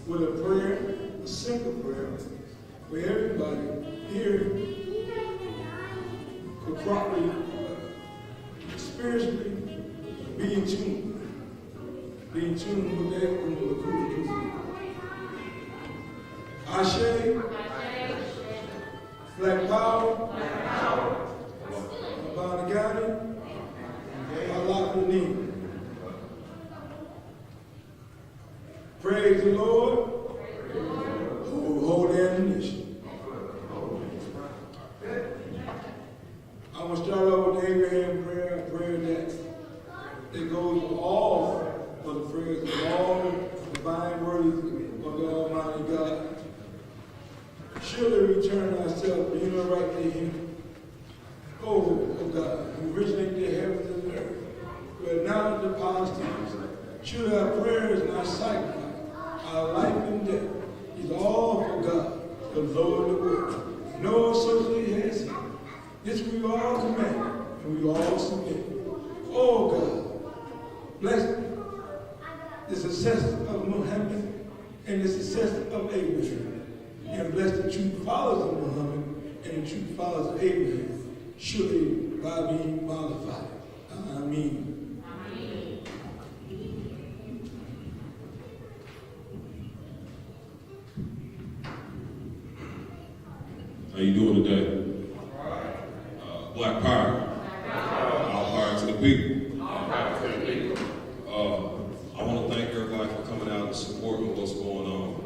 with a prayer, a simple prayer, where everybody here could properly, spiritually be in tune. Be in tune with that and with the Ashe, Black Power, Abanagani, Allah Kunim. Praise the Lord. Hold ammunition. I'm going to start off with the Abraham prayer, a prayer that goes with all of the prayers of all the divine words of the Almighty God. Surely return ourselves, you know, right to Him. Oh God, who originated the heavens and the earth, who acknowledge the powers to us. Surely our prayers and our sacrifice, our life and death, is all for God, the Lord of the world. No associate has Him. This we all command, and we all submit. Oh God, bless the success of Muhammad and the success of Abraham. And bless the true followers of Muhammad and the true followers of Abraham. Surely by being qualified. Amen. How you doing today? Black Power. All power to the people. I want to thank everybody for coming out and supporting what's going on.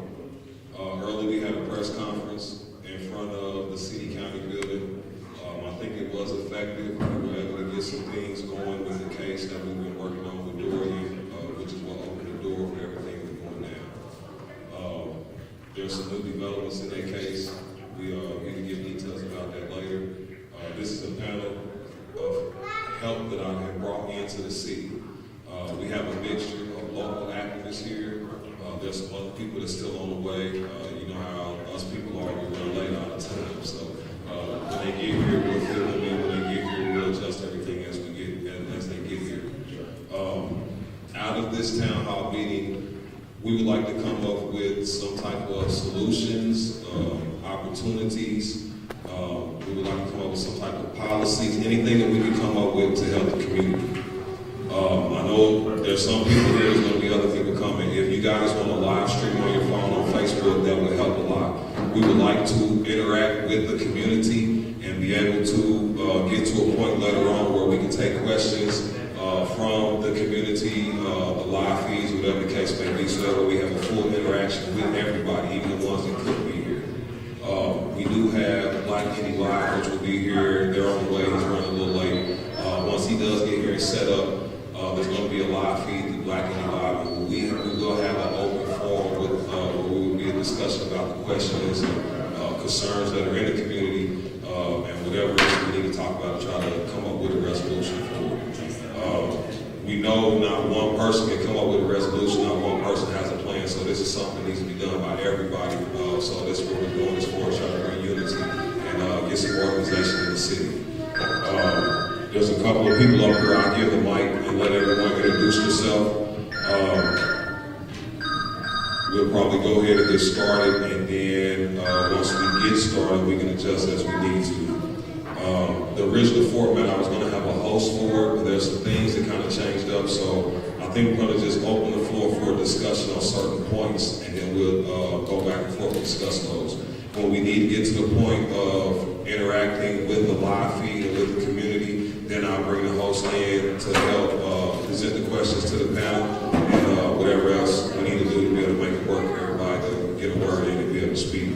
Early we had a press conference in front of the city county building. I think it was effective. We were able to get some things going with the case that we've been working on with Dorian, which is what opened the door for everything we're doing now. There's some new developments in that case. We can give details about that later. This is a panel of help that I have brought into the city. We have a mixture of local activists here. There's some other people that's still on the way. You know how us people are, we run late all the time. So when they get here, we'll fill them in. When they get here, we'll adjust everything as they get here. Out of this town hall meeting, we would like to come up with some type of solutions, opportunities. We would like to come up with some type of policies, anything that we can come up with to help the community. I know there's some people here, there's going to be other people coming. If you guys want to live stream on your phone on Facebook, that would help a lot. We would like to interact with the community and be able to get to a point later on where we can take questions from the community, the live feeds, whatever the case may be, so that way we have a full interaction with everybody, even the ones that couldn't be here. We do have Black Indie Live, which will be here. They're on the way. He's running a little late. Once he does get here and set up, there's going to be a live feed through Black Indie Live. We will have an open forum where we will be a discussion about the questions and concerns that are in the community, and whatever else we need to talk about to try to come up with a resolution for it. We know not one person can come up with a resolution, not one person has a plan, so this is something that needs to be done by everybody. So that's what we're doing this for, trying to bring unity and get some organization in the city. There's a couple of people up here. I'll give the mic and let everyone introduce yourself. We'll probably go ahead and get started, and then once we get started, we can adjust as we need to. The original format, I was going to have a host for it, but there's some things that kind of changed up, so I think we're going to just open the floor for a discussion on certain points, and then we'll go back and forth and discuss those. When we need to get to the point of interacting with the live feed and with the community, then I'll bring the host in to help present the questions to the panel, and whatever else we need to do to be able to make it work for everybody to get a word in and be able to speak.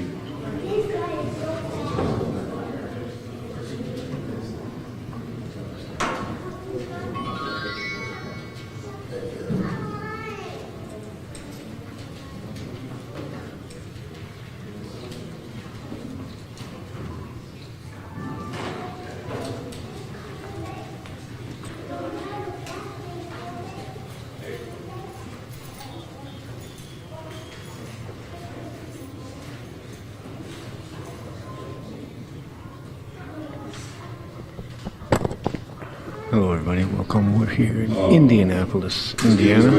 Hello everybody, welcome. We're here in Indianapolis, Indiana.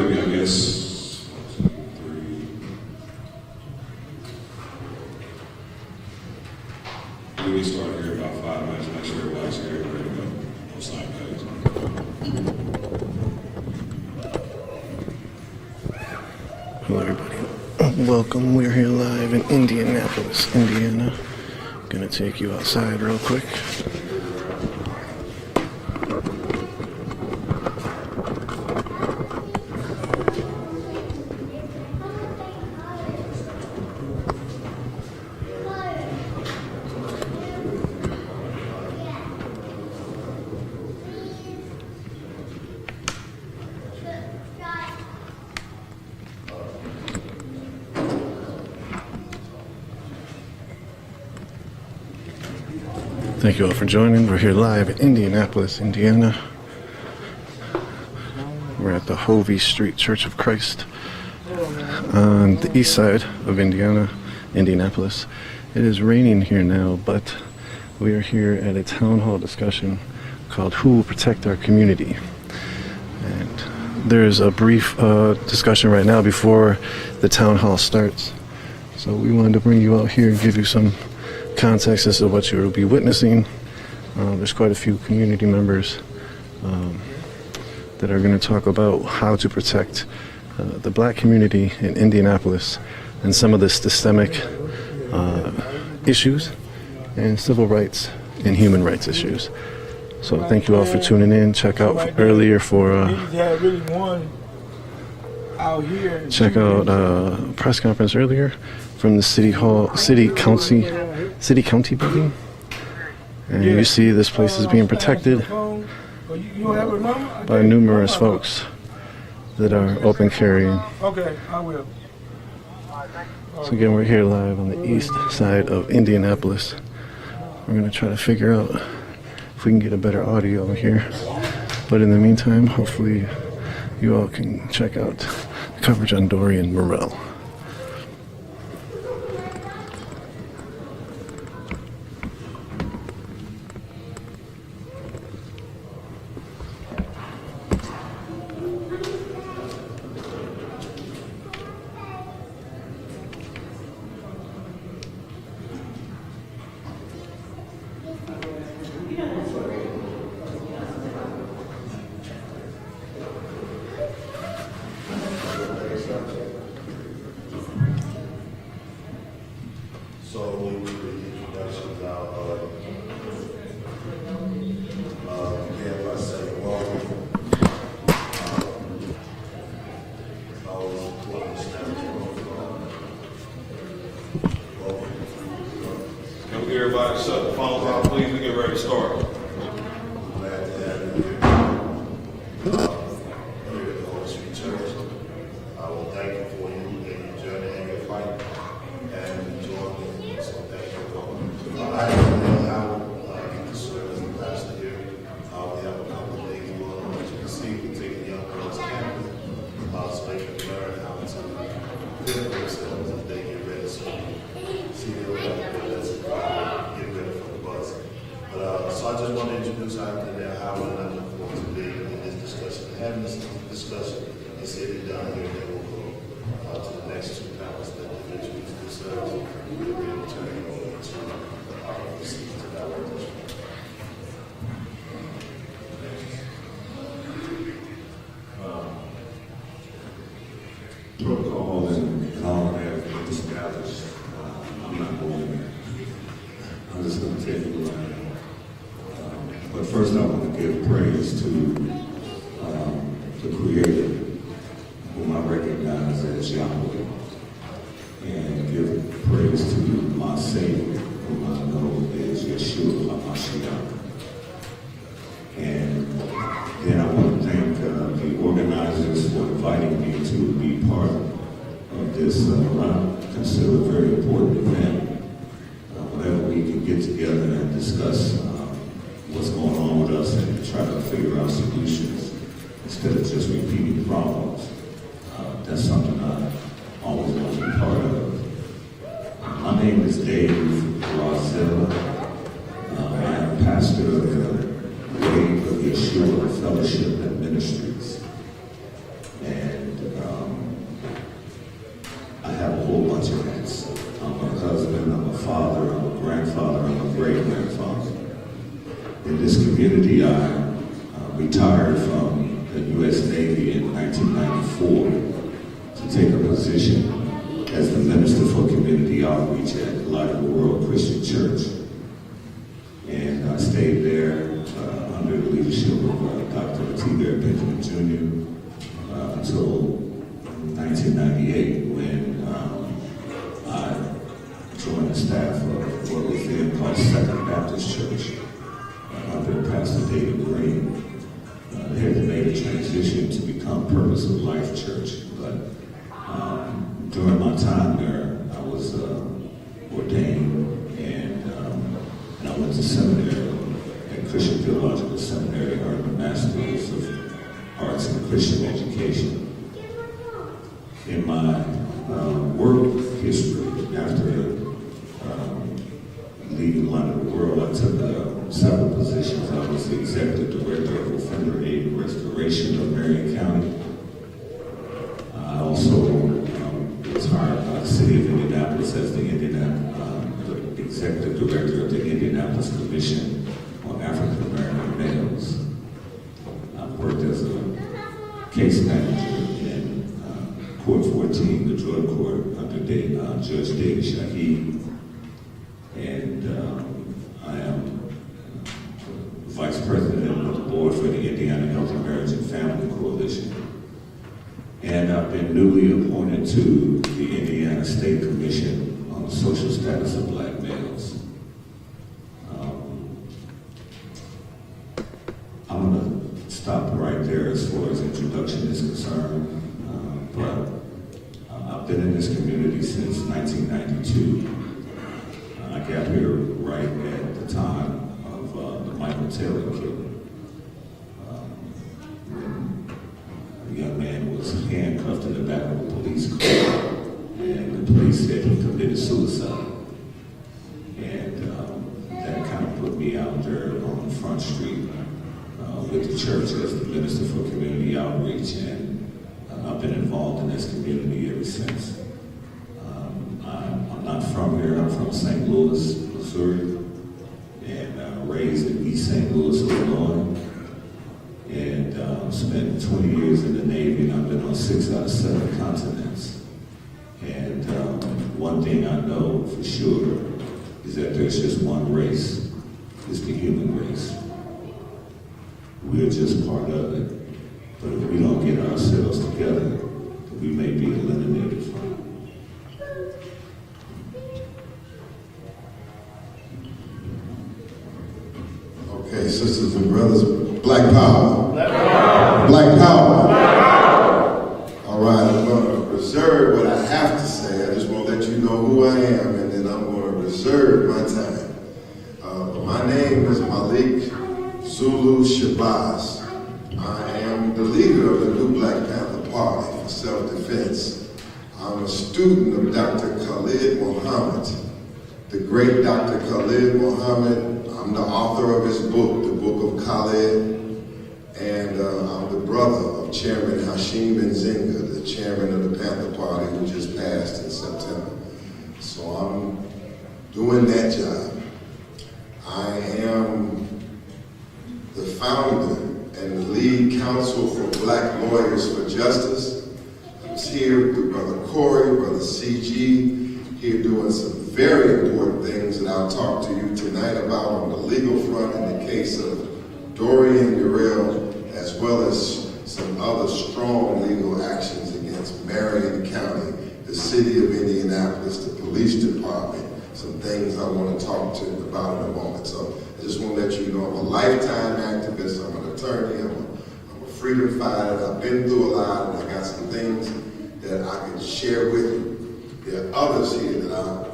we start here about 5 minutes. Make sure everybody's here, ready to go. On the same page. Hello, everybody. Welcome. We're here live in Indianapolis, Indiana. Gonna take you outside real quick. Thank you all for joining. We're here live in Indianapolis, Indiana. We're at the Hovey Street Church of Christ on the east side of Indianapolis. It is raining here now, but we are here at a town hall discussion called Who Will Protect Our Community? And there's a brief discussion right now before the town hall starts. So we wanted to bring you out here and give you some context as to what you will be witnessing. There's quite a few community members that are going to talk about how to protect the black community in Indianapolis and some of the systemic issues and civil rights and human rights issues. So thank you all for tuning in. Check out earlier for check out a press conference earlier from the city county building, and you see this place is being protected by numerous folks that are open carrying. Okay, I will. So again, we're here live on the east side of Indianapolis. We're going to try to figure out if we can get a better audio here, but in the meantime, hopefully you all can check out the coverage on Dorian Morell. So we'll do the introductions out. Again, by saying welcome. Always important to stand welcome. Can we get everybody shut the phones off, please? We get ready to start. Glad to have you here. Here at the Holy Street Church. I will thank you for you and your journey and your fight and join me. So thank you for I don't know how you can serve as a pastor here. We have a couple of things going on. As you can see, we're taking young girls campus so they can learn how to fit themselves as they get ready. So see them get ready for the bus. But so I just want to introduce how we're looking forward to being in this discussion. Having this discussion is sitting down here, and then we'll go to the next two panels that individuals deserve. We'll be turning over to the seat to that work. Protocol and all that have been established. I'm not going there. I'm just going to take you around. But first I want to give praise to the Creator, whom I recognize as Yahweh, and give praise to my Savior, whom I know is Yeshua HaMashiach. And then I want to thank the organizers for inviting me to be part of this, what I consider a very important event. Whenever we can get together and discuss what's going on with us and try to figure out solutions instead of just repeating problems. That's something I always want to be part of. My name is Dave Rosella. I am pastor of the Way of Yeshua Fellowship and Ministries. And I have a whole bunch of hats. I'm going to husband, I'm a father, I'm a grandfather, I'm a great-grandfather. In this community, I retired from the U.S. Navy in 1994 to take a position as the Minister for Community Outreach at Light of the World Christian Church. And I stayed there under the leadership of Dr. T. Bear Benjamin Jr. Until 1998, when I joined the staff of what was then called Second Baptist Church under Pastor David Green. They had made a transition to become Purpose of Life Church, but during my time there, I was ordained, and I went to seminary at Christian Theological Seminary, earned a Master's of Arts in Christian Education. In my work history, after leaving Light of the World, I took several positions. I was the Executive Director of Offender Aid and Restoration of Marion County. I also was hired by the City of Indianapolis as the Executive Director of the Indianapolis Commission on African American Males. I've worked as a case manager in Court 14, the drug court, under Judge David Shaheed. And I am Vice President of the Board for the Indiana Healthy Marriage and Family Coalition. And I've been newly appointed to the Indiana State Commission on the Social Status of Black Males. I'm going to stop right there as far as introduction is concerned. But I've been in this community since 1992. I got here right at the time of the Michael Taylor killing. The young man was handcuffed in the back of a police car, and the police said he committed suicide. And that kind of put me out there on Front Street with the church as the Minister for Community Outreach, and I've been involved in this community ever since. I'm not from here. I'm from St. Louis, Missouri, and raised in East St. Louis, Illinois. And spent 20 years in the Navy, and I've been on 6 out of 7 continents. And one thing I know for sure is that there's just one race. It's the human race. We're just part of it. But if we don't get ourselves together, we may be eliminated from it. Okay, sisters and brothers, Black Power. Black Power. Black Power. Black Power. All right, I'm going to reserve what I have to say. I just want to let you know who I am, and then I'm going to reserve my time. My name is Malik Shabazz. I am the leader of the New Black Panther Party for Self-Defense. I'm a student of Dr. Khalid Muhammad, the great Dr. Khalid Muhammad. I'm the author of his book, The Book of Khalid, and I'm the brother of Chairman Hashim Benzinga, the chairman of the Panther Party, who just passed in September. So I'm doing that job. I am the founder and the lead counsel for Black Lawyers for Justice. I was here with Brother Corey, Brother CG, here doing some very important things that I'll talk to you tonight about on the legal front in the case of Dorian Durrell, as well as some other strong legal actions against Marion County, the city of Indianapolis, the police department, some things I want to talk to you about in a moment. So I just want to let you know I'm a lifetime activist, I'm an attorney, I'm a freedom fighter, I've been through a lot, and I got some things that I can share with you. There are others here that are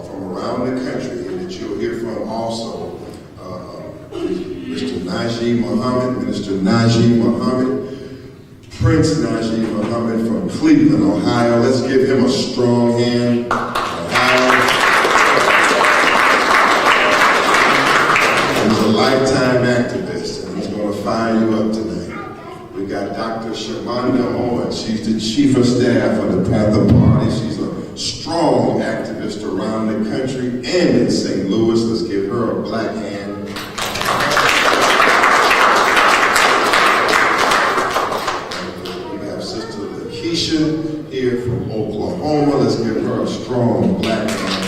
from around the country that you'll hear from also. Mr. Najee Muhammad, Minister Najee Muhammad, Prince Najee Muhammad from Cleveland, Ohio. Let's give him a strong hand. Ohio. He's a lifetime activist, and he's going to fire you up tonight. We got Dr. Shavonda Owens. She's the Chief of Staff of the Panther Party. She's a strong strong activist around the country and in St. Louis. Let's give her a black hand. We have Sister Lakeisha here from Oklahoma. Let's give her a strong black hand.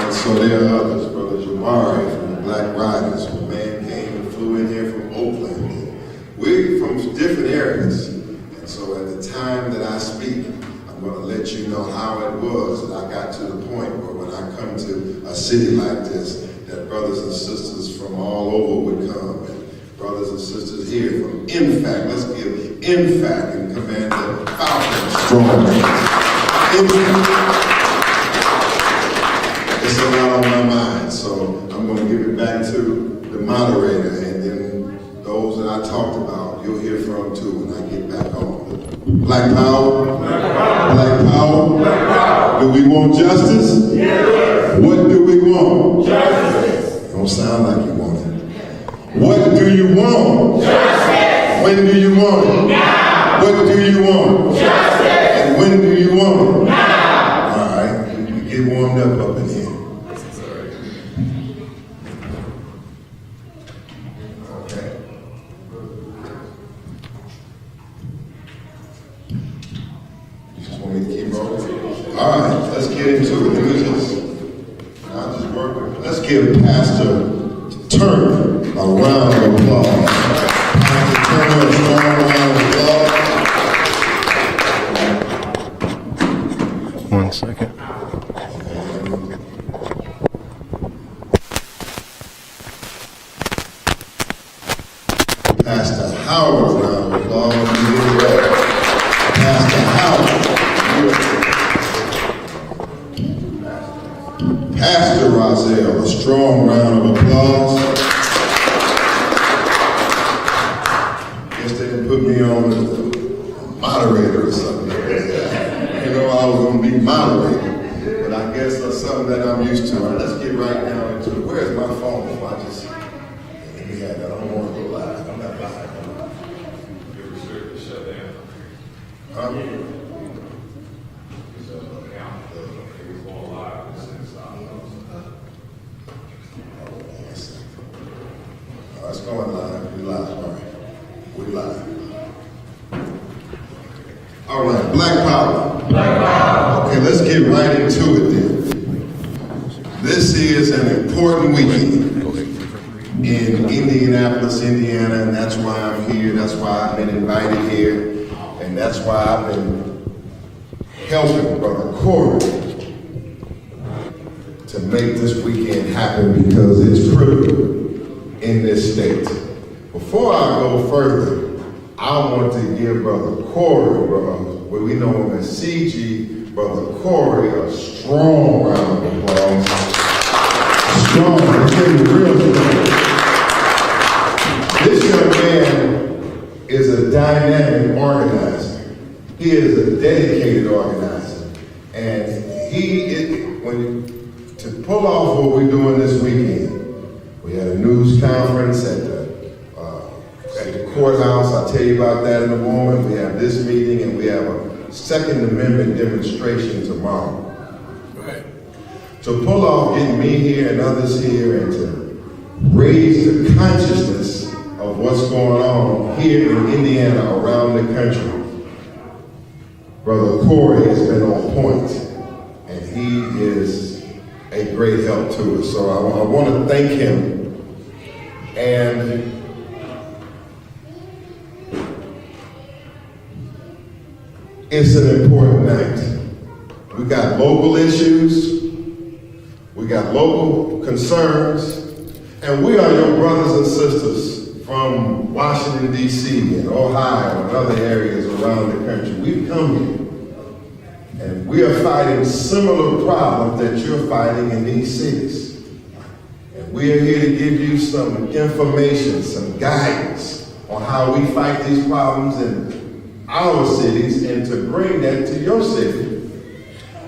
And so there are others, Brother Jamari from the Black Riders, who man came and flew in here from Oakland. We're from different areas. And so at the time that I speak, I'm going to let you know how it was that I got to the point where when I come to a city like this, that brothers and sisters from all over would come. And brothers and sisters here from INFAC. Let's give INFAC and Commander Falcon strong hands. It's a lot on my mind, so I'm going to give it back to the moderator, and then those that I talked about, you'll hear from too when I get back on. Black power? Black power? Black power? Black power. Do we want justice? Yes. What do we want? Justice. Don't sound like you want it. What do you want? Justice. When do you want it? Now. What do you want? Justice. And when do you want it? Now. All right, we get warmed up in here. Okay. You just want me to keep rolling? All right, let's get into it. I'll just work it. Let's give Pastor Turner a round of applause. Pastor Turner, a strong round of applause. 1 second. Pastor Howard, a round of applause. Pastor Howard. Pastor Rozelle, a strong round of applause. Guess they didn't put me on as the moderator or something. You know, I was going to be moderator, but I guess that's something that I'm used to. All right, let's get right now into it. Where's my phone? I just, let me have that. I don't want to go live. I'm not live. You're restricted to shut down. Huh? It's going live. We live. All right. We live. All right. Black power. Black power. Okay, let's get right into it then. This is an important weekend in Indianapolis, Indiana, and that's why I'm here. That's why I've been invited here, and that's why I've been helping Brother Corey to make this weekend happen because it's critical in this state. Before I go further, I want to give Brother Corey, what we know him as CG, Brother Corey, a strong round of applause. Strong, real strong. This young man is a dynamic organizer. He is a dedicated organizer. And to pull off what we're doing this weekend, we had a news conference at the courthouse. I'll tell you about that in a moment. We have this meeting and we have a Second Amendment demonstration tomorrow. Right. To pull off getting me here and others here and to raise the consciousness of what's going on here in Indiana, around the country, Brother Corey has been on point, and he is a great help to us. So I want to thank him. And it's an important night. We got local issues, we got local concerns, and we are your brothers and sisters from Washington, D.C. and Ohio and other areas around the country. We've come here, and we are fighting similar problems that you're fighting in these cities. And we are here to give you some information, some guidance on how we fight these problems in our cities and to bring that to your city.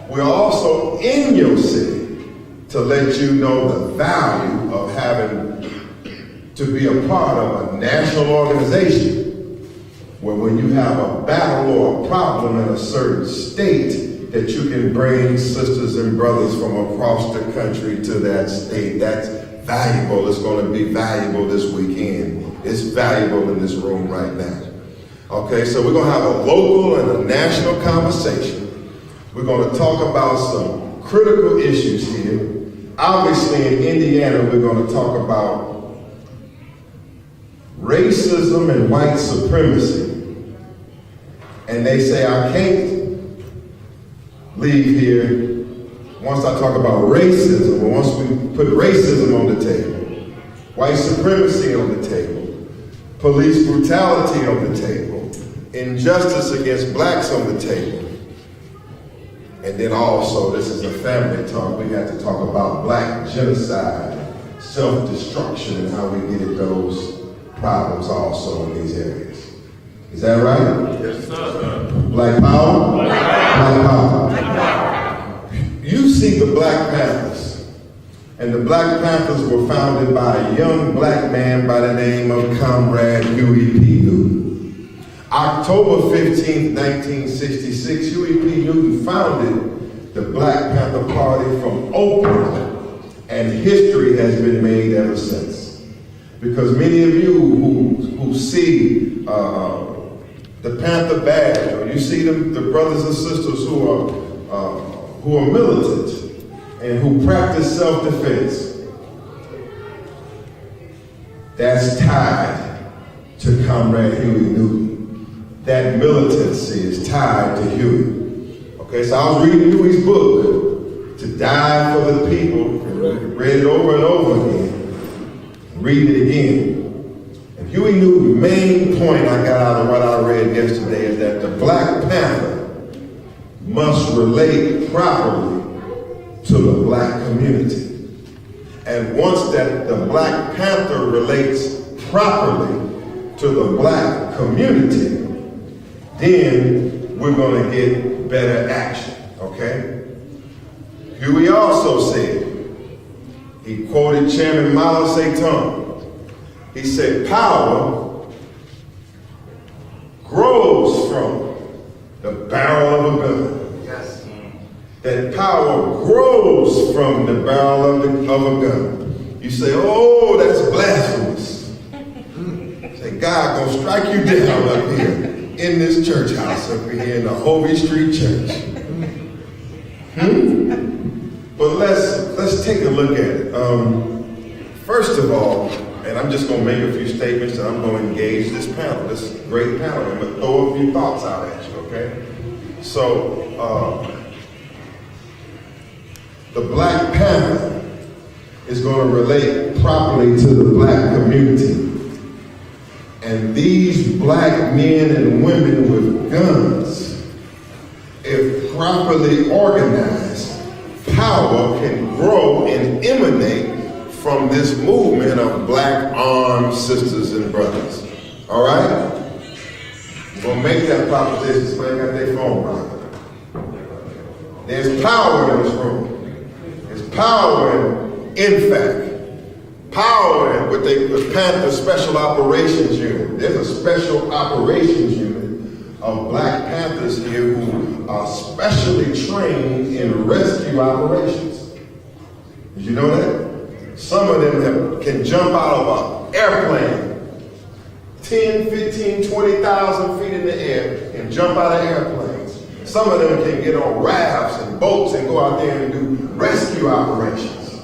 We're also in your city to let you know the value of having to be a part of a national organization where when you have a battle or a problem in a certain state, that you can bring sisters and brothers from across the country to that state. That's valuable. It's going to be valuable this weekend. It's valuable in this room right now. Okay, so we're going to have a local and a national conversation. We're going to talk about some critical issues here. Obviously, in Indiana, we're going to talk about racism and white supremacy. And they say I can't leave here once I talk about racism, or once we put racism on the table, white supremacy on the table, police brutality on the table, injustice against blacks on the table. And then also, this is a family talk, we have to talk about black genocide, self-destruction, and how we get at those problems also in these areas. Is that right? Yes, sir. Black power? Black power. You see the Black Panthers, and the Black Panthers were founded by a young black man by the name of Comrade Huey P. Newton. October 15, 1966, Huey P. Newton founded the Black Panther Party from Oakland, and history has been made ever since. Because many of you who see the Panther badge, or you see the brothers and sisters who are militant and who practice self-defense, that's tied to Comrade Huey Newton. That militancy is tied to Huey. Okay, so I was reading Huey's book, To Die for the People, and read it over and over again, read it again. And Huey Newton's main point I got out of what I read yesterday is that the Black Panther must relate properly to the black community. And once that the Black Panther relates properly to the black community, then we're going to get better action, okay? Huey also said, he quoted Chairman Mao Zedong. He said, power grows from the barrel of a gun. Yes. That power grows from the barrel of a gun. You say, oh, that's blasphemous. Say, God gonna strike you down up here in this church house up here in the Hovey Street Church. But let's take a look at it. First of all, and I'm just going to make a few statements and I'm going to engage this panel, this great panel. I'm going to throw a few thoughts out at you, okay? So, the Black Panther is going to relate properly to the black community. And these black men and women with guns, if properly organized, power can grow and emanate from this movement of black armed sisters and brothers. All right? We're going to make that proposition. Somebody got their phone right. There's power in this room. There's power in fact. Power in what the Panther Special Operations Unit. There's a Special Operations Unit of Black Panthers here who are specially trained in rescue operations. Did you know that? Some of them can jump out of an airplane, 10, 15, 20,000 feet in the air, and jump out of airplanes. Some of them can get on rafts and boats and go out there and do rescue operations.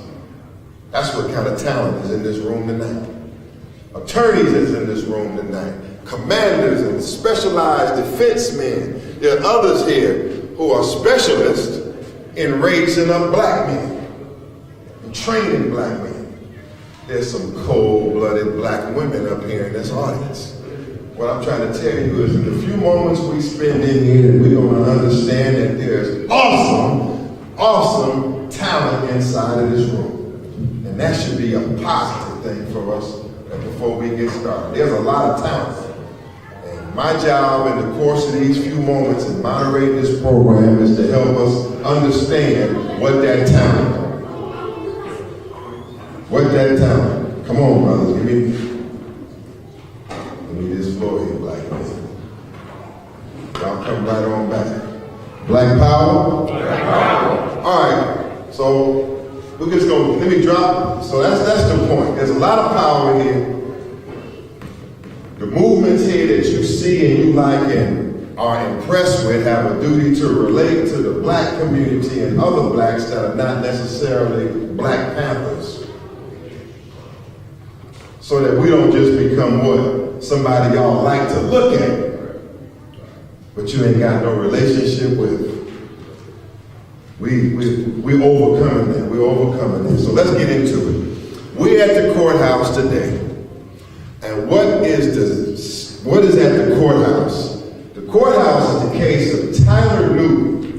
That's what kind of talent is in this room tonight. Attorneys is in this room tonight. Commanders and specialized defense men. There are others here who are specialists in raising up black men. Training black men. There's some cold-blooded black women up here in this audience. What I'm trying to tell you is in the few moments we spend in here, we're going to understand that there's awesome talent inside of this room. And that should be a positive thing for us before we get started. There's a lot of talent. And my job in the course of these few moments in moderating this program is to help us understand what that talent is. What that talent? Come on, brothers, give me this floor here, black man. Y'all come right on back. Black power? Black power. All right, so we're just gonna, let me drop, so that's the point. There's a lot of power here. The movements here that you see and you like and are impressed with have a duty to relate to the black community and other blacks that are not necessarily Black Panthers. So that we don't just become what somebody y'all like to look at, but you ain't got no relationship with. We overcoming that. We're overcoming that. So let's get into it. We're at the courthouse today. And what is at the courthouse? The courthouse is the case of Tyler Newby.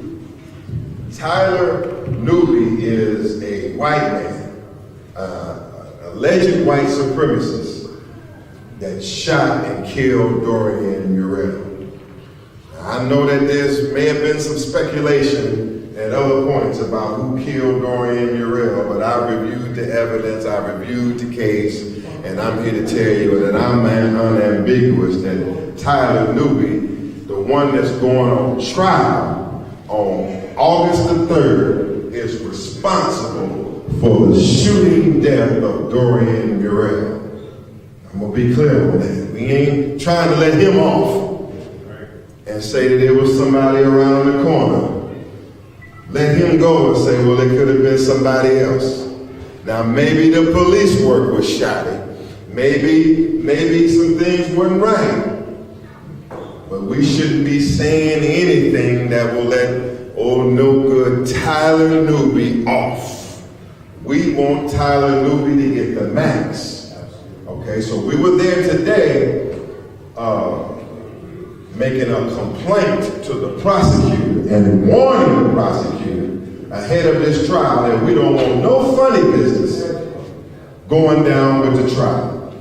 Tyler Newby is a white man, alleged white supremacist that shot and killed Dorian Murrell. Now, I know that may have been some speculation at other points about who killed Dorian Murrell, but I reviewed the evidence, I reviewed the case, and I'm here to tell you that I'm unambiguous that Tyler Newby, the one that's going on trial on August the 3rd, is responsible for the shooting death of Dorian Murrell. I'm gonna be clear on that. We ain't trying to let him off and say that there was somebody around the corner. Let him go and say, well, it could have been somebody else. Now, maybe the police work was shoddy. Maybe some things weren't right. But we shouldn't be saying anything that will let old no good Tyler Newby off. We want Tyler Newby to get the max. Okay, so we were there today making a complaint to the prosecutor and warning the prosecutor ahead of this trial that we don't want no funny business going down with the trial.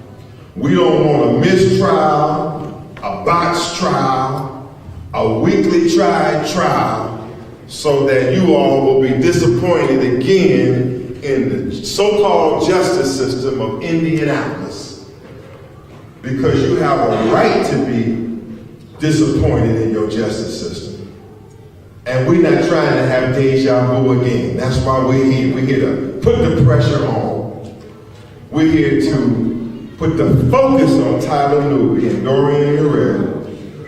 We don't want a mistrial, a botched trial, a weakly tried trial, so that you all will be disappointed again in the so-called justice system of Indianapolis. Because you have a right to be disappointed in your justice system. And we're not trying to have deja vu again. That's why we're here. We're here to put the pressure on. We're here to put the focus on Tyler Newby and Dorian Murrell.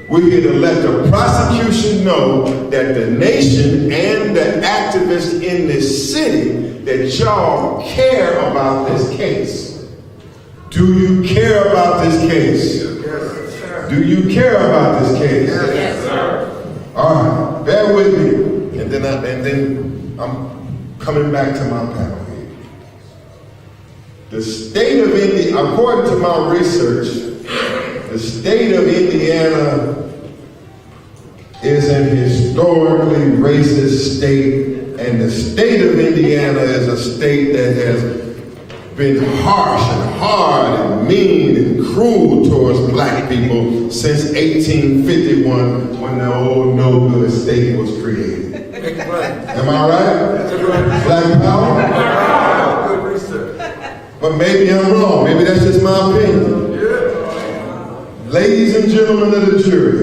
We're here to let the prosecution know that the nation and the activists in this city that y'all care about this case. Do you care about this case? Do you care about this case? Yes, sir. All right, bear with me, and then I'm coming back to my panel here. The state of Indiana, according to my research, the state of Indiana is an historically racist state, and the state of Indiana is a state that has been harsh and hard and mean and cruel towards black people since 1851 when the old no-good state was created. Am I right? Black power? Good research. But maybe I'm wrong. Maybe that's just my opinion. Ladies and gentlemen of the jury,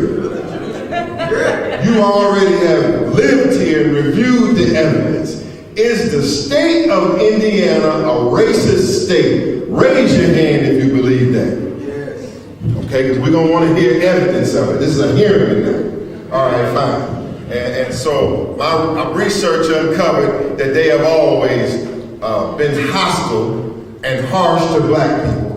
you already have lived here and reviewed the evidence. Is the state of Indiana a racist state? Raise your hand if you believe that. Yes. Okay, because we're going to want to hear evidence of it. This is a hearing now. All right, fine. And so my research uncovered that they have always been hostile and harsh to black people.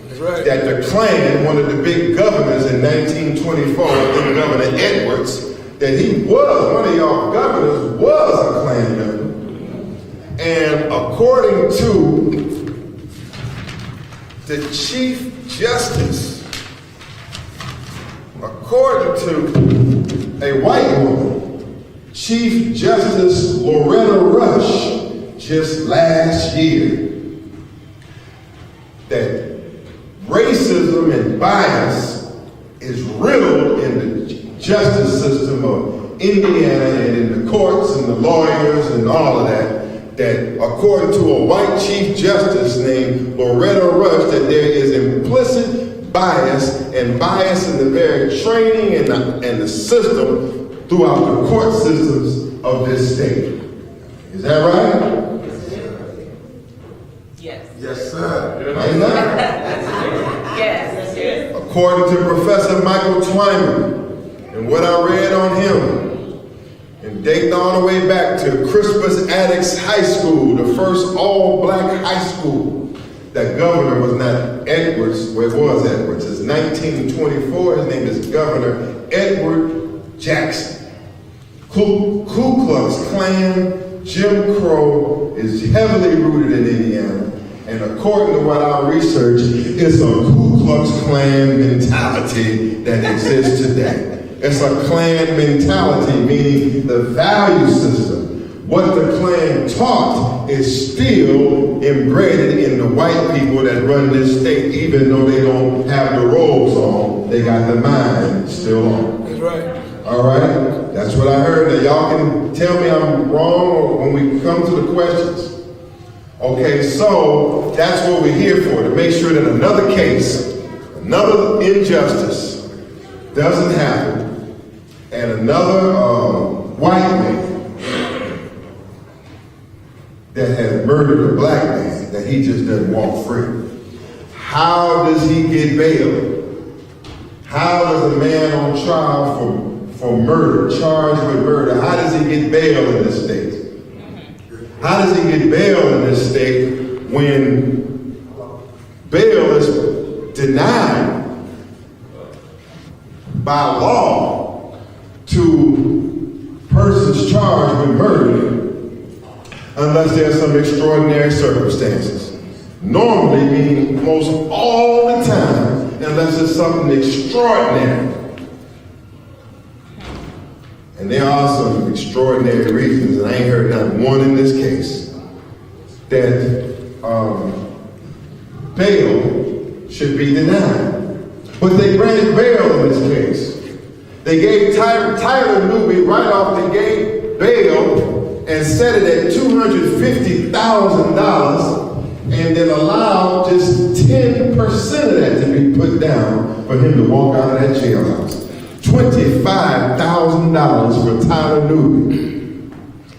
That's right. That the Klan, one of the big governors in 1924, Governor Edwards, that he was, one of y'all governors was a Klan member. And according to the Chief Justice, according to a white woman, Chief Justice Loretta Rush, just last year, that racism and bias is riddled in the justice system of Indiana and in the courts and the lawyers and all of that, that according to a white Chief Justice named Loretta Rush, that there is implicit bias, and bias in the very training and the system throughout the court systems of this state. Is that right? Yes. Yes, sir. Right now. Yes. Yes. According to Professor Michael Twyman, and what I read on him, and dating all the way back to Crispus Attucks High School, the first all-black high school. That governor was not Edwards, well, it was Edwards. It's 1924, his name is Governor Edward Jackson. Ku Klux Klan, Jim Crow is heavily rooted in Indiana. And according to what I researched, it's a Ku Klux Klan mentality that exists today. It's a Klan mentality, meaning the value system. What the Klan taught is still embedded in the white people that run this state, even though they don't have the robes on, they got the mind still on. That's right. All right? That's what I heard. Now y'all can tell me I'm wrong when we come to the questions. Okay, so that's what we're here for, to make sure that another case, another injustice doesn't happen, and another white man that has murdered a black man, that he just doesn't walk free. How does he get bail? How does a man on trial for murder, charged with murder, how does he get bail in this state? How does he get bail in this state when bail is denied by law to persons charged with murder unless there's some extraordinary circumstances? Normally, meaning most all the time, unless it's something extraordinary. And there are some extraordinary reasons, and I ain't heard not one in this case, that bail should be denied. But they granted bail in this case. They gave Tyler Newby right off the gate bail and set it at $250,000 and then allowed just 10% of that to be put down for him to walk out of that jailhouse. $25,000 for Tyler Newby.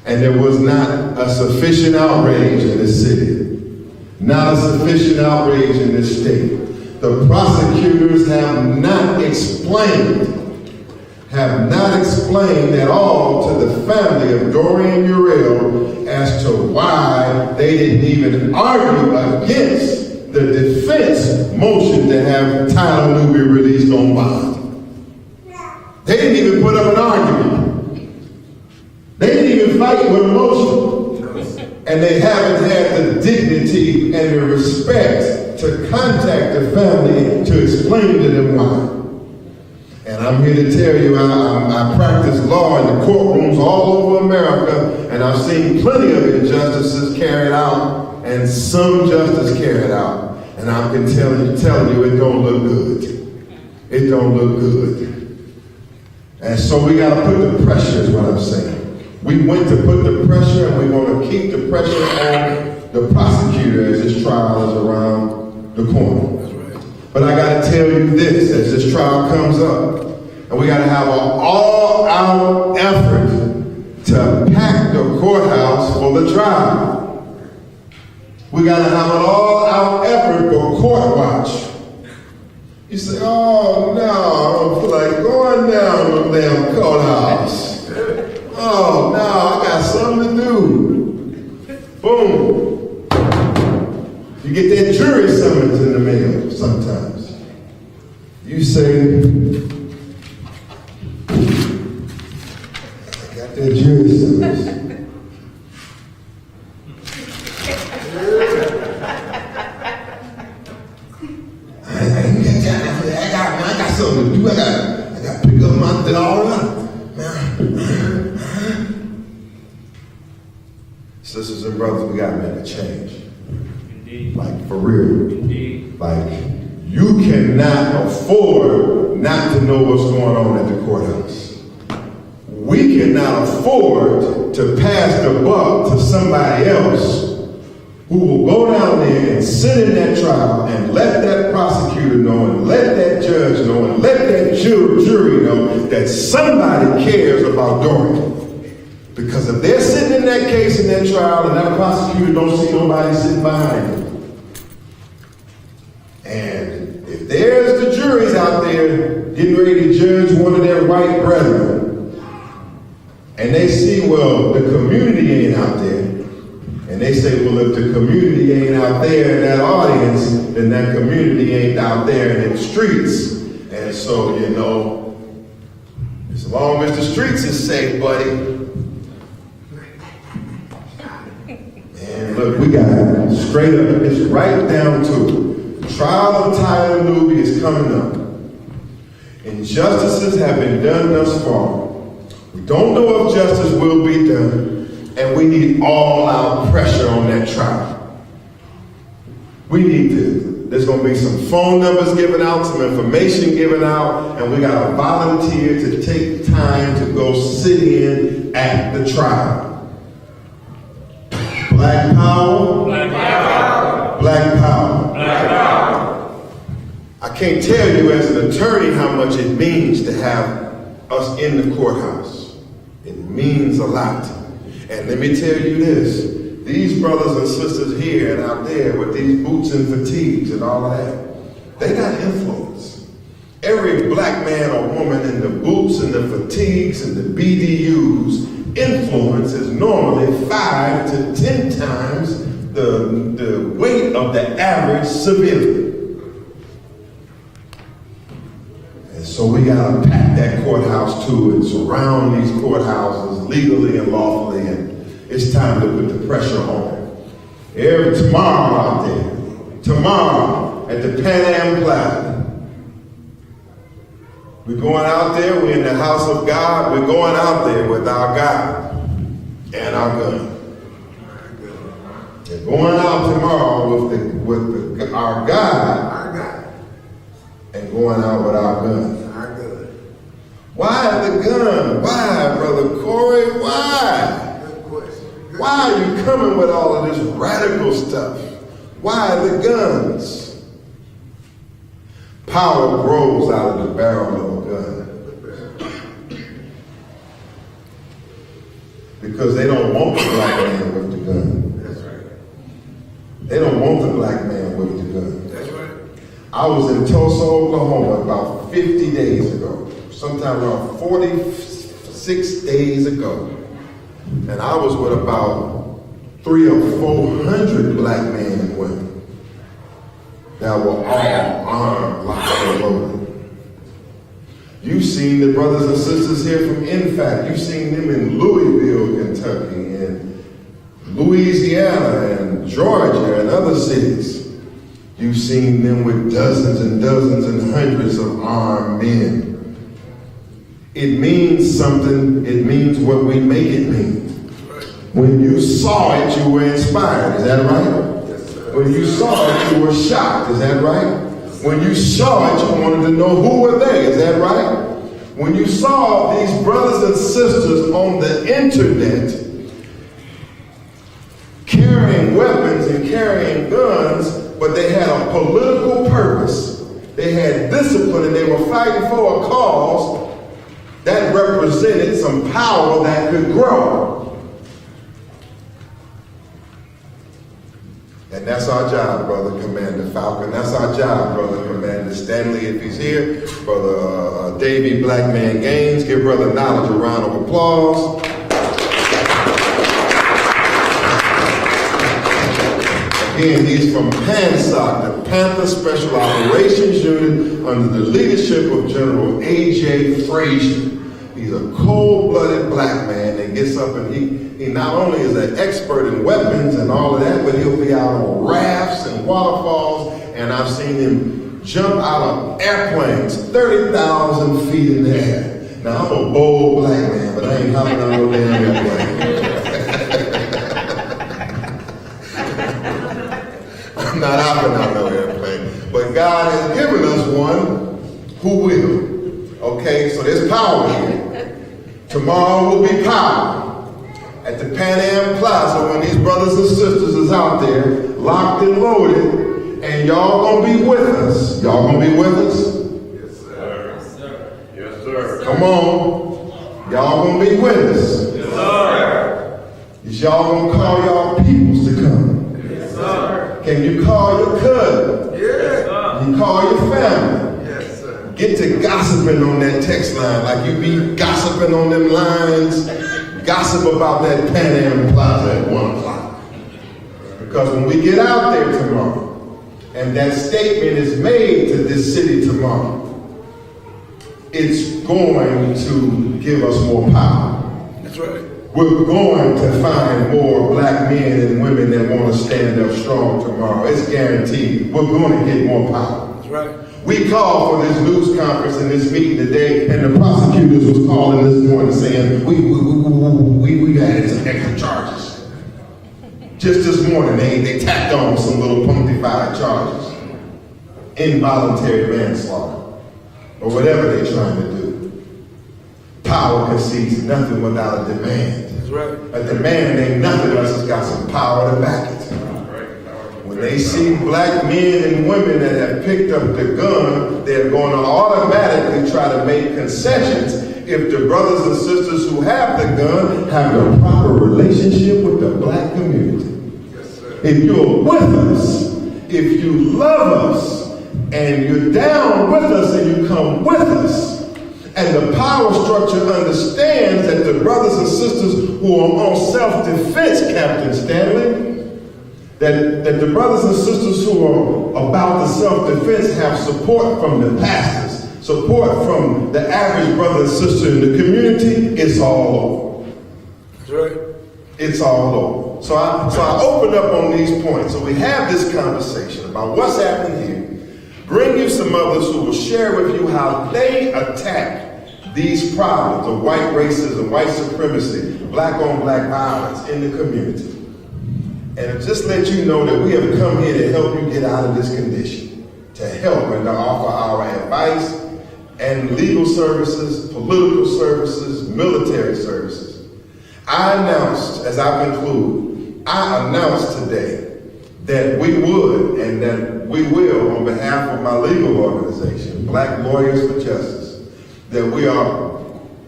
And there was not a sufficient outrage in this city. Not a sufficient outrage in this state. The prosecutors have not explained at all to the family of Dorian Uriel as to why they didn't even argue against the defense motion to have Tyler Newby released on bond. They didn't even put up an argument. They didn't even fight with a motion. And they haven't had the dignity and the respect to contact the family to explain to them why. And I'm here to tell you, I practice law in the courtrooms all over America, and I've seen plenty of injustices carried out and some justice carried out. And I can telling you it don't look good. It don't look good. And so we got to put the pressure, is what I'm saying. We went to put the pressure, and we're going to keep the pressure on the prosecutor as this trial is around the corner. But I got to tell you this, as this trial comes up, and we got to have an all-out effort to pack the courthouse for the trial. We got to have an all-out effort for court watch. You say, oh no, I don't feel like going down to the damn courthouse. Oh no, I got something to do. Boom. You get that jury summons in the mail sometimes. You say, I got that jury summons. I got something to do. I got to pick up my thing. Sisters and brothers, we got to make a change. Indeed. Like, for real. Indeed. Like, you cannot afford not to know what's going on at the courthouse. We cannot afford to pass the buck to somebody else who will go down there and sit in that trial and let that prosecutor know and let that judge know and let that jury know that somebody cares about Dorian. Because if they're sitting in that case in that trial and that prosecutor don't see nobody sitting behind him, and if there's the juries out there getting ready to judge one of their white brethren, and they see, well, the community ain't out there, and they say, well, if the community ain't out there in that audience, then that community ain't out there in the streets. And so, you know, as long as the streets is safe, buddy. And look, we got straight up, it's right down to it. Trial of Tyler Newby is coming up. Injustices have been done thus far. We don't know if justice will be done. And we need all our pressure on that trial. We need to, there's going to be some phone numbers given out, some information given out, and we got to volunteer to take time to go sit in at the trial. Black power. Black power. Black power. Black power. I can't tell you as an attorney how much it means to have us in the courthouse. It means a lot. And let me tell you this, these brothers and sisters here and out there with these boots and fatigues and all of that, they got influence. Every black man or woman in the boots and the fatigues and the BDUs influence is normally 5 to 10 times the weight of the average civilian. And so we gotta pack that courthouse too and surround these courthouses legally and lawfully, and it's time to put the pressure on. Tomorrow out there, tomorrow at the Pan Am Plaza, we're going out there, we're in the house of God, we're going out there with our God and our gun. We're going out tomorrow with our God and going out with our gun. Why the gun? Why, Brother Corey? Why? Why are you coming with all of this radical stuff? Why the guns? Power grows out of the barrel of a gun. Because they don't want the black man with the gun. That's right. They don't want the black man with the gun. That's right. I was in Tulsa, Oklahoma about 50 days ago. Sometime around 46 days ago. And I was with about 300 or 400 black men and women that were all armed, locked and loaded. You've seen the brothers and sisters here from INFAC. You've seen them in Louisville, Kentucky, and Louisiana, and Georgia, and other cities. You've seen them with dozens and dozens and hundreds of armed men. It means something. It means what we make it mean. When you saw it, you were inspired. Is that right? Yes, sir. When you saw it, you were shocked. Is that right? When you saw it, you wanted to know who were they. Is that right? When you saw these brothers and sisters on the internet carrying weapons and carrying guns, but they had a political purpose. They had discipline and they were fighting for a cause that represented some power that could grow. And that's our job, Brother Commander Falcon. That's our job, Brother Commander Stanley, if he's here. Brother Davey Blackman Gaines. Give Brother Knowledge a round of applause. Again, he's from PANSOC, the Panther Special Operations Unit, under the leadership of General A.J. Frazier. He's a cold-blooded black man that gets up and he not only is an expert in weapons and all of that, but he'll be out on rafts and waterfalls, and I've seen him jump out of airplanes 30,000 feet in the air. Now, I'm a bold black man, but I ain't hopping on no damn airplane. I'm not hopping on no airplane. But God has given us one who will. Okay, so there's power here. Tomorrow will be power. at the Pan Am Plaza when these brothers and sisters is out there, locked and loaded, and y'all gonna be with us. Y'all gonna be with us? Yes, sir. Yes, sir. Yes, sir. Come on. Y'all gonna be with us. Yes, sir. Is y'all gonna call y'all peoples to come? Yes, sir. Can you call your cousin? Yes, sir. You call your family? Yes, sir. Get to gossiping on that text line like you be gossiping on them lines. Gossip about that Pan Am Plaza at 1 o'clock. Because when we get out there tomorrow, and that statement is made to this city tomorrow, it's going to give us more power. That's right. We're going to find more black men and women that want to stand up strong tomorrow. It's guaranteed. We're going to get more power. That's right. We called for this news conference and this meeting today, and the prosecutors was calling this morning saying, we added some extra charges. Just this morning, they tacked on some little punctified charges. Involuntary manslaughter, or whatever they're trying to do. Power concedes nothing without a demand. That's right. A demand ain't nothing unless it's got some power to back it. When they see black men and women that have picked up the gun, they're going to automatically try to make concessions if the brothers and sisters who have the gun have the proper relationship with the black community. If you're with us, if you love us, and you're down with us and you come with us, and the power structure understands that the brothers and sisters who are on self-defense, Captain Stanley, that the brothers and sisters who are about the self-defense have support from the pastors, support from the average brother and sister in the community. It's all over. That's right. It's all over. So I open up on these points. So we have this conversation about what's happening here. Bring you some others who will share with you how they attack these problems of white racism, white supremacy, black on black violence in the community. And just let you know that we have come here to help you get out of this condition, to help and to offer our advice and legal services, political services, military services. I announced, as I conclude, I announced today that we would and that we will, on behalf of my legal organization, Black Lawyers for Justice, that we are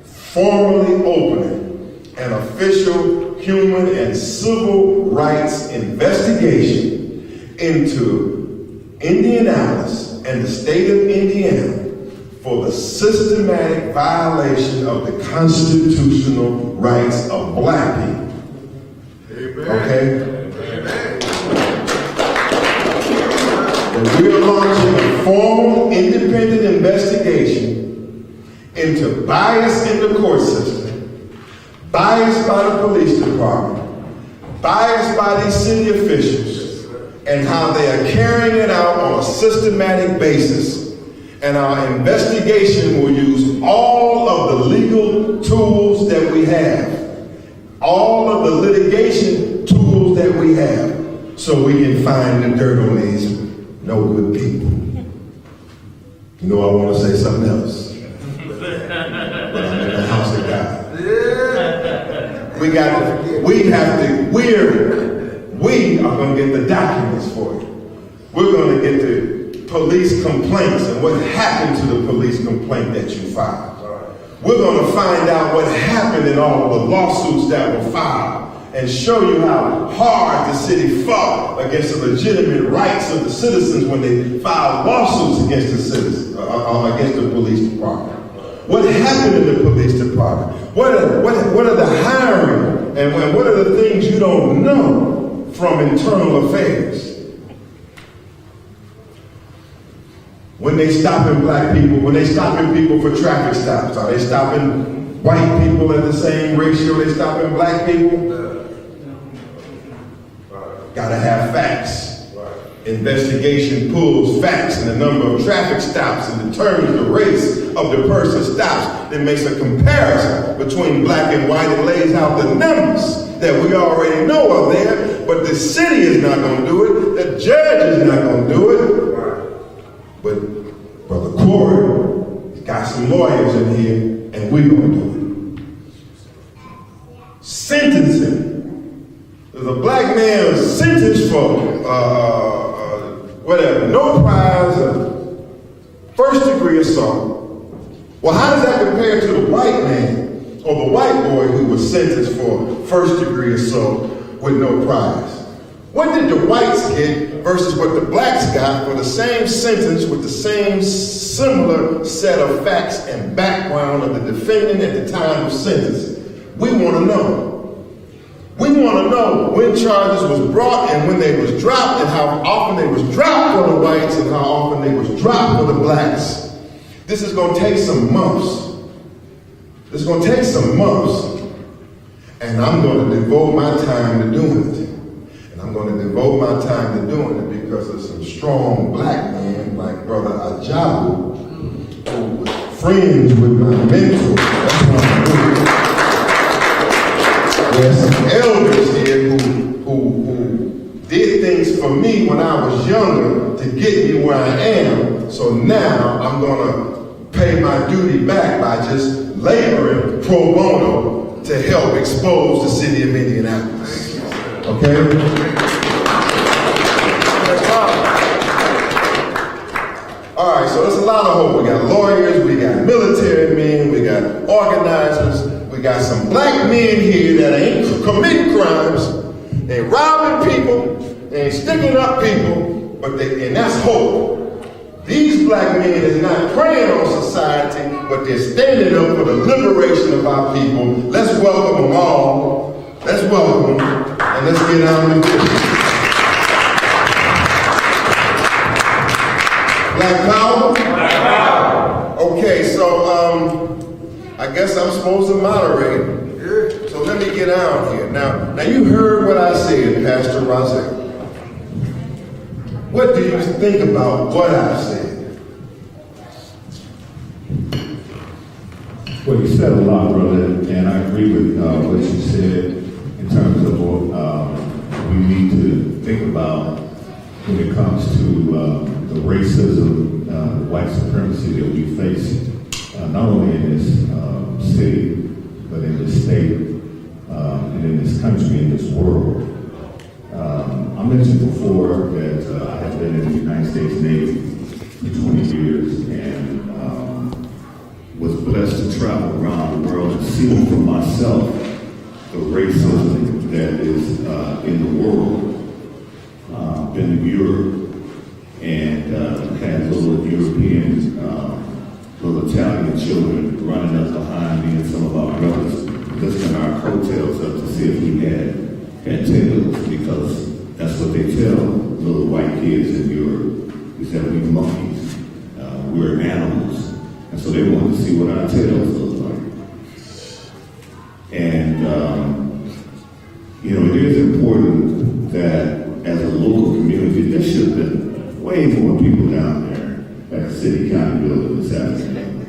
formally opening an official human and civil rights investigation into Indianapolis and the state of Indiana for the systematic violation of the constitutional rights of black people. Okay? And we are launching a formal independent investigation into bias in the court system, bias by the police department, bias by these city officials, and how they are carrying it out on a systematic basis. And our investigation will use all of the legal tools that we have, all of the litigation tools that we have, so we can find the dirt on these no good people. You know, I want to say something else, but I'm in the house of God. We are going to get the documents for you. We're going to get the police complaints and what happened to the police complaint that you filed. We're going to find out what happened in all of the lawsuits that were filed and show you how hard the city fought against the legitimate rights of the citizens when they filed lawsuits against the citizens, against the police department. What happened in the police department? What are the hiring and what are the things you don't know from internal affairs? When they stopping black people, when they stopping people for traffic stops, are they stopping white people at the same ratio they stopping black people? Gotta have facts. Investigation pulls facts and the number of traffic stops and determines the race of the person stops. Then makes a comparison between black and white and lays out the numbers that we already know are there, but the city is not gonna do it, the judge is not gonna do it. But Brother Corey got some lawyers in here, and we're going to do it. sentencing. There's a black man sentenced for no prize of first-degree assault. Well, how does that compare to the white man or the white boy who was sentenced for first-degree assault with no prize? What did the whites get versus what the blacks got for the same sentence with the same similar set of facts and background of the defendant at the time of sentencing? We want to know. We want to know when charges was brought and when they was dropped and how often they was dropped for the whites and how often they was dropped for the blacks. This is going to take some months. This is going to take some months. And I'm going to devote my time to doing it. And I'm going to devote my time to doing it because of some strong black men like Brother Ajabu, who was friends with my mentor. That's what I'm doing. There's some elders here who did things for me when I was younger to get me where I am. So now I'm going to pay my duty back by just laboring pro bono to help expose the city of Indianapolis. Okay? All right, so there's a lot of hope. We got lawyers, we got military men, we got organizers, we got some black men here that ain't committing crimes, they ain't robbing people, they ain't sticking up people, and that's hope. These black men is not preying on society, but they're standing up for the liberation of our people. Let's welcome them all. Let's welcome them, and let's get on with this. Black power? Black power. Okay, so I guess I'm supposed to moderate. So let me get out here. Now you heard what I said, Pastor Rosette. What do you think about what I said? Well, you said a lot, brother, and I agree with what you said in terms of what we need to think about when it comes to the racism, white supremacy that we face, not only in this city, but in this state, and in this country, in this world. I mentioned before that I have been in the United States Navy for 20 years and was blessed to travel around the world and see for myself the racism that is in the world. Been in Europe and had little European, little Italian children running up behind me and some of our brothers, lifting our coattails up to see if we had tails, because that's what they tell little white kids in Europe, is that we're monkeys, we're animals. And so they wanted to see what our tails look like. And, it is important that as a local community, there should have been way more people down there at the city county building this afternoon.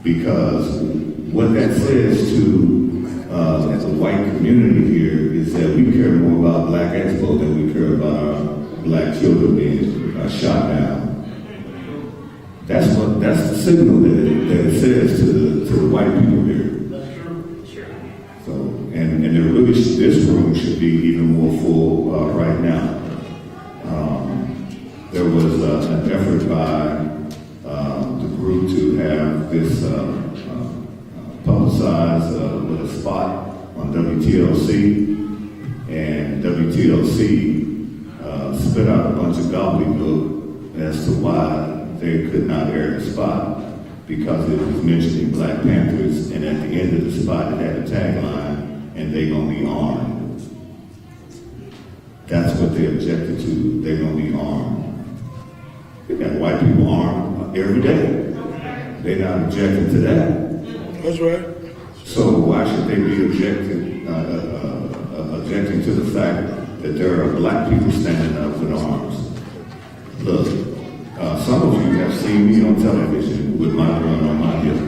Because what that says to the white community here is that we care more about Black Expo than we care about our black children being shot down. That's the signal that it says to the white people here. So, and really, this room should be even more full right now. There was an effort by the group to have this publicized with a spot on WTLC, and WTLC spit out a bunch of gobbledygook as to why they could not air the spot, because it was mentioning Black Panthers, and at the end of the spot it had a tagline, and they gonna be armed. That's what they objected to, they gonna be armed. We got white people armed every day. They're not objecting to that. That's right. So why should they be objecting to the fact that there are black people standing up with arms? Look, some of you have seen me on television with my gun on my hip.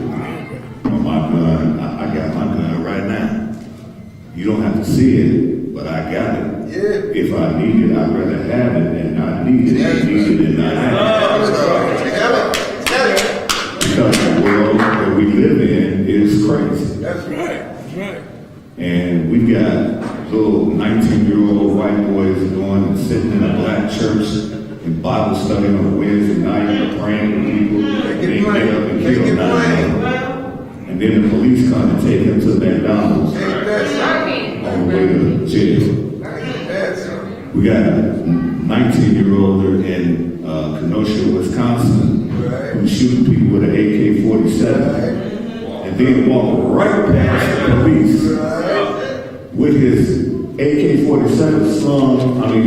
On my gun, I got my gun right now. You don't have to see it, but I got it. Yeah. If I need it, I'd rather have it than not need it. I need it and not have it. Because the world that we live in is crazy. That's right. That's right. And we've got little 19-year-old white boys going and sitting in a black church in Bible study on a Wednesday night and praying with people. They get up and kill 9. And then the police come and take them to McDonald's on the way to jail. We got a 19-year-old in Kenosha, Wisconsin, who's shooting people with an AK-47. And then walk right past the police with his AK-47 slung,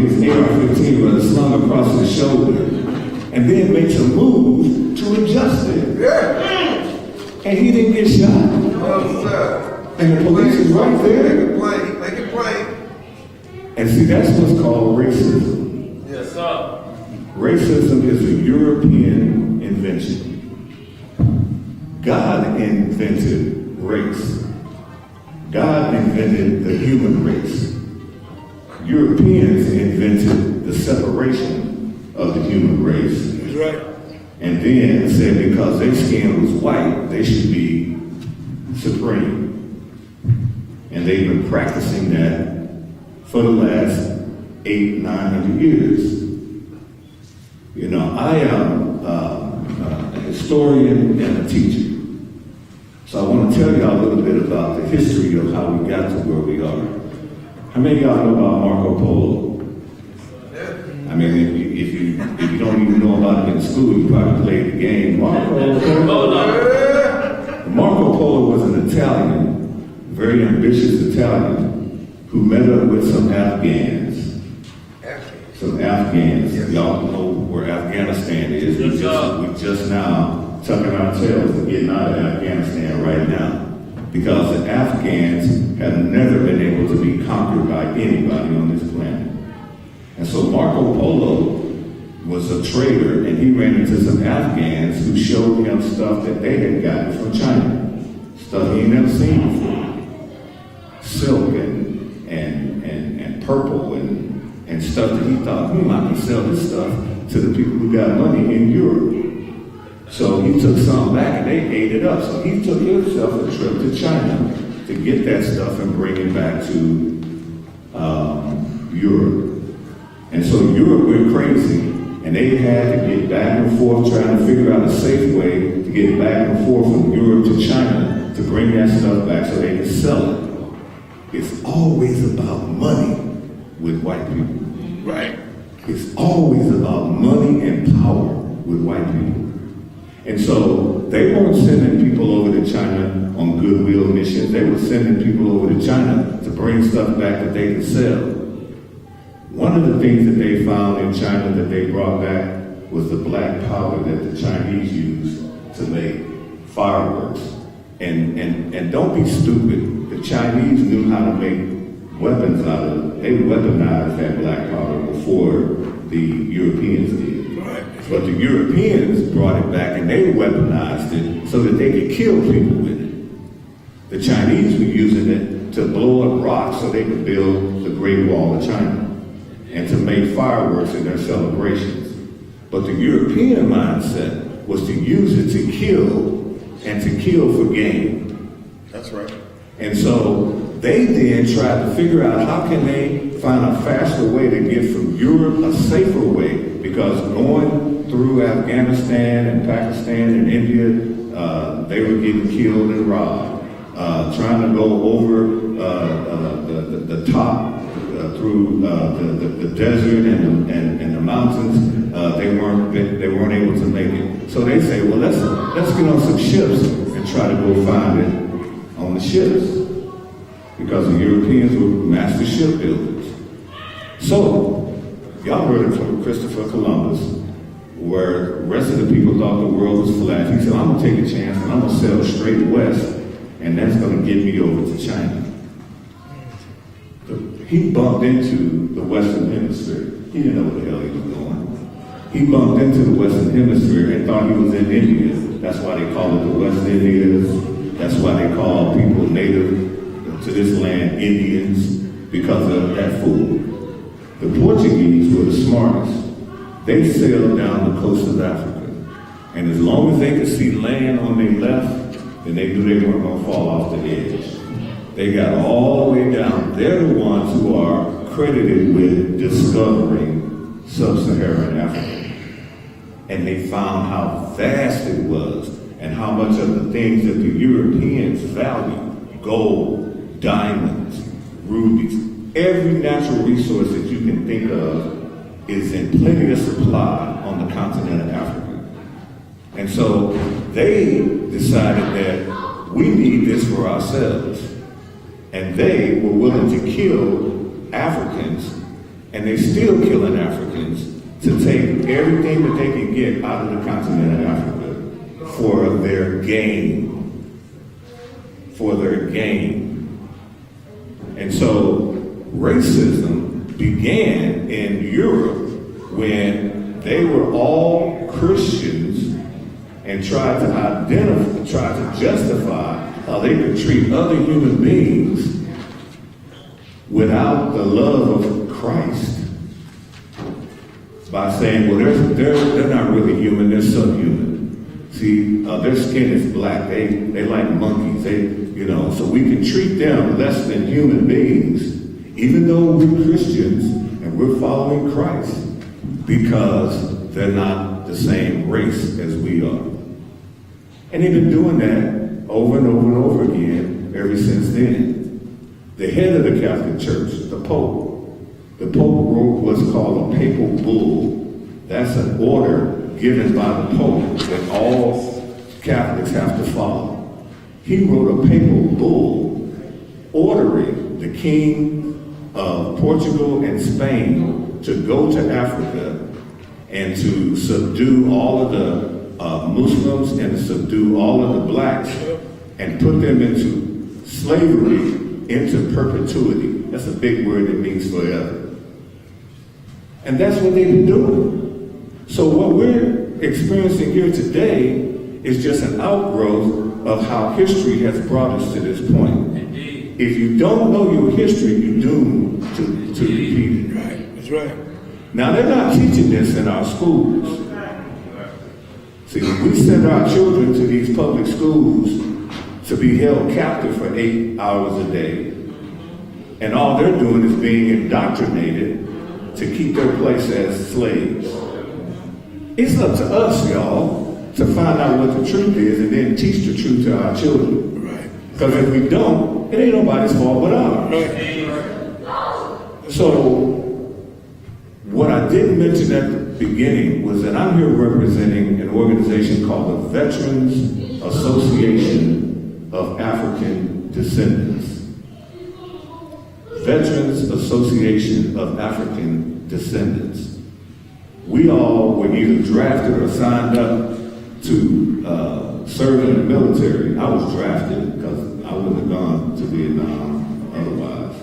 his AR-15 rather slung across his shoulder, and then makes a move to adjust it. And he didn't get shot. And the police is right there. Make it plain. And see, that's what's called racism. Yes, sir. Racism is a European invention. God invented race. God invented the human race. Europeans invented the separation of the human race. That's right. And then said because their skin was white, they should be supreme. And they've been practicing that for the last 800-900 years. You know, I am a historian and a teacher. So I want to tell y'all a little bit about the history of how we got to where we are. How many of y'all know about Marco Polo? I mean, if you don't even know about it in school, you probably played the game. Marco Polo was an Italian, very ambitious Italian, who met up with some Afghans. Y'all know where Afghanistan is. We just now tucking our tails to getting out of Afghanistan right now. Because the Afghans have never been able to be conquered by anybody on this planet. And so Marco Polo was a trader, and he ran into some Afghans who showed him stuff that they had gotten from China. Stuff he had never seen before. Silk and purple and stuff that he thought, I can sell this stuff to the people who got money in Europe. So he took some back and they ate it up. So he took himself a trip to China to get that stuff and bring it back to Europe. And so Europe went crazy, and they had to get back and forth trying to figure out a safe way to get back and forth from Europe to China to bring that stuff back so they could sell it. It's always about money with white people. Right. It's always about money and power with white people. And so they weren't sending people over to China on goodwill missions. They were sending people over to China to bring stuff back that they could sell. One of the things that they found in China that they brought back was the black powder that the Chinese used to make fireworks. And don't be stupid. The Chinese knew how to make weapons out of it. They weaponized that black powder before the Europeans did. But the Europeans brought it back and they weaponized it so that they could kill people with it. The Chinese were using it to blow up rocks so they could build the Great Wall of China and to make fireworks in their celebrations. But the European mindset was to use it to kill and to kill for gain. That's right. And so they then tried to figure out how can they find a faster way to get from Europe, a safer way, because going through Afghanistan and Pakistan and India, they were getting killed and robbed. Trying to go over the top through the desert and the mountains, they weren't able to make it. So they say, well, let's get on some ships and try to go find it on the ships, because the Europeans were master shipbuilders. So y'all heard it from Christopher Columbus, where the rest of the people thought the world was flat. He said, I'm gonna take a chance and I'm gonna sail straight west, and that's gonna get me over to China. He bumped into the Western Hemisphere. He didn't know where the hell he was going. He bumped into the Western Hemisphere and thought he was in India. That's why they call it the West Indies. That's why they call people native to this land Indians, because of that fool. The Portuguese were the smartest. They sailed down the coast of Africa. And as long as they could see land on their left, then they knew they weren't going to fall off the edge. They got all the way down. They're the ones who are credited with discovering sub-Saharan Africa. And they found how vast it was and how much of the things that the Europeans value, gold, diamonds, rubies, every natural resource that you can think of is in plenty of supply on the continent of Africa. And so they decided that we need this for ourselves. And they were willing to kill Africans, and they're still killing Africans, to take everything that they can get out of the continent of Africa for their gain. For their gain. And so racism began in Europe when they were all Christians and tried to justify how they could treat other human beings without the love of Christ by saying, well, they're not really human, they're subhuman. See, their skin is black, they like monkeys, so we can treat them less than human beings, even though we're Christians and we're following Christ, because they're not the same race as we are. And they've been doing that over and over and over again ever since then. The head of the Catholic Church, the Pope wrote what's called a papal bull. That's an order given by the Pope that all Catholics have to follow. He wrote a papal bull ordering the King of Portugal and Spain to go to Africa and to subdue all of the Muslims and subdue all of the blacks and put them into slavery, into perpetuity. That's a big word that means forever. And that's what they've been doing. So what we're experiencing here today is just an outgrowth of how history has brought us to this point. Indeed. If you don't know your history, you're doomed to repeat it. Right, that's right. Now, they're not teaching this in our schools. See, we send our children to these public schools to be held captive for 8 hours a day. And all they're doing is being indoctrinated to keep their place as slaves. It's up to us, y'all, to find out what the truth is and then teach the truth to our children. Right. Because if we don't, it ain't nobody's fault but ours. Right. So, what I didn't mention at the beginning was that I'm here representing an organization called the Veterans Association of African Descendants. Veterans Association of African Descendants. We all were either drafted or signed up to serve in the military. I was drafted because I wouldn't have gone to Vietnam otherwise.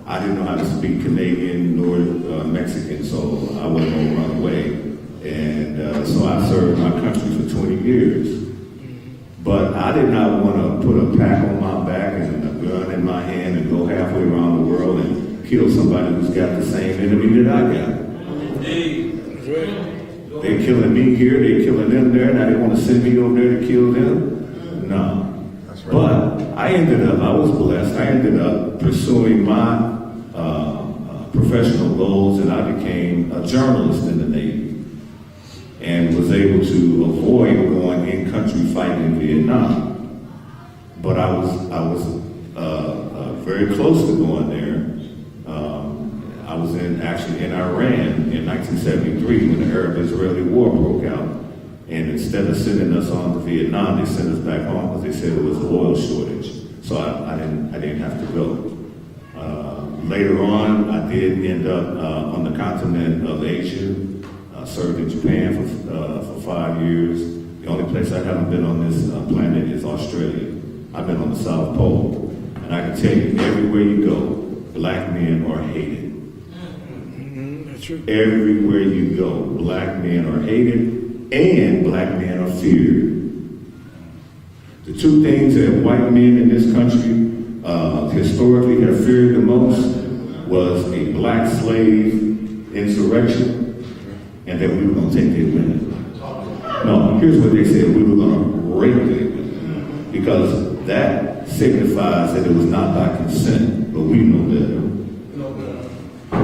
I didn't know how to speak Canadian nor Mexican, so I wasn't going to run away. And so I served my country for 20 years. But I did not want to put a pack on my back and a gun in my hand and go halfway around the world and kill somebody who's got the same enemy that I got. Indeed. That's right. They're killing me here, they're killing them there, now they want to send me over there to kill them? No. That's right. But I was blessed, I ended up pursuing my professional goals, and I became a journalist in the Navy and was able to avoid going in-country fighting in Vietnam. But I was very close to going there. I was actually in Iran in 1973 when the Arab-Israeli War broke out. And instead of sending us on to Vietnam, they sent us back home because they said it was an oil shortage. So I didn't have to go. Later on, I did end up on the continent of Asia. I served in Japan for 5 years. The only place I haven't been on this planet is Australia. I've been on the South Pole. And I can tell you, everywhere you go, black men are hated. That's true. Everywhere you go, black men are hated and black men are feared. The two things that white men in this country historically have feared the most was a black slave insurrection and that we were going to take their women. No, here's what they said: we were going to rape their women, because that signifies that it was not by consent, but we know better.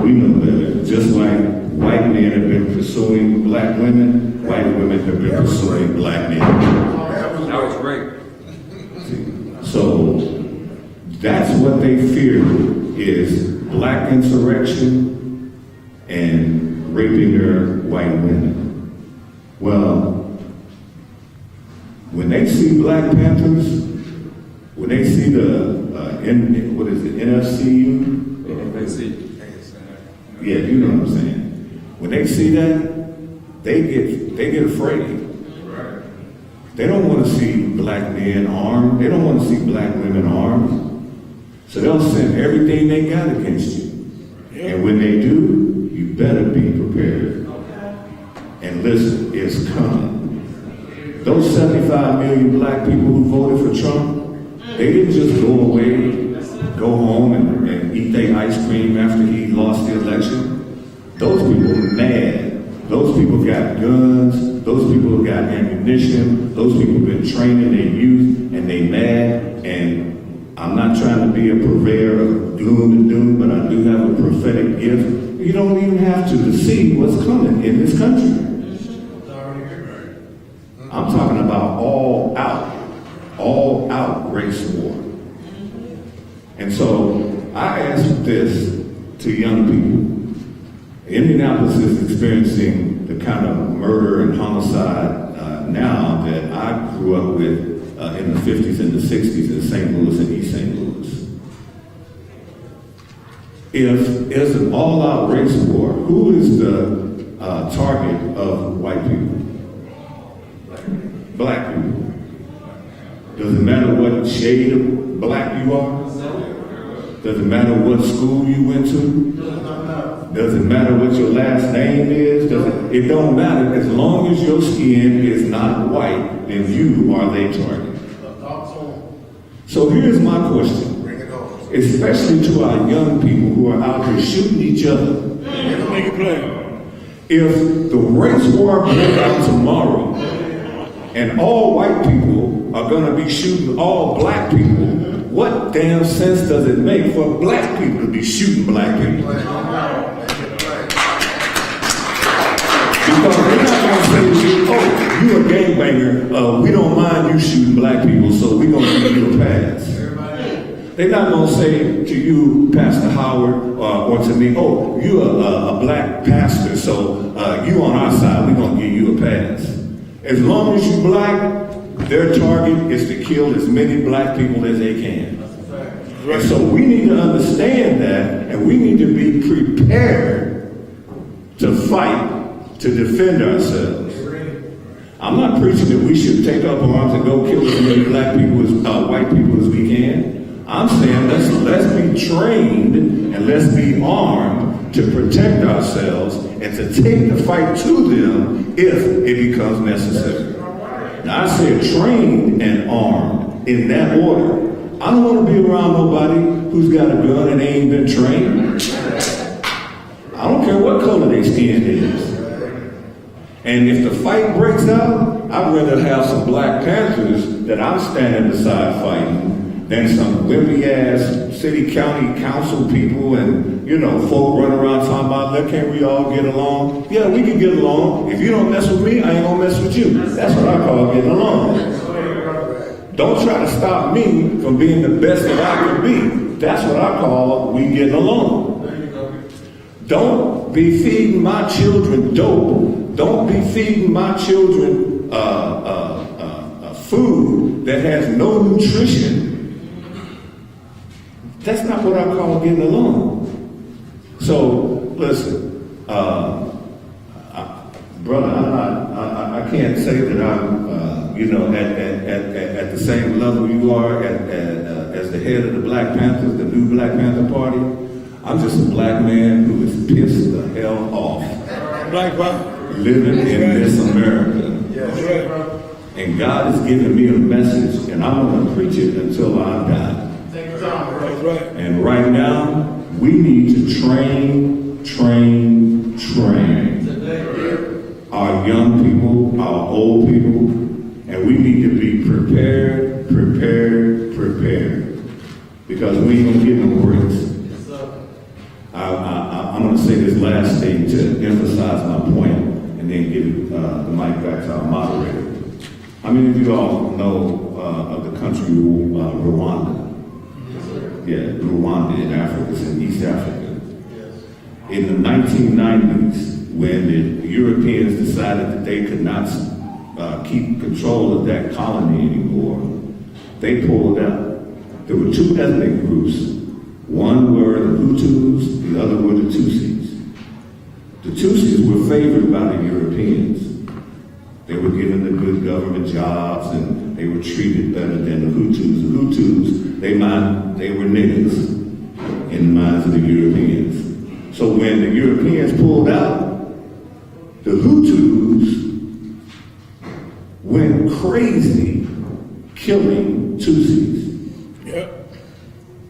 We know better. Just like white men have been pursuing black women, white women have been pursuing black men. That was great. So that's what they fear is black insurrection and raping their white women. Well, when they see Black Panthers, when they see the NFCU? Yeah, you know what I'm saying. When they see that, they get afraid. They don't want to see black men armed. They don't want to see black women armed. So they'll send everything they got against you. And when they do, you better be prepared. And listen, it's coming. Those 75 million black people who voted for Trump, they didn't just go away, go home and eat their ice cream after he lost the election. Those people are mad. Those people got guns. Those people got ammunition. Those people have been training their youth, and they mad. And I'm not trying to be a purveyor of gloom and doom, but I do have a prophetic gift. You don't even have to see what's coming in this country. I'm talking about all out race war. And so I ask this to young people. Indianapolis is experiencing the kind of murder and homicide now that I grew up with in the 50s and the 60s in St. Louis and East St. Louis. If it's an all-out race war, who is the target of white people? Black people. Does it matter what shade of black you are? Does it matter what school you went to? Does it matter what your last name is? It don't matter. As long as your skin is not white, then you are their target. So here's my question, especially to our young people who are out here shooting each other. Make it plain. If the race war broke out tomorrow, and all white people are going to be shooting all black people, what damn sense does it make for black people to be shooting black people? Because they're not going to say to you, oh, you a gangbanger, we don't mind you shooting black people, so we're going to give you a pass. They're not going to say to you, Pastor Howard, or to me, oh, you're a black pastor, so you on our side, we're going to give you a pass. As long as you're black, their target is to kill as many black people as they can. And so we need to understand that, and we need to be prepared to fight, to defend ourselves. I'm not preaching that we should take up arms and go kill as many black people as white people as we can. I'm saying let's be trained and let's be armed to protect ourselves and to take the fight to them if it becomes necessary. Now I said trained and armed in that order. I don't want to be around nobody who's got a gun and ain't been trained. I don't care what color their skin is. And if the fight breaks out, I'd rather have some Black Panthers that I'm standing beside fighting than some wimpy-ass city, county council people and, folk running around talking about, can't we all get along? Yeah, we can get along. If you don't mess with me, I ain't gonna mess with you. That's what I call getting along. Don't try to stop me from being the best that I can be. That's what I call we getting along. Don't be feeding my children dope. Don't be feeding my children food that has no nutrition. That's not what I call getting along. So, listen, brother, I can't say that I'm, at the same level you are as the head of the Black Panthers, the new Black Panther Party. I'm just a black man who is pissed the hell off. Black what? Living in this America. And God has given me a message, and I'm going to preach it until I die. And right now, we need to train our young people, our old people, and we need to be prepared. prepare, because we ain't gonna get no breaks. I'm gonna say this last thing to emphasize my point, and then give the mic back to our moderator. How many of you all know of the country Rwanda? Yeah, Rwanda in Africa, it's in East Africa. In the 1990s, when the Europeans decided that they could not keep control of that colony anymore, they pulled out. There were two ethnic groups. One were the Hutus, the other were the Tutsis. The Tutsis were favored by the Europeans. They were given the good government jobs and they were treated better than the Hutus. The Hutus, they were niggas in the minds of the Europeans. So when the Europeans pulled out, the Hutus went crazy killing Tutsis.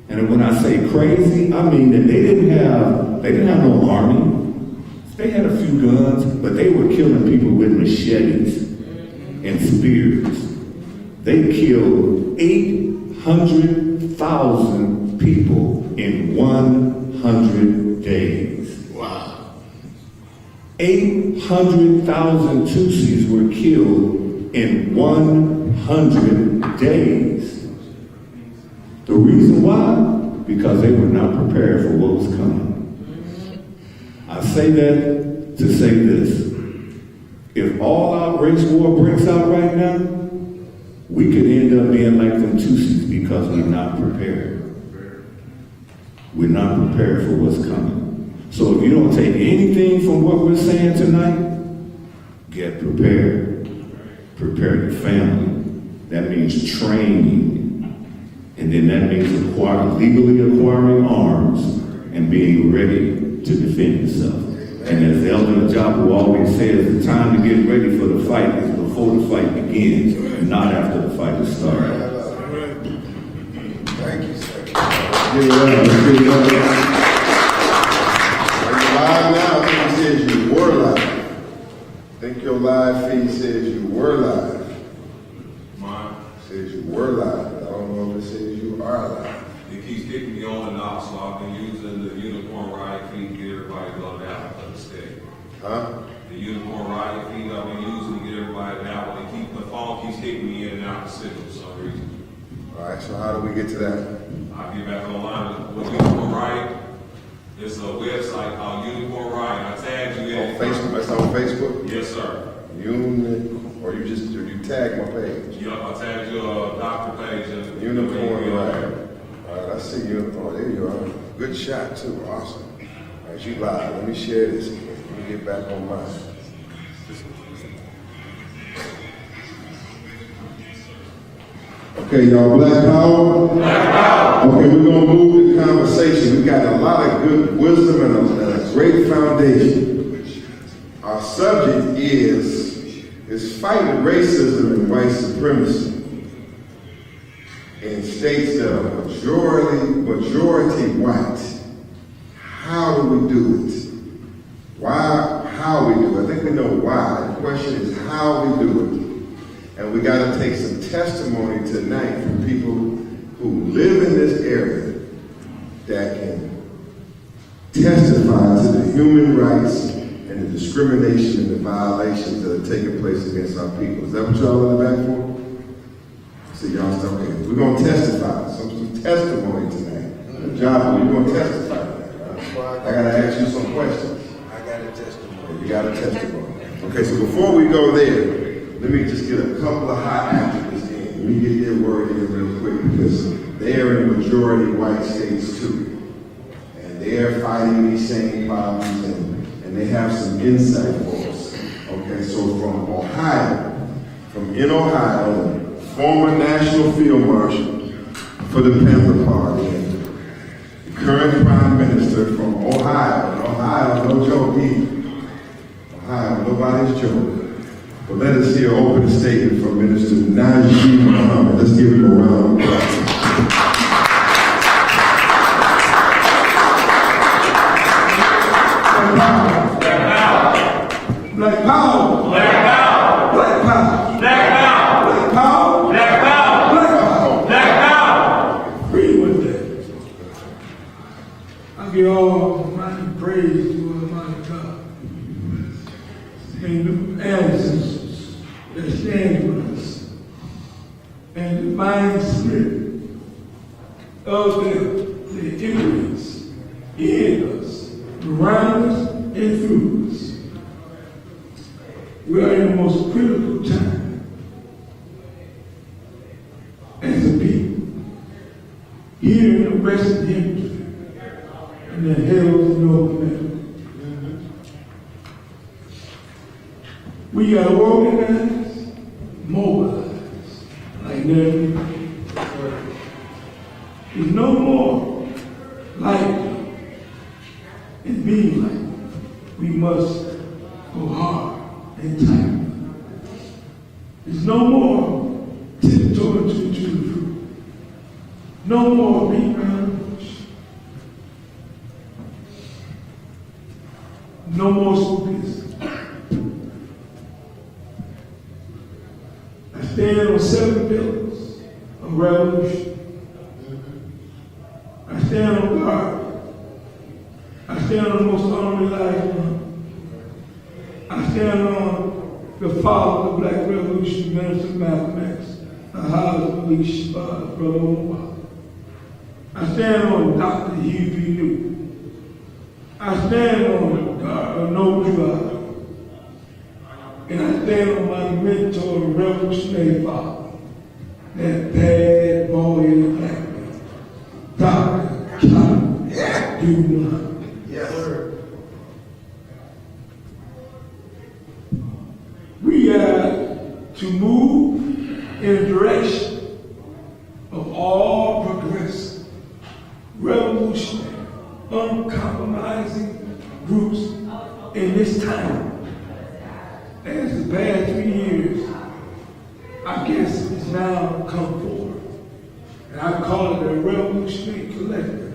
And when I say crazy, I mean that they didn't have no army. They had a few guns, but they were killing people with machetes and spears. They killed 800,000 people in 100 days. Wow. 800,000 Tutsis were killed in 100 days. The reason why? Because they were not prepared for what was coming. I say that to say this. If all out race war breaks out right now, we could end up being like them Tutsis because we're not prepared. We're not prepared for what's coming. So if you don't take anything from what we're saying tonight, get prepared. Prepare your family. That means training. And then that means legally acquiring arms and being ready to defend yourself. And as Elder Ajabu always says, the time to get ready for the fight is before the fight begins, not after the fight has started. Thank you, sir. Are you live now? I think it says you were live. I think your live feed says you were live. Mine. Says you were live. I don't know if it says you are live. It keeps kicking me on and off, so I've been using the unicorn Riot feed to get everybody to go down to the stage. Huh? The unicorn Riot feed I've been using to get everybody down. The phone keeps kicking me in and out of the signal for some reason. All right, so how do we get to that? I'll get back online with Unicorn Riot. It's a website called Unicorn Riot. I tagged you in. On Facebook? That's on Facebook? Yes, sir. Or you tag my page? Yup, I tagged your doctor page. Unicorn Riot. All right, I see you. Oh, there you are. Good shot, too. Awesome. All right, you live. Let me share this. Let me get back on mine. Okay, y'all, Black Power? Black Power. Okay, we're going to move the conversation. We got a lot of good wisdom and a great foundation. Our subject is fighting racism and white supremacy in states that are majority white. How do we do it? How we do it? I think we know why. The question is how we do it. And we got to take some testimony tonight from people who live in this area that can testify to the human rights and the discrimination and the violations that are taking place against our people. Is that what y'all in the back for? See, y'all start, okay. We're going to testify. Some testimony tonight. John, you're going to testify tonight, right? I got to ask you some questions. I got a testimony. You got a testimony. Okay, so before we go there, let me just get a couple of hot activists in. Let me get their word in real quick because they're in majority white states too. And they're fighting these same problems and they have some insight for us. Okay, so from in Ohio, former National Field Marshal for the Panther Party, and the current Prime Minister from Ohio. And Ohio, no joke either. Ohio, nobody's joke. But let us hear an opening statement from Minister Najee Muhammad. Let's give him a round of applause. Black power. Black power. Black power. Black power. Black power. Black power. Black power. Black power. I give all my praise to Almighty God and the ancestors that stand with us and the divine spirit of them, the influence in us, around us, and through us. We are in the most critical time as a people here in the Western Hemisphere and the hills of North America. We got to organize, mobilize like never before. There's no more life and being like. We must go hard and tight. There's no more tiptoeing to the truth. No more being around the bush. No more spookies. I stand on 7 pillars of revolution. I stand on guard. I stand on the most unreliable one. I stand on the father of the Black Revolution, Minister Malcolm X, the house of Malik Shabazz, Brother Omar. I stand on Dr. Hugh B. Newton. I stand on Noble Drive. And I stand on my mentor, the revolutionary father, that bad boy in the black man, Dr. Dumas. Yes, sir. We got to move in a direction of all progressive, revolutionary, uncompromising groups in this time. As the past 3 years, I guess it's now come forward. And I call it a revolutionary collective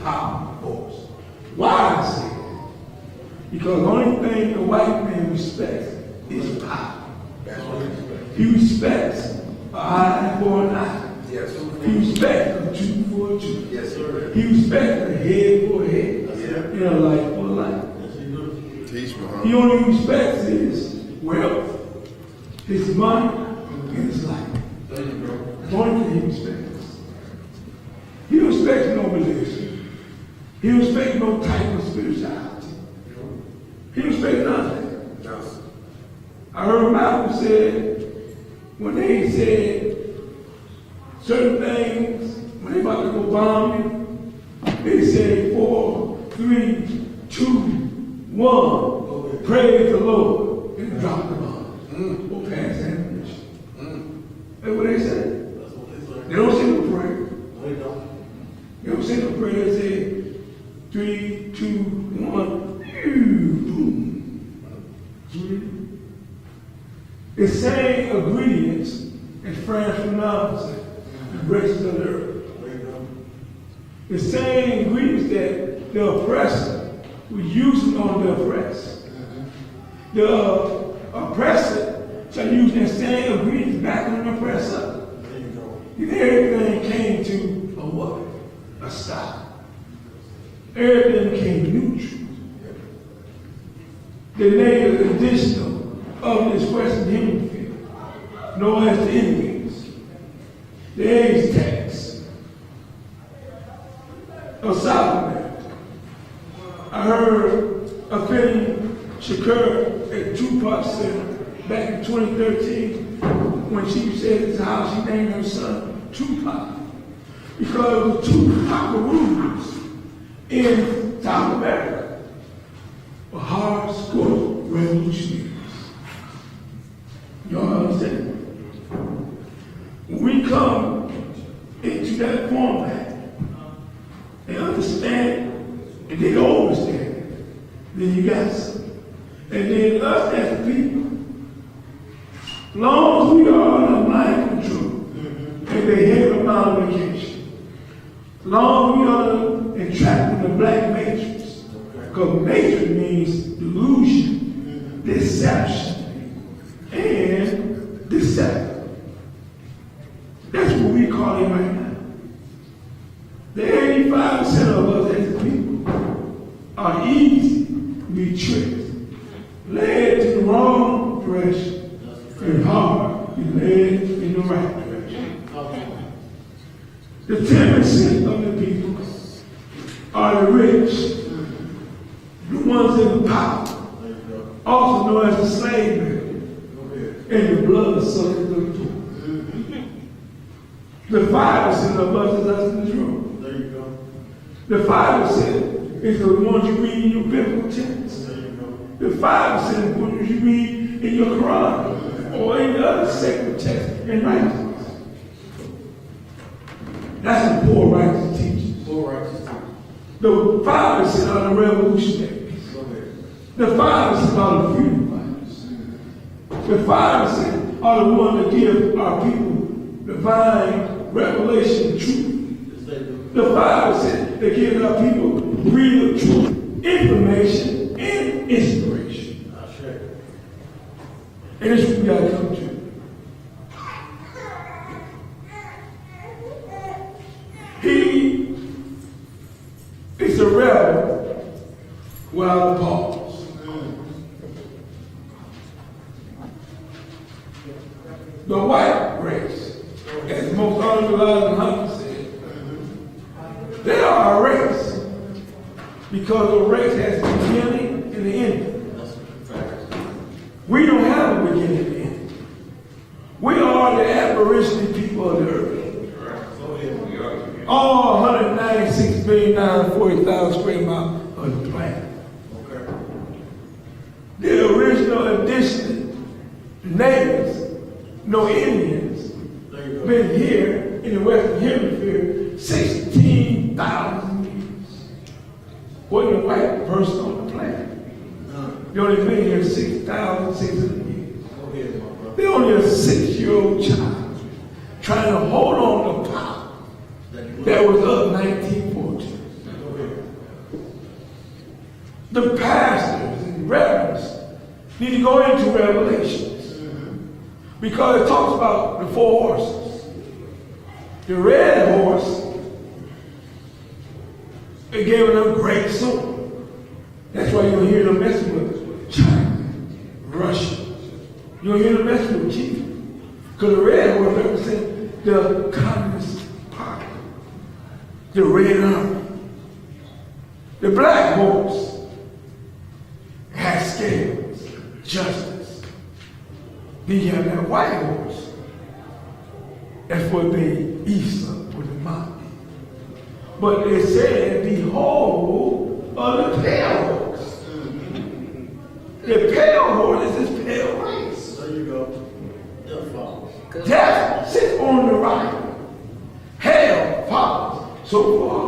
power force. Why I say that? Because the only thing the white man respects is power. That's what he expects. He respects an eye for an eye. Yes, sir. He respects a tooth for a tooth. Yes, sir. He respects a head for a head. Yeah. And a life for a life. Teach me, huh? He only respects his wealth, his money, and his life. That's the only thing he respects. He respects no religion. He respects no type of spirituality. He respects nothing. I heard Malcolm said, when they said certain things, when they about to go bomb you, they say 4, 3, 2, 1, praise the Lord, and drop the bomb. Or pass ammunition. That's what they say. They don't say no prayer. They don't say no prayer. They say 3, 2, 1, boom. The same ingredients as France Fanon said, the races of the earth. The same ingredients that the oppressor was using on the oppressed. The oppressor started using the same ingredients back on the oppressor. And everything came to a what? A stop. Everything became neutral. They made an additional of this Western Hemisphere, known as the Indians, the Aztecs of South America. I heard a film Shakur at Tupac Center back in 2013 when she said it's how she named her son Tupac. Because of the two Buckaroos in South America were hardcore revolutionaries. Y'all understand? When we come into that format and understand and they understand, then you got some. And then us as the people, as long as we are under mind control and they have a modification, as long as we are entrapped in the black matrix, because matrix means delusion, deception, and deceptive. That's what we call it right now. The 85% of us as people are easy to be tricked, led to the wrong direction, and hard to be led in the right direction. The 10% of the people are the rich, the ones in the power, also known as the slave market, and the blood suckers of the poor. The 5% of us is us in this room. There you go. The 5% is the ones you read in your biblical texts. There you go. The 5% is the ones you read in your Quran or in the other sacred texts and writings. That's the poor righteous teachers. Poor righteous teachers. The 5% are the revolutionaries. Go ahead. The 5% are the freedom fighters. The 5% are the ones that give our people divine revelation and truth. The 5% that gives our people real truth, information, and inspiration. And this is what we got to come to. He is a rebel without a pause. The white race, as most honorable Muhammad said, they are a race because a race has a beginning and an end. We don't have a beginning and end. We are the aboriginal people of the earth. All 196,940,000 square miles of the planet. The original indigenous natives, no Indians, been here in the Western Hemisphere 16,000 years. Wasn't a white person on the planet. They only been here 6,600 years. They're only a 6-year-old child trying to hold on to power that was up 1914. The pastors and reverends need to go into Revelations because it talks about the 4 horses. The red horse, it gave them great sword. That's why you don't hear them messing with China, Russia. You don't hear them messing with Cuba. Because the red horse represents the Communist Party, the Red Army. The black horse has scales, justice. Then you have that white horse. That's what they Esau or the mountain. But it said, behold, of the pale horse. The pale horse is this pale race. There you go. Death sits on the right. Hell follows. So far.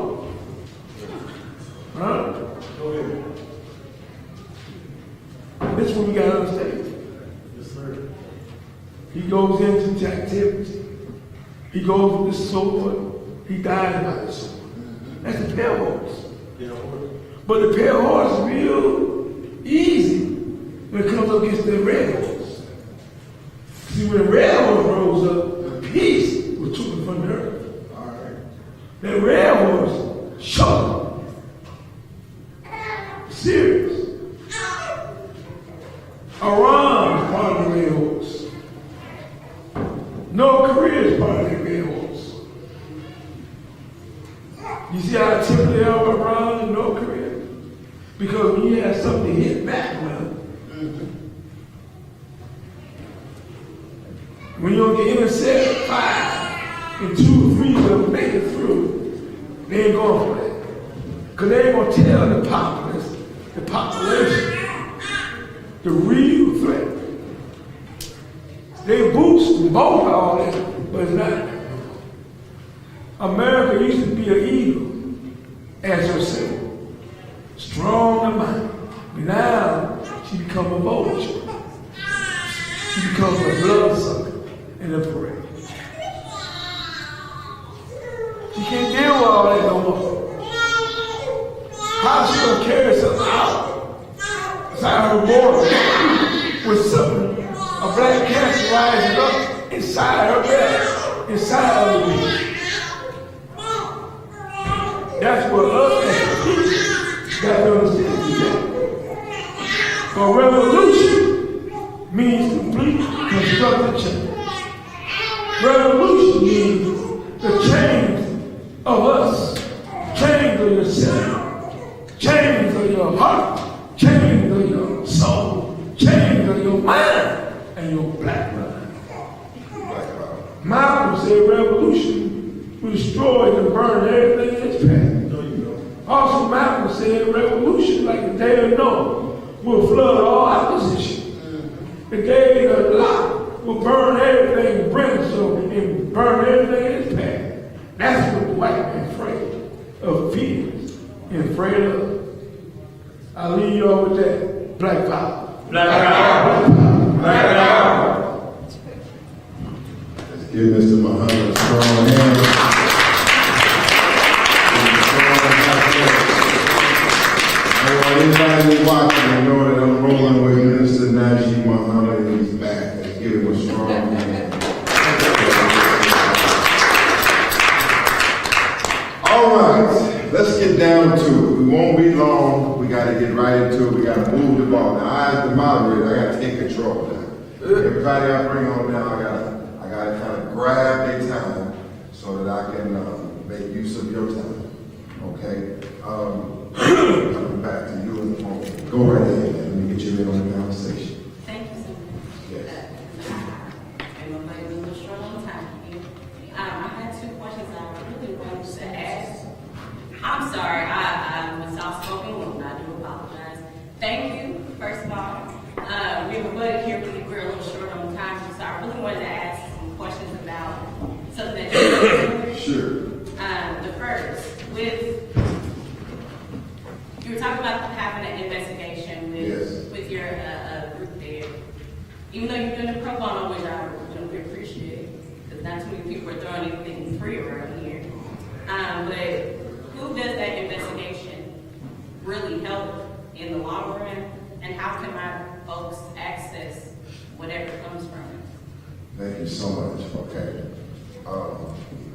Huh? Go ahead. This is what we got to understand. Yes, sir. He goes into captivity. He goes with the sword. He dies by the sword. That's the pale horse. But the pale horse is real easy when it comes up against the red horse. See, when the red horse rose up, peace was taken from the earth. All right. That red horse showed serious. Iran is part of the red horse. North Korea is part of the red horse. You see how timid they are around in North Korea? Because when you have something to hit back with, when you don't get intercept 5 and 2 or 3 of them make it through, they ain't going for that. Because they ain't going to tell the populace, the population, the real threat. They boost and boast all that, but it's not. America used to be an eagle as herself, strong in mind. But now she becomes a vulture. She becomes a bloodsucker in a parade. She can't deal with all that no more. How's she gonna carry something out inside her border with something, a black cancer rising up inside her belly, inside of the beast? That's what us as people got to understand. But revolution means complete constructive change. Revolution means the change of us, change of yourself, change of your heart, change of your soul, change of your mind, and your black mind. Malcolm said revolution will destroy and burn everything in its path. Also, Malcolm said revolution, like the day of Noah, will flood all opposition. The day of Lot will burn everything in brimstone and burn everything in its path. That's what the white man is afraid of, fears and afraid of. I'll leave you all with that. Black power. Black power. Black power. Black power. Give Mr. Muhammad a strong hand. I want anybody who's watching to know that I'm rolling with Minister Najee Muhammad and he's back. Let's give him a strong hand. All right, let's get down to it. We won't be long. We got to get right into it. We got to move the ball. Now, I, as the moderator, I got to take control now. Everybody I bring on now, I got to kind of grab their time so that I can make use of your time. Okay? Coming back to you in a moment. Go right ahead, man. Let me get you in on the conversation. Thank you so much. Yes. I'm going to be a little short on time. I had 2 questions I really wanted to ask. I'm sorry, I was soft-spoken, I do apologize. Thank you, first of all. We have a buddy here, we're a little short on time, so I really wanted to ask some questions about something that you Sure. The first, you were talking about having an investigation with your group there. Even though you're doing the pro bono, which we appreciate, because not too many people are throwing anything free around here. But who does that investigation really help in the long run? And how can my folks access whatever comes from it? Thank you so much. Okay.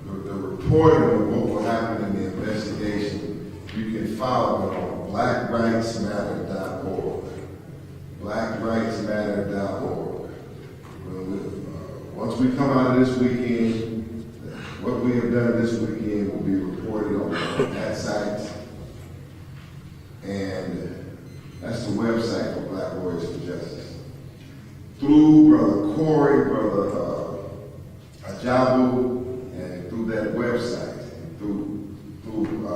The reporting of what will happen in the investigation, you can follow it on blackrightsmatter.org. Blackrightsmatter.org. Once we come out of this weekend, what we have done this weekend will be reported on that site. And that's the website for Black Warriors for Justice. Through Brother Corey, Brother Ajabu, and through that website, and through a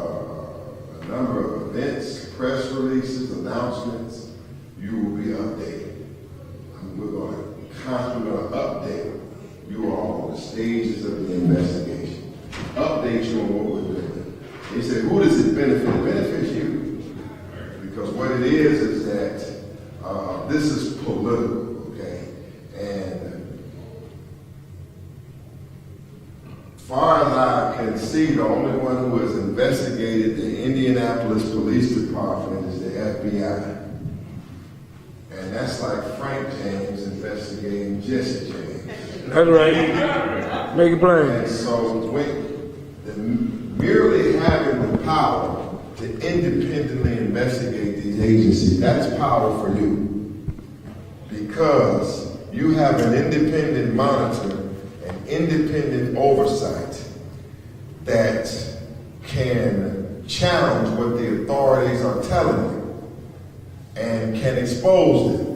number of events, press releases, announcements, you will be updated. We're going to constantly update you all on the stages of the investigation. Update you on what we're doing. They say, who does it benefit? It benefits you. Because what it is that this is political, okay? And far as I can see, the only one who has investigated the Indianapolis Police Department is the FBI. And that's like Frank James investigating Jesse James. That's right. Make it plain. And so merely having the power to independently investigate these agencies, that's power for you. Because you have an independent monitor, an independent oversight that can challenge what the authorities are telling you and can expose them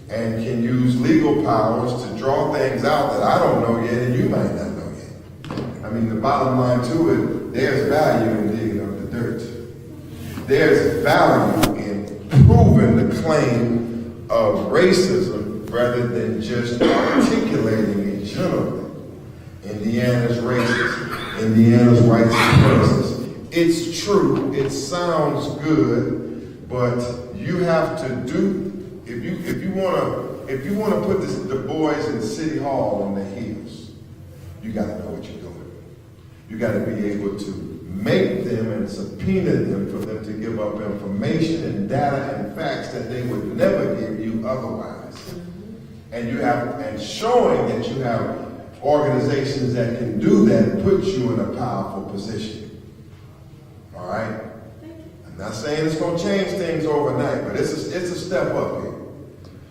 and can use legal powers to draw things out that I don't know yet and you might not know yet. I mean, the bottom line to it, there's value in digging up the dirt. There's value in proving the claim of racism rather than just articulating it generally. Indiana's racist. Indiana's white supremacist. It's true. It sounds good, but you have to do. If you want to put the boys in City Hall on their heels, you got to know what you're doing. You got to be able to make them and subpoena them for them to give up information and data and facts that they would never give you otherwise. And showing that you have organizations that can do that puts you in a powerful position. All right? I'm not saying it's going to change things overnight, but it's a step up here.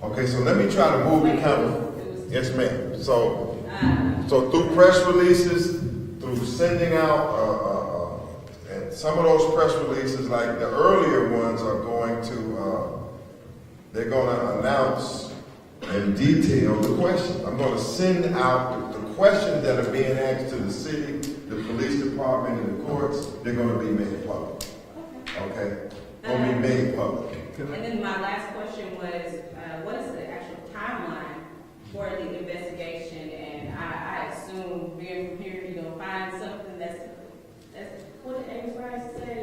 Okay, so let me try to move the camera. Yes, ma'am. So through press releases, through sending out, and some of those press releases, like the earlier ones, are going to, they're going to announce in detail the questions. I'm going to send out the questions that are being asked to the city, the police department, and the courts. They're going to be made public. Okay? Going to be made public. And then my last question was, what is the actual timeline for the investigation? And I assume being from here, you're gonna find something that's what did Amy Rice say?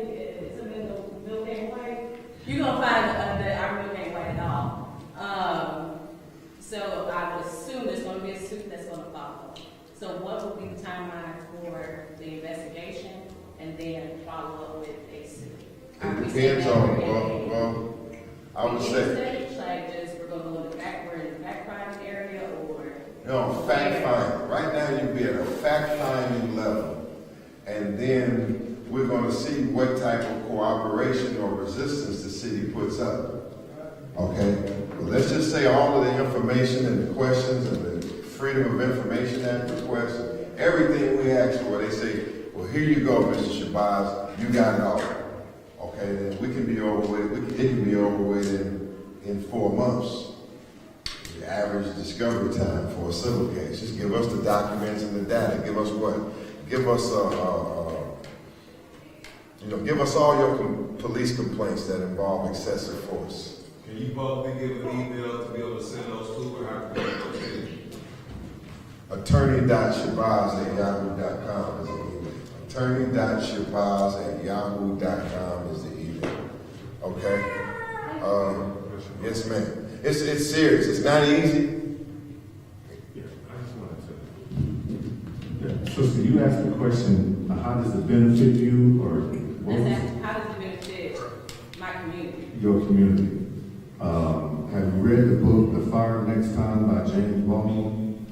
It's something in the milk ain't white. You're gonna find that our milk ain't white at all. So I would assume there's gonna be a suit that's gonna follow. So what would be the timeline for the investigation and then follow up with a suit? It depends on, well, I would say. Like just we're gonna go in the back, we're in the back private area, or No, fact finding. Right now you'd be at a fact finding level. And then we're gonna see what type of cooperation or resistance the city puts up. Okay? But let's just say all of the information and the questions and the Freedom of Information Act requests, everything we ask for, they say, well, here you go, Mr. Shabazz, you got it all. Okay, then we can be over with, it can be over with in 4 months. The average discovery time for a civil case. Just give us the documents and the data. Give us what? Give us give us all your police complaints that involve excessive force. Can you publicly give an email to be able to send those to, or how can you do it? Attorney.shabazz@yahoo.com is the email. Attorney.shabazz@yahoo.com is the email. Okay? Yes, ma'am. It's serious. It's not easy. Yeah, I just wanted to. Sister, you asked the question, how does it benefit you, or how does it benefit my community? your community? Have you read the book, The Fire Next Time by James Baldwin?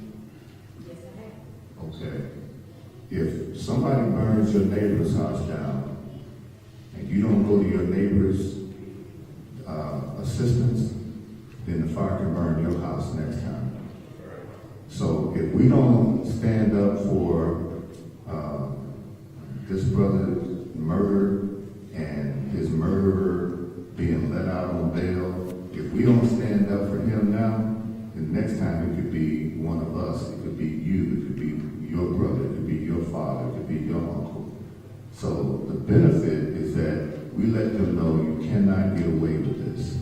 Yes, I have. Okay. If somebody burns your neighbor's house down and you don't go to your neighbor's assistance, then the fire can burn your house next time. So if we don't stand up for this brother's murder and his murderer being let out on bail, if we don't stand up for him now, then next time it could be one of us. It could be you, it could be your brother, it could be your father, it could be your uncle. So the benefit is that we let them know you cannot get away with this.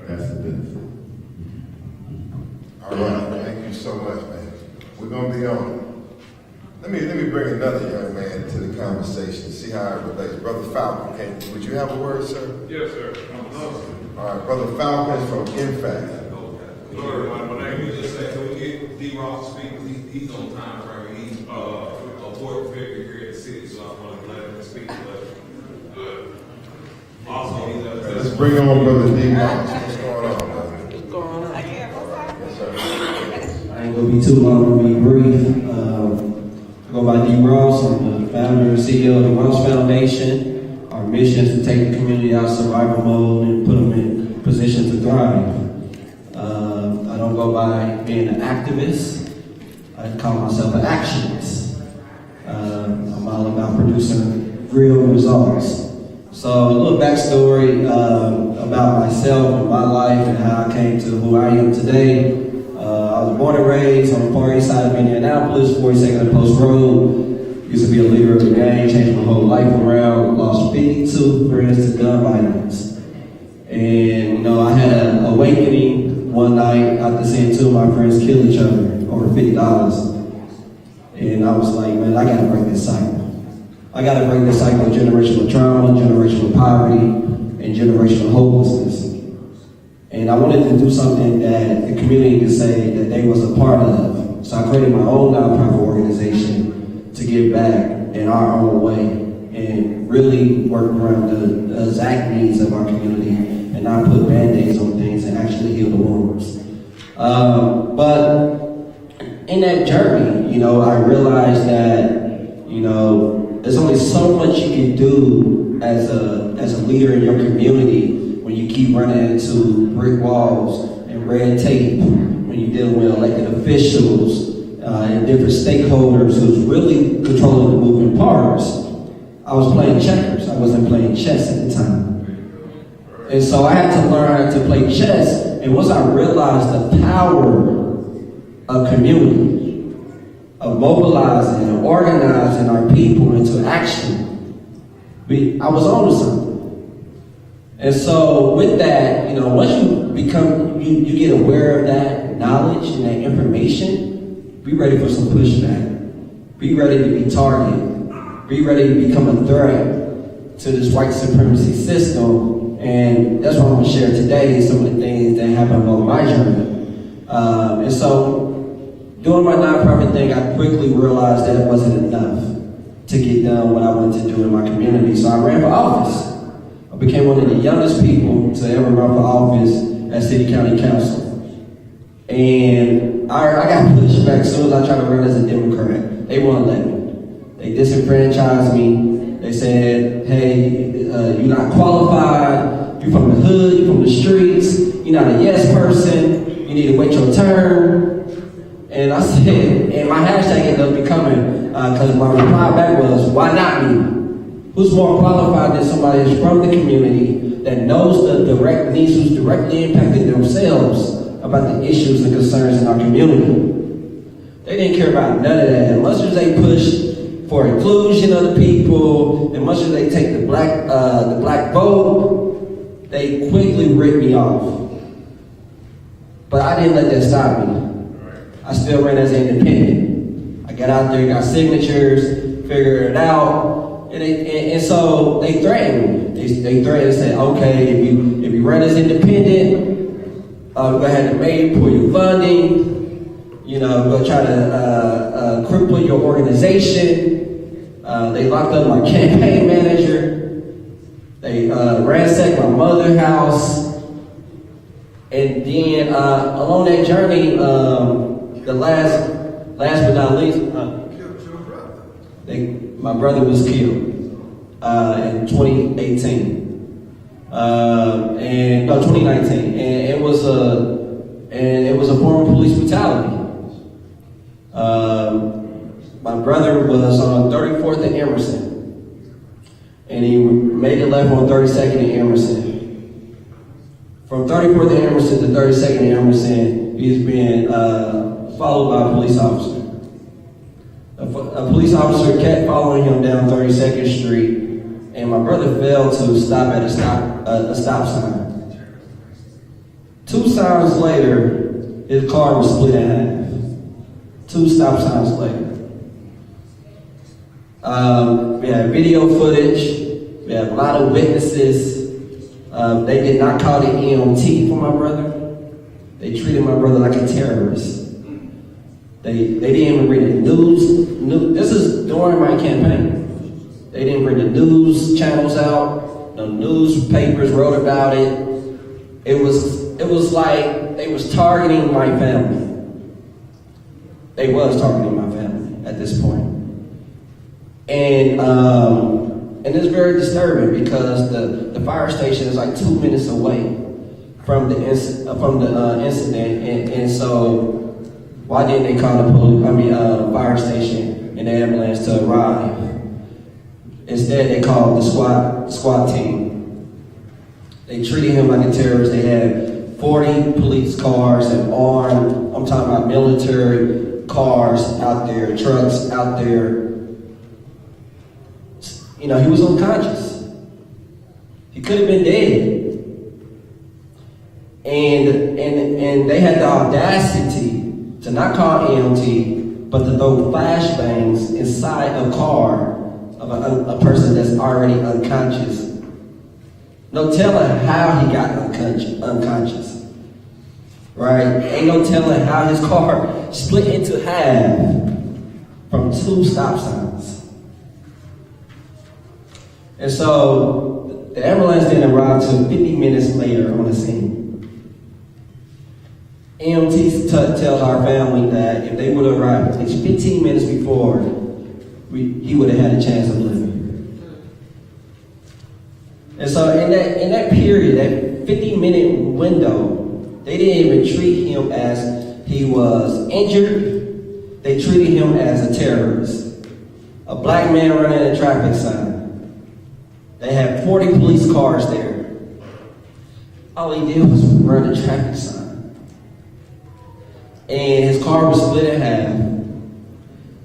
That's the benefit. All right. Thank you so much, man. We're gonna be on it. Let me bring another young man to the conversation, see how it relates. Brother Falcon, would you have a word, sir? Yes, sir. All right, Brother Falcon from INFAC. Lord, my name is just say, can we get D-Rock to speak? He's on time frame. He's a important figure here in the city, so I want to let him speak. But also, Let's bring on Brother D-Rock. What's going on, brother? What's going on? Yes, sir. I ain't gonna be too long, I'm gonna be brief. I go by D. Ross, I'm the founder and CEO of the Ross Foundation. Our mission is to take the community out of survival mode and put them in position to thrive. I don't go by being an activist, I call myself an actionist. I'm all about producing real results. So a little backstory about myself and my life and how I came to who I am today. I was born and raised on the far east side of Indianapolis, 42nd and Post Road. Used to be a leader of the gang, changed my whole life around, lost 52 friends to gun violence. And I had an awakening one night after seeing two of my friends kill each other over $50. And I was like, man, I gotta break this cycle. I gotta break this cycle of generational trauma, generational poverty, and generational hopelessness. And I wanted to do something that the community could say that they was a part of. So I created my own nonprofit organization to give back in our own way and really work around the exact needs of our community and not put band-aids on things and actually heal the wounds. But in that journey, I realized that, there's only so much you can do as a leader in your community when you keep running into brick walls and red tape, when you're dealing with elected officials and different stakeholders who's really controlling the moving parts. I was playing checkers. I wasn't playing chess at the time. And so I had to learn to play chess. And once I realized the power of community, of mobilizing and organizing our people into action, I was on to something. And so with that, once you get aware of that knowledge and that information, be ready for some pushback. Be ready to be targeted. Be ready to become a threat to this white supremacy system. And that's what I'm going to share today, some of the things that happened on my journey. And so, doing my nonprofit thing, I quickly realized that it wasn't enough to get done what I wanted to do in my community. So I ran for office. I became one of the youngest people to ever run for office at City County Council. And I got pushed back as soon as I tried to run as a Democrat. They wouldn't let me. They disenfranchised me. They said, hey, you're not qualified. You're from the hood. You're from the streets. You're not a yes person. You need to wait your turn. And I said, and my hashtag ended up becoming, because my reply back was, why not me? Who's more qualified than somebody who's from the community that knows the direct needs, who's directly impacted themselves about the issues and concerns in our community? They didn't care about none of that. As much as they pushed for inclusion of the people, as much as they take the black vote, they quickly ripped me off. But I didn't let that stop me. I still ran as an independent. I got out there, got signatures, figured it out, and so they threatened me. They threatened and said, okay, if you run as independent, we're gonna have the mayor pull your funding. We're gonna try to cripple your organization. They locked up my campaign manager. They ransacked my mother's house. And then along that journey, the last but not least, my brother was killed in 2018. 2019, and it was a form of police brutality. My brother was on 34th and Emerson, and he made a left on 32nd and Emerson. From 34th and Emerson to 32nd and Emerson, he's been followed by a police officer. A police officer kept following him down 32nd Street, and my brother failed to stop at a stop sign. 2 signs later, his car was split in half. 2 stop signs later. We have video footage. We have a lot of witnesses. They did not call the EMT for my brother. They treated my brother like a terrorist. They didn't even bring the news. This is during my campaign. They didn't bring the news channels out. No newspapers wrote about it. It was like they was targeting my family. They was targeting my family at this point. And it's very disturbing because the fire station is like 2 minutes away from the incident, and so why didn't they call the fire station and the ambulance to arrive? Instead, they called the SWAT team. They treated him like a terrorist. They had 40 police cars and armed, I'm talking about military cars out there, trucks out there. He was unconscious. He could have been dead. And they had the audacity to not call EMT, but to throw flashbangs inside a car of a person that's already unconscious. No telling how he got unconscious. Right? Ain't no telling how his car split into half from 2 stop signs. And so the ambulance didn't arrive until 50 minutes later on the scene. EMT tells our family that if they would have arrived at least 15 minutes before, he would have had a chance of living. And so in that period, that 50-minute window, They didn't even treat him as he was injured. They treated him as a terrorist. A black man running a traffic sign. They had 40 police cars there. All he did was run a traffic sign. And his car was split in half.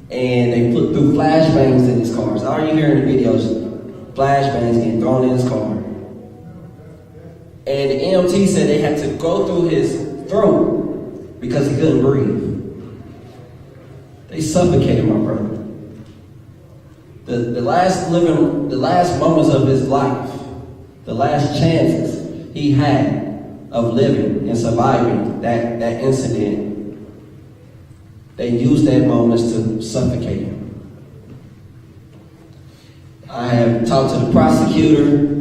And they threw flashbangs in his cars. All you hear in the videos, flashbangs getting thrown in his car. And the EMT said they had to go through his throat because he couldn't breathe. They suffocated my brother. The last moments of his life, the last chances he had of living and surviving that incident, they used that moments to suffocate him. I have talked to the prosecutor.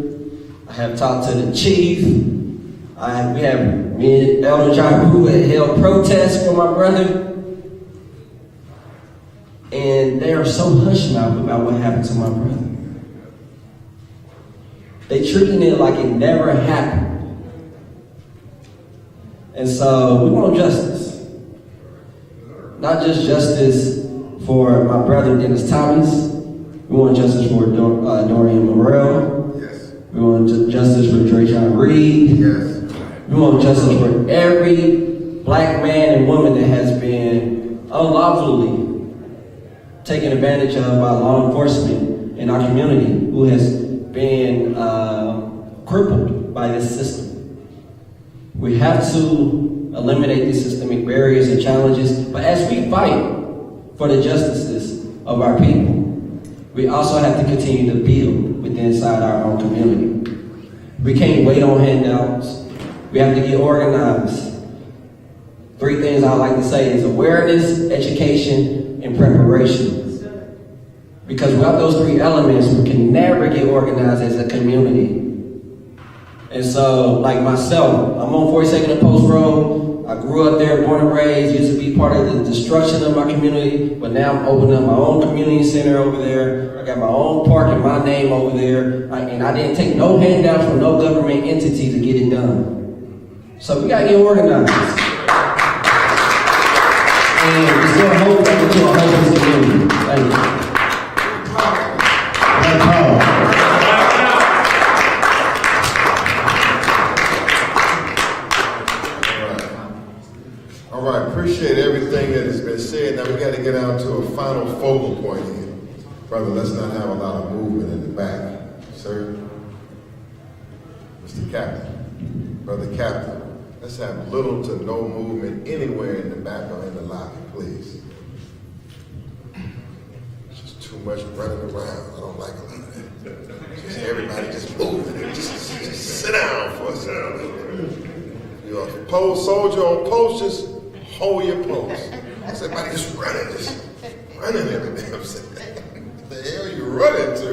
I have talked to the chief. Me and Elder John Crew had held protests for my brother. And they are so hush-mouthed about what happened to my brother. They treating it like it never happened. And so we want justice. Not just justice for my brother Dennis Thomas. We want justice for Dorian Morrell. Yes. We want justice for Drayshawn Reed. Yes. We want justice for every black man and woman that has been unlawfully taken advantage of by law enforcement in our community, who has been crippled by this system. We have to eliminate these systemic barriers and challenges, but as we fight for the justices of our people, we also have to continue to build within inside our own community. We can't wait on handouts. We have to get organized. 3 things I like to say is awareness, education, and preparation. Because without those 3 elements, we can never get organized as a community. And so, like myself, I'm on 42nd and Post Road. I grew up there, born and raised, used to be part of the destruction of my community, but now I'm opening up my own community center over there. I got my own park in my name over there. And I didn't take no handouts from no government entity to get it done. So we gotta get organized. And we still hope that we're going to help this community. Thank you. All right, appreciate everything that has been said. Now we got to get down to a final focal point here. Brother, let's not have a lot of movement in the back. Sir? Mr. Captain. Brother Captain. Let's have little to no movement anywhere in the back or in the lobby, please. Just too much running around. I don't like a lot of that. Just everybody just moving. Just sit down for a second. You're a post soldier on post, just hold your post. Everybody just running every damn second. What the hell are you running to?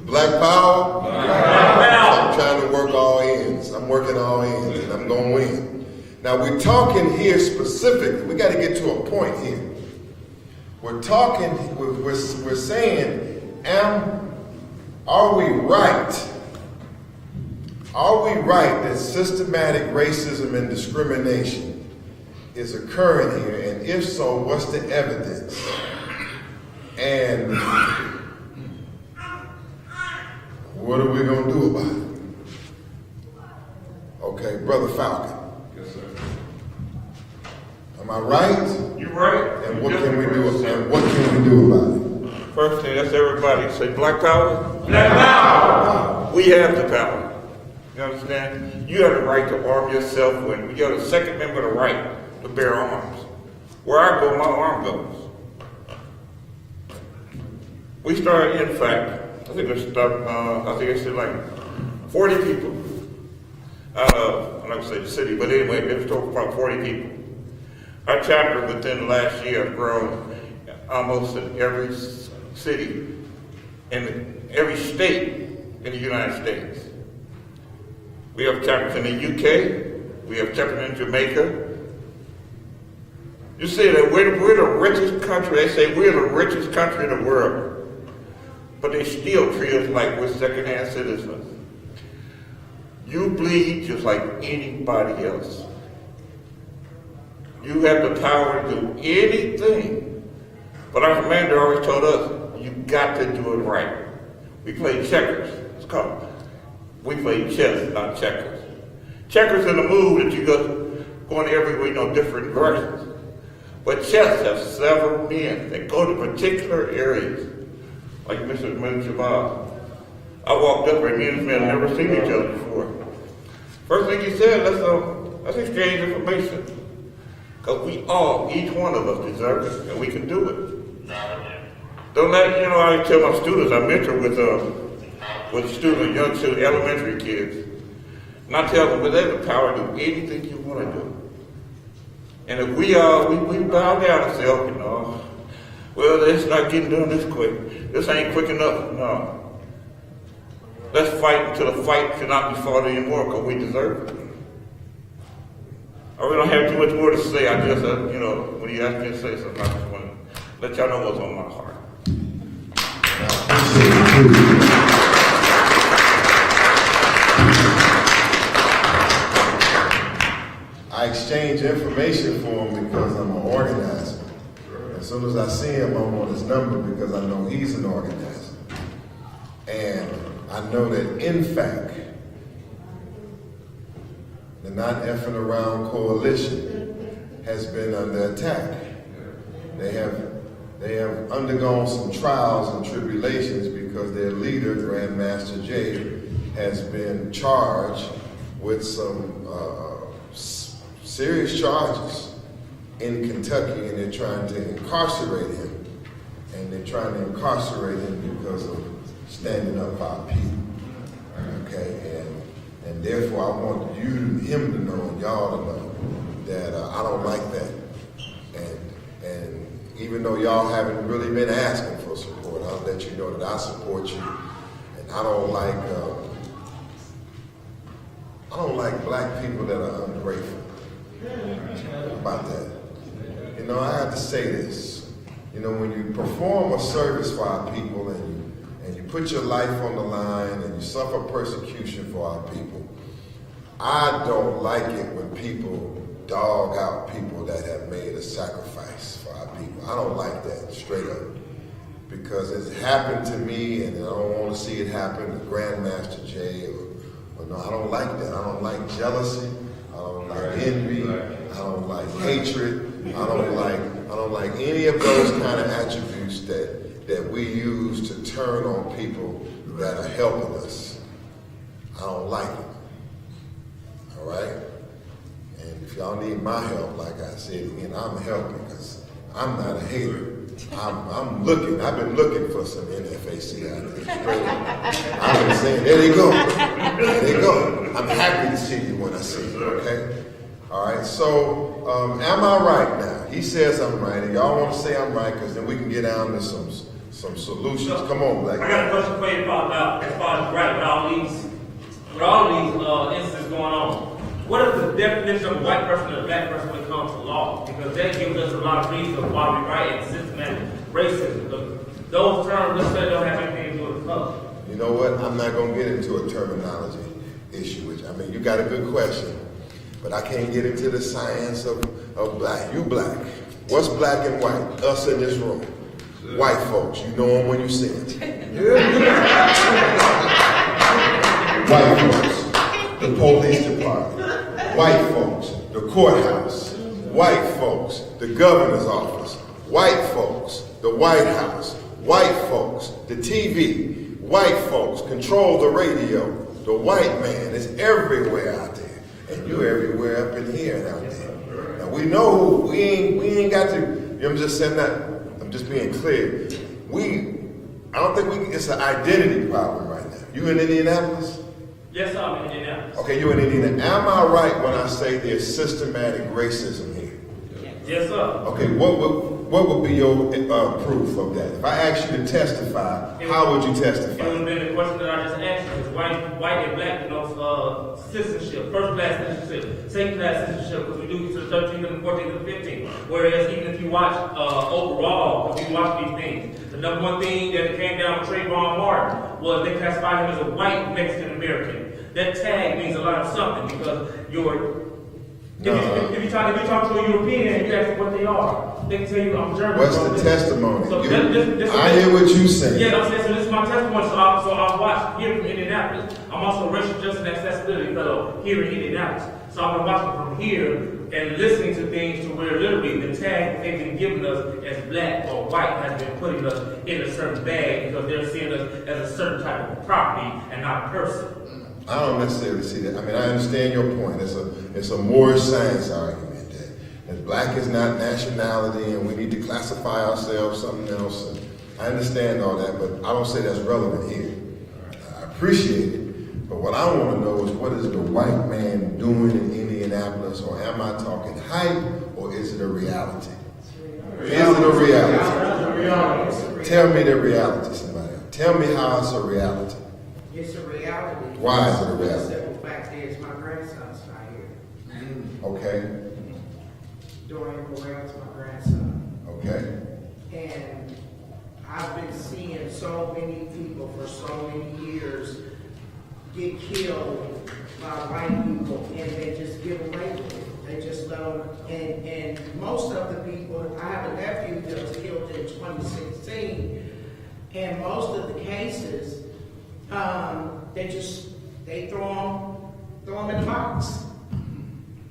Black power? I'm trying to work all ends. I'm working all ends, and I'm going to win. Now, we're talking here specifically. We got to get to a point here. We're talking, we're saying, are we right? Are we right that systematic racism and discrimination is occurring here? And if so, what's the evidence? And what are we going to do about it? Okay, Brother Falcon. Yes, sir. Am I right? You're right. And what can we do? And what can we do about it? First thing, that's everybody. Say black power. Black power. We have the power. You understand? You have the right to arm yourself when you're the Second Amendment of the right to bear arms. Where I go, my arm goes. We started, in fact, I think it's like 40 people. I'm not going to say the city, but anyway, it was about 40 people. Our chapter within the last year has grown almost in every city, in every state in the United States. We have chapters in the UK, we have chapters in Jamaica. You see that we're the richest country, they say we're the richest country in the world, but they still treat us like we're second-hand citizens. You bleed just like anybody else. You have the power to do anything. But our commander always told us, you got to do it right. We played checkers. It's called. We played chess, not checkers. Checkers in the move that you go going every way, different directions. But chess has several men that go to particular areas, like Mr. Malik Shabazz. I walked up there, me and this man had never seen each other before. First thing he said, let's exchange information. Because we all, each one of us deserve it, and we can do it. Don't let, I tell my students, I mentor with students, young students, elementary kids. And I tell them, well, they have the power to do anything you want to do. And if we bow down and say, well, it's not getting done this quick. This ain't quick enough. No. Let's fight until the fight cannot be fought anymore because we deserve it. I really don't have too much more to say. I just, when you ask me to say something, I just want to let y'all know what's on my heart. I exchange information for him because I'm an organizer. As soon as I see him, I'm on his number because I know he's an organizer. And I know that, in fact, the Not Effing Around Coalition has been under attack. They have undergone some trials and tribulations because their leader, Grandmaster Jay, has been charged with some serious charges in Kentucky, and they're trying to incarcerate him. And they're trying to incarcerate him because of standing up for our people. Okay, and therefore I want him to know and y'all to know that I don't like that. And even though y'all haven't really been asking for support, I'll let you know that I support you. And I don't like black people that are ungrateful. About that. I have to say this. When you perform a service for our people and you put your life on the line and you suffer persecution for our people, I don't like it when people dog out people that have made a sacrifice for our people. I don't like that, straight up. Because it's happened to me and I don't want to see it happen to Grandmaster Jay or no, I don't like that. I don't like jealousy. I don't like envy. I don't like hatred. I don't like any of those kind of attributes that we use to turn on people that are helping us. I don't like it. All right? And if y'all need my help, like I said again, I'm helping because I'm not a hater. I'm looking. I've been looking for some NFAC out there. I've been saying, there they go. There they go. I'm happy to see you when I see you, okay? All right, so am I right now? He says I'm right, and y'all want to say I'm right because then we can get down to some solutions. Come on, Black. I got a question for you about as far as right with all these instances going on. What is the definition of a white person and a black person when it comes to law? Because that gives us a lot of reasons why we right and systematic racism. Those terms, let's say, don't have anything to do with color. You know what? I'm not going to get into a terminology issue, you got a good question, but I can't get into the science of black. You black. What's black and white? Us in this room. White folks, you know them when you see it. White folks, the police department. White folks, the courthouse. White folks, the governor's office. White folks, the White House. White folks, the TV. White folks control the radio. The white man is everywhere out there. And you're everywhere up in here and out there. Now we know we ain't got to, I'm just saying that, I'm just being clear. I don't think it's an identity problem right now. You in Indianapolis? Yes, sir, I'm in Indianapolis. Okay, you in Indiana. Am I right when I say there's systematic racism here? Yes, sir. Okay, what would be your proof of that? If I asked you to testify, how would you testify? It would have been the question that I just asked you. Is white and black, citizenship, first class citizenship, second class citizenship, because we do to the 13th and the 14th and the 15th. Whereas even if you watch overall, if you watch these things, the number one thing that came down with Trayvon Martin was they classified him as a white Mexican American. that tag means a lot of something because if you talk to a European and you ask what they are, they can tell you I'm German. What's the testimony? So I hear what you say. Yeah, I'm saying, so this is my testimony. So I watched here from Indianapolis. I'm also a racial justice and accessibility fellow here in Indianapolis. So I'm watching from here and listening to things to where literally the tag they've been giving us as black or white has been putting us in a certain bag because they're seeing us as a certain type of property and not a person. I don't necessarily see that. I mean, I understand your point. It's a more science argument that black is not nationality and we need to classify ourselves something else. And I understand all that, but I don't say that's relevant here. I appreciate it, but what I want to know is what is the white man doing in Indianapolis, or am I talking hype, or is it a reality? Is it a reality? Tell me the reality, somebody. Tell me how it's a reality. It's a reality. Why is it a reality? The simple fact is my grandson's not here. Okay. Dorian Morell's my grandson. Okay. And I've been seeing so many people for so many years get killed by white people, and they just give away with it. They just let them, and most of the people, I have a nephew that was killed in 2016, and most of the cases, they throw them in the box.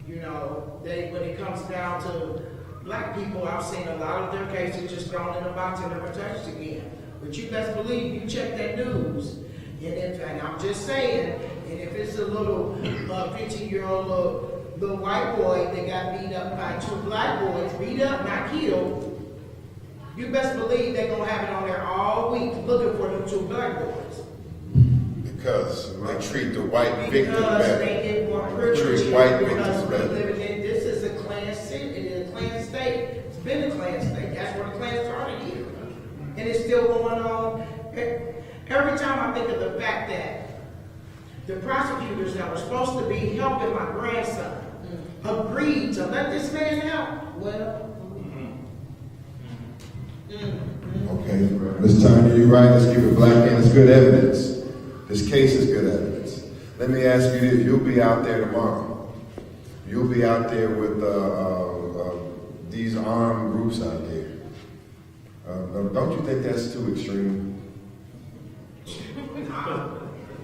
You know, when it comes down to black people, I've seen a lot of their cases just thrown in the box and never touched again. But you best believe you check that news. And in fact, I'm just saying, and if it's a little 15-year-old little white boy that got beat up by two black boys, beat up, not killed, you best believe they're going to have it on there all week looking for them two black boys. Because they treat the white victim better. Because they get more privilege. Treat white victims Because we're better. living in, this is a Klan city, it's a Klan state. It's been a Klan state. That's where the Klan started here. And it's still going on. Every time I think of the fact that the prosecutors that were supposed to be helping my grandson agreed to let this man out, well, Okay, Ms. Turner, you're right. Let's give it black man. It's good evidence. This case is good evidence. Let me ask you this. You'll be out there tomorrow. You'll be out there with these armed groups out there. Don't you think that's too extreme?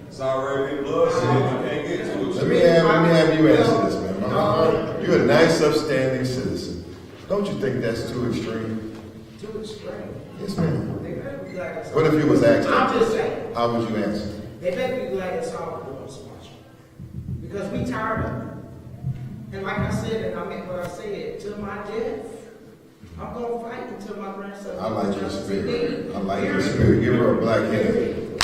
It's already blood, so you can't get to it. Let me have you answer this, man. You're a nice, upstanding citizen. Don't you think that's too extreme? too extreme. Yes, ma'am. They better be glad it's What if you was asked? I'm just saying. How would you answer? They better be glad it's all going so much. Because we tired of it. And like I said, and I meant what I said, to my death, I'm going to fight until my grandson. I like your justice spirit. needed. I like your spirit. Give her a black hand.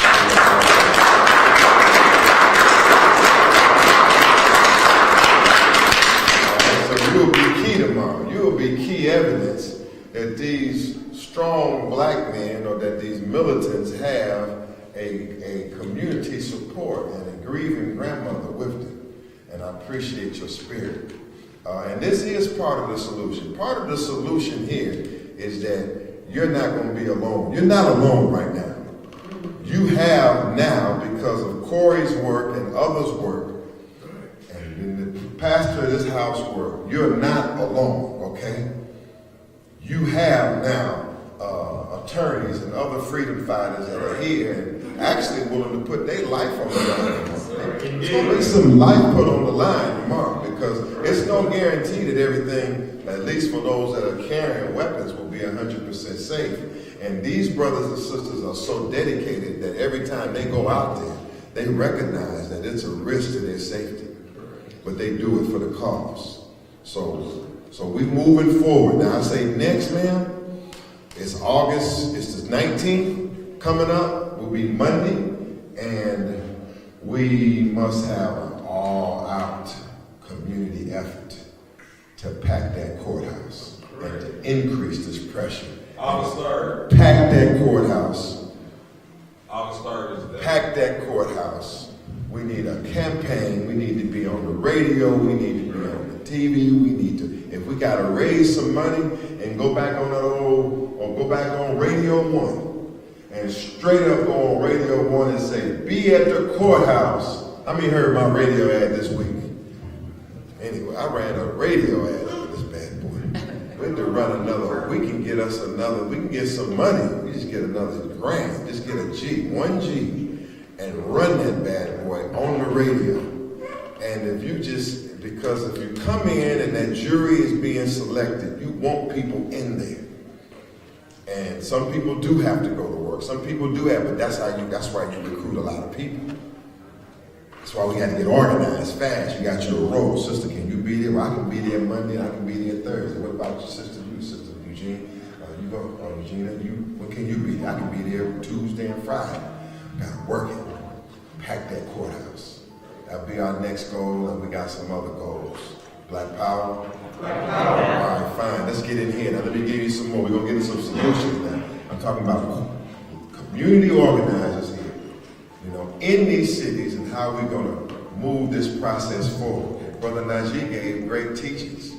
So you'll be key tomorrow. You'll be key evidence that these strong black men or that these militants have a community support and a grieving grandmother with them. And I appreciate your spirit. And this is part of the solution. Part of the solution here is that you're not going to be alone. You're not alone right now. You have now, because of Corey's work and others' work, and the pastor of this house work, you're not alone, okay? You have now attorneys and other freedom fighters that are here and actually willing to put their life on the line. There's going to be some life put on the line tomorrow, because it's no guarantee that everything, at least for those that are carrying weapons, will be 100% safe. And these brothers and sisters are so dedicated that every time they go out there, they recognize that it's a risk to their safety. But they do it for the cause. So we're moving forward. Now I say next, ma'am, it's August, it's the 19th coming up, will be Monday, and we must have an all-out community effort to pack that courthouse and to increase this pressure. August 3rd. Pack that courthouse. August 3rd is the day. Pack that courthouse. We need a campaign. We need to be on the radio. We need to be on the TV. We need to, if we got to raise some money and go back on that or go back on Radio 1 and straight up go on Radio 1 and say, be at the courthouse How many heard my radio ad this week? Anyway, I ran a radio ad for this bad boy. We need to run another, we can get some money. We just get another grant, just get a G, 1 G, and run that bad boy on the radio. And if you just, because if you come in and that jury is being selected, you want people in there. And some people do have to go to work. Some people do have, but that's why you recruit a lot of people. That's why we had to get organized fast. You got your role. Sister, can you be there? Well, I can be there Monday, I can be there Thursday. What about your sister? You, Sister Eugene? You go, Eugenia, when can you be there? I can be there Tuesday and Friday. Got to work it. Pack that courthouse. That'll be our next goal, and we got some other goals. Black power? Black power. All right, fine. Let's get in here. Now, let me give you some more. We're going to get into some solutions now. I'm talking about community organizers here, in these cities, and how we're going to move this process forward. Brother Najee gave great teachings.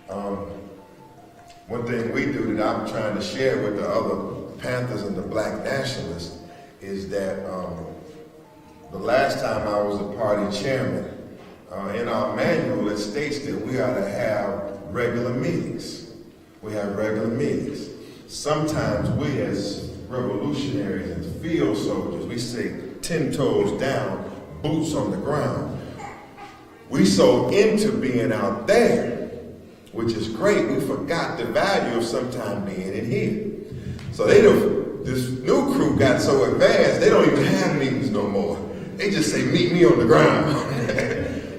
One thing we do that I'm trying to share with the other Panthers and the Black nationalists is that the last time I was a party chairman, in our manual it states that we ought to have regular meetings. We have regular meetings. Sometimes we as revolutionaries and field soldiers, we say 10 toes down, boots on the ground. We so into being out there, which is great, we forgot the value of sometime being in here. So this new crew got so advanced, they don't even have meetings no more. They just say, meet me on the ground.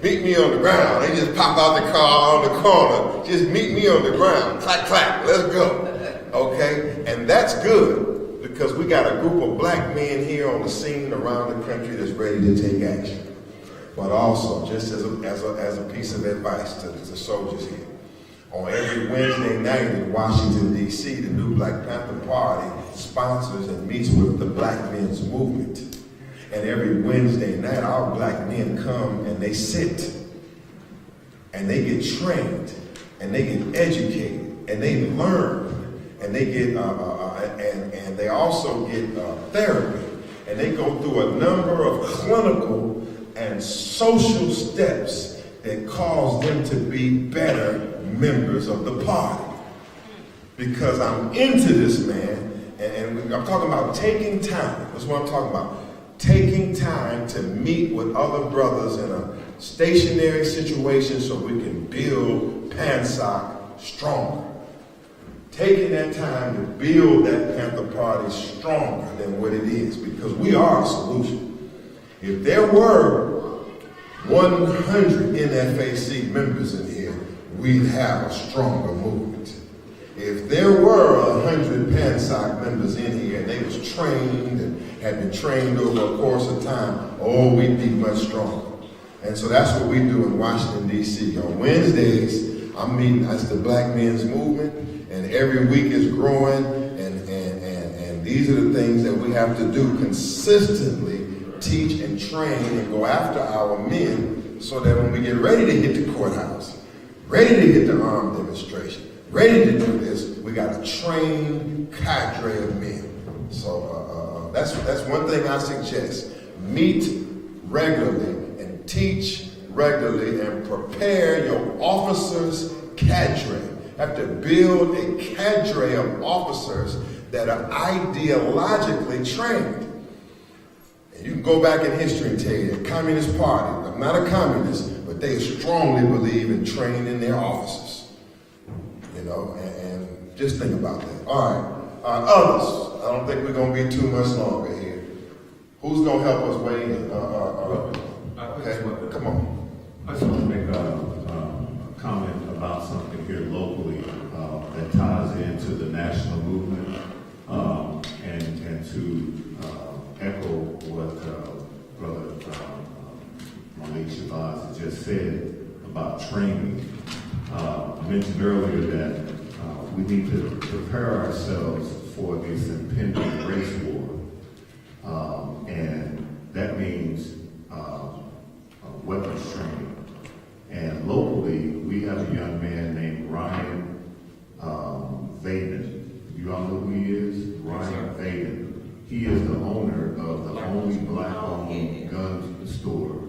Meet me on the ground. They just pop out the car on the corner. Just meet me on the ground. Clack, clack, let's go. Okay? And that's good because we got a group of black men here on the scene around the country that's ready to take action. But also, just as a piece of advice to the soldiers here, on every Wednesday night in Washington, D.C., the new Black Panther Party sponsors and meets with the Black Men's Movement. And every Wednesday night, our black men come and they sit and they get trained and they get educated and they learn and they get and they also get therapy and they go through a number of clinical and social steps that cause them to be better members of the party. Because I'm into this, man, and I'm talking about taking time. That's what I'm talking about. Taking time to meet with other brothers in a stationary situation so we can build PANSOC stronger. Taking that time to build that Panther Party stronger than what it is, because we are a solution. If there were 100 NFAC members in here, we'd have a stronger movement. If there were 100 PANSOC members in here and they was trained and had been trained over a course of time, we'd be much stronger. And so that's what we do in Washington, D.C. On Wednesdays, I'm meeting as the Black Men's Movement, and every week is growing, and these are the things that we have to do consistently, teach and train and go after our men so that when we get ready to hit the courthouse, ready to hit the armed demonstration, ready to do this, we got a trained cadre of men. So that's one thing I suggest. Meet regularly and teach regularly and prepare your officers' cadre. Have to build a cadre of officers that are ideologically trained. And you can go back in history and tell you the Communist Party, I'm not a communist, but they strongly believe in training their officers. And just think about that. All right, others. I don't think we're going to be too much longer here. Who's going to help us weigh in? Okay, come on. I just want to make a comment about something here locally that ties into the national movement and to echo what Brother Malik Shabazz just said about training. I mentioned earlier that we need to prepare ourselves for this impending race war. And that means weapons training. And locally, we have a young man named Ryan Vaden. You all know who he is? Ryan Vaden. He is the owner of the only black-owned gun store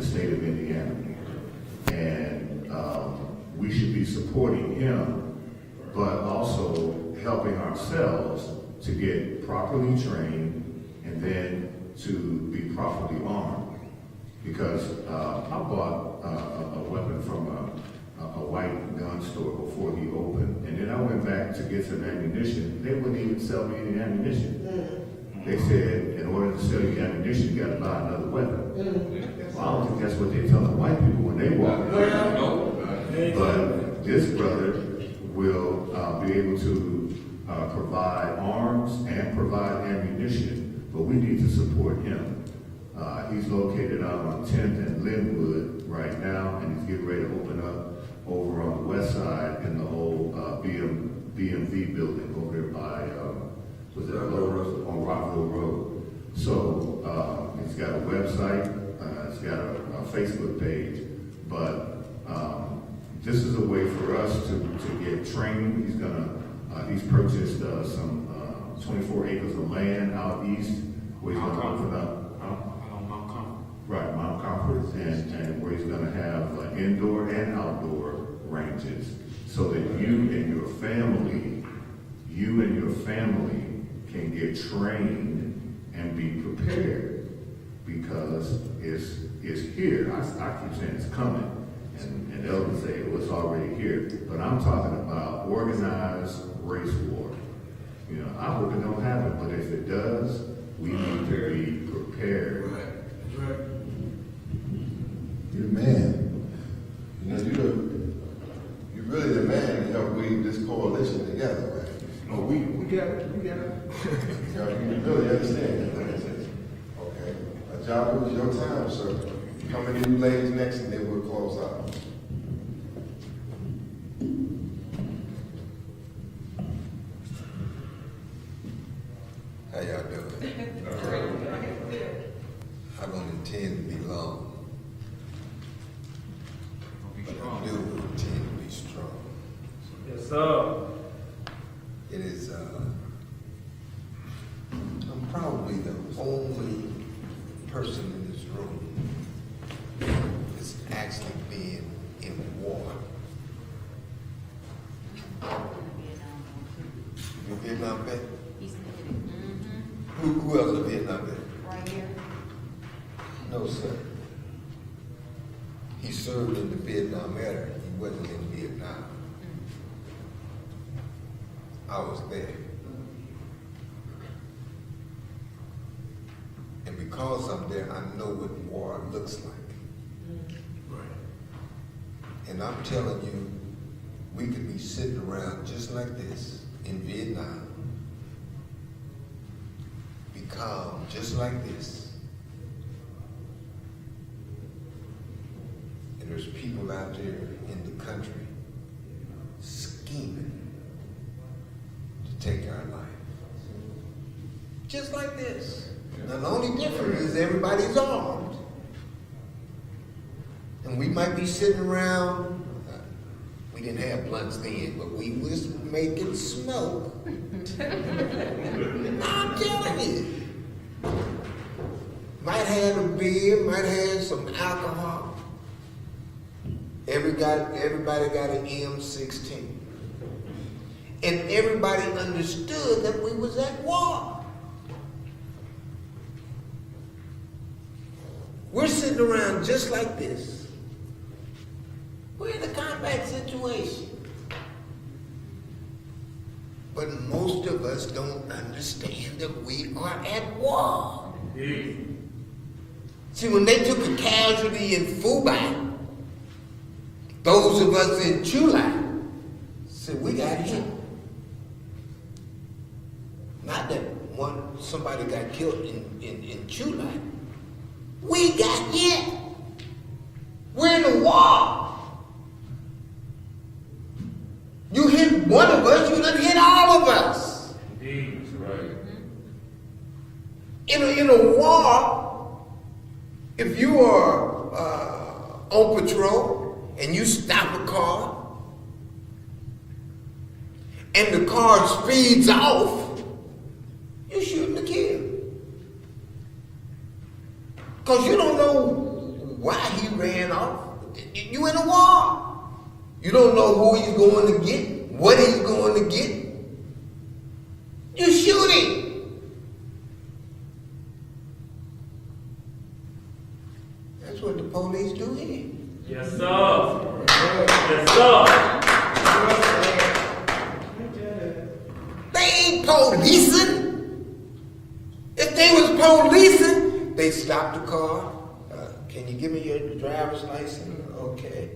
state of Indiana. And we should be supporting him, but also helping ourselves to get properly trained and then to be properly armed. Because I bought a weapon from a white gun store before he opened, and then I went back to get some ammunition. They wouldn't even sell me any ammunition. They said, in order to sell you ammunition, you gotta buy another weapon. Well, I don't think that's what they tell the white people when they walk in. But this brother will be able to provide arms and provide ammunition, but we need to support him. He's located out on 10th and Linwood right now, and he's getting ready to open up over on the west side in the old BMV building over there by, on Rockville Road. So he's got a website, he's got a Facebook page, but this is a way for us to get training. He's purchased some 24 acres of land out east where he's going to open up. Right, Mount Comfort, and where he's going to have indoor and outdoor ranges, so that you and your family can get trained and be prepared, because it's here. I keep saying it's coming, and elders say it's already here. But I'm talking about organized race war. You know, I hope it don't happen, but if it does, we need to be prepared. Right. You're the man. You know, you're really the man to help weave this coalition together, right? Oh, we got it. We got it. You know, you really understand that. Okay. Job, it was your time, sir. How many of you ladies next, and then we'll close out. How y'all doing? I don't intend to be long, but I do intend to be strong. Yes, sir. It is, I'm probably the only person in this room that's actually been in war. You a Vietnam vet? Who else is a Vietnam vet? Right here. No, sir. He served in the Vietnam era. He wasn't in Vietnam. I was there. And because I'm there, I know what war looks like. Right. And I'm telling you, we could be sitting around just like this in Vietnam, be calm just like this. And there's people out there in the country scheming to take our life. Just like this. Now the only difference is everybody's armed. And we might be sitting around, we didn't have blunts then, but we was making smoke. I'm telling you. Might have a beer, might have some alcohol. Everybody got an M16. And everybody understood that we was at war. We're sitting around just like this. We're in a combat situation. But most of us don't understand that we are at war. See, when they took a casualty in Fubai, those of us in Chulai said, we got hit. Not that somebody got killed in Chulai. We got hit. We're in a war. You hit one of us, you done hit all of us. Indeed, that's right. In a war, if you are on patrol and you stop a car and the car speeds off, you're shooting to kill. Because you don't know why he ran off. You in a war. You don't know who he's going to get, what he's going to get. You shoot him. That's what the police do here. Yes, sir. Yes, sir. They ain't policing. If they was policing, they stop the car. Can you give me your driver's license? Okay.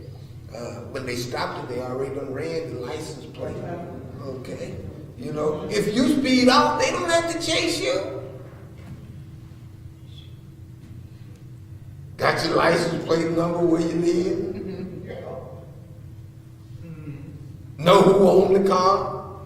When they stopped it, they already done ran the license plate. Okay. You know, if you speed off, they don't have to chase you. Got your license plate number where you live? Know who owned the car?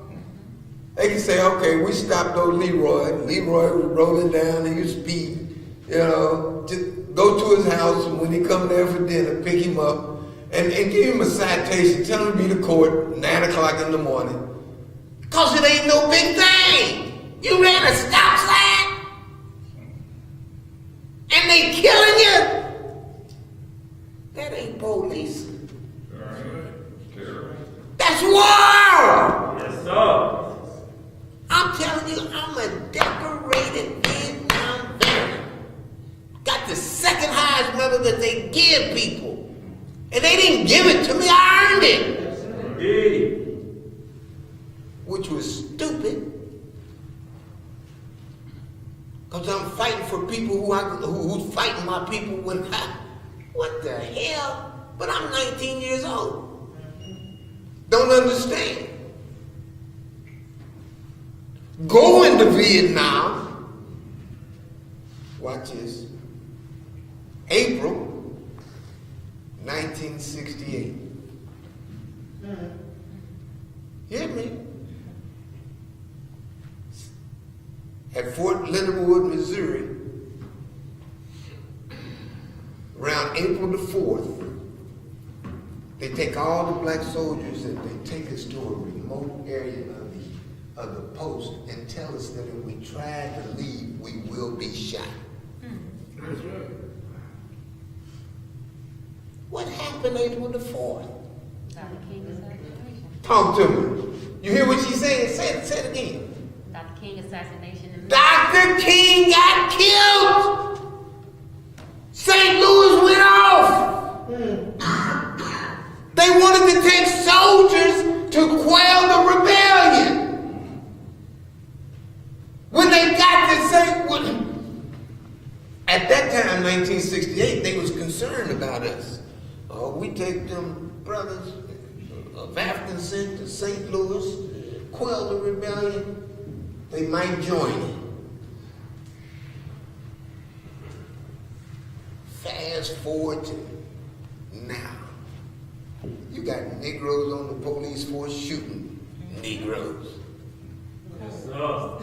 They can say, okay, we stopped old Leroy. Leroy was rolling down and he was speeding. You know, just go to his house, and when he come there for dinner, pick him up and give him a citation. Tell him to be to court 9 o'clock in the morning. Because it ain't no big thing. You ran a stop sign and they killing you. That ain't police. That's war. Yes, sir. I'm telling you, I'm a decorated Vietnam veteran. Got the second highest medal that they give people. And they didn't give it to me, I earned it. Indeed. Which was stupid. Because I'm fighting for people who's fighting my people when what the hell? But I'm 19 years old. Don't understand. Going to Vietnam, watch this, April 1968. Hear me? At Fort Leonard Wood, Missouri, around April the 4th, they take all the black soldiers and they take us to a remote area of the post and tell us that if we try to leave, we will be shot. That's right. What happened April the 4th? Dr. King assassination. Talk to me. You hear what she's saying? Say it again. Dr. King assassination. Dr. King got killed. St. Louis went off. They wanted to take soldiers to quell the rebellion. When they got to St. Louis, at that time, 1968, they was concerned about us. We take them brothers of African descent to St. Louis, quell the rebellion, they might join it. Fast forward to now. You got Negroes on the police force shooting Negroes. Yes, sir.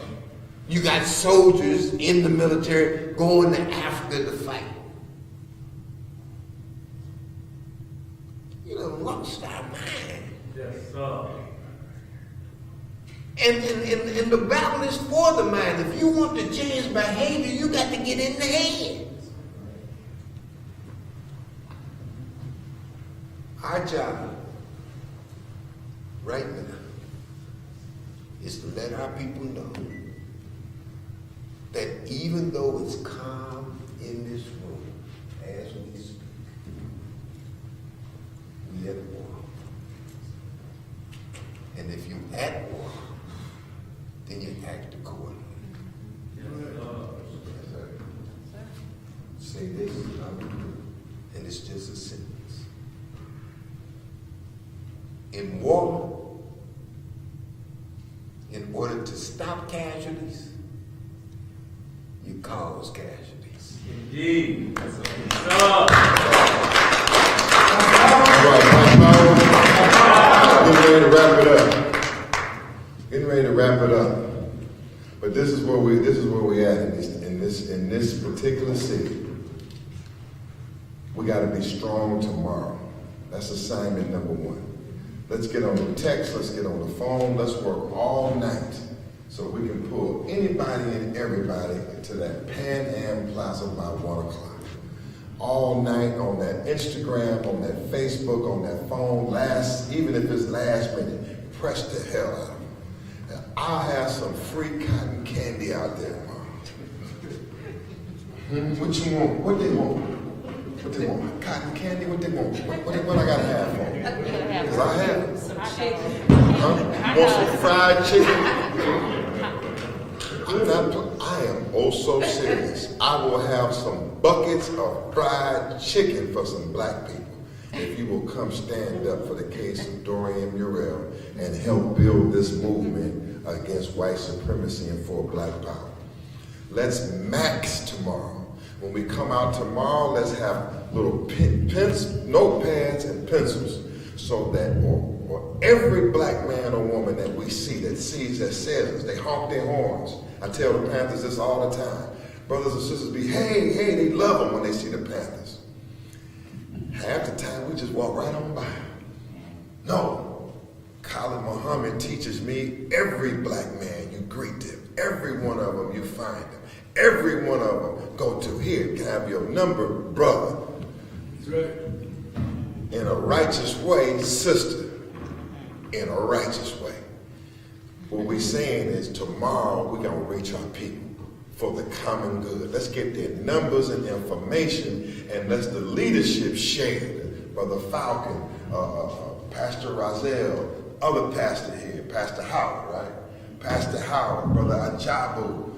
You got soldiers in the military going to Africa to fight. You done lost our mind. Yes, sir. And the battle is for the mind. If you want to change behavior, you got to get in the head. Our job right now is to let our people know that even though it's calm in this room as we speak, we at war. And if you at war, then you act accordingly. Say this, and it's just a sentence. In war, in order to stop casualties, you cause casualties. Indeed. Yes, sir. All right, getting ready to wrap it up. Getting ready to wrap it up. But this is where we at in this particular city. We got to be strong tomorrow. That's assignment number one. Let's get on the text. Let's get on the phone. Let's work all night so we can pull anybody and everybody to that Pan Am Plaza by 1 o'clock. all night on that Instagram, on that Facebook, on that phone, even if it's last minute, press the hell out of them. And I'll have some free cotton candy out there tomorrow. What you want? What they want? What they want? Cotton candy? What they want? What I gotta have for them? Because I have Some chicken. Huh? Want some fried chicken? I am oh so serious. I will have some buckets of fried chicken for some black people if you will come stand up for the case of Dorian Murrell and help build this movement against white supremacy and for black power. Let's max tomorrow. When we come out tomorrow, let's have little notepads and pencils so that or every black man or woman that we see that says us, they honk their horns. I tell the Panthers this all the time. Brothers and sisters be, hey, they love them when they see the Panthers. Half the time we just walk right on by. No. Khalid Muhammad teaches me every black man you greet them. Every one of them you find them. Every one of them go to here. Can I have your number, brother? That's right. In a righteous way, sister. In a righteous way. What we're saying is tomorrow we're going to reach our people for the common good. Let's get their numbers and information and let's the leadership share. Brother Falcon, Pastor Rozelle, other pastor here, Pastor Howard, right? Pastor Howard, Brother Ajabu,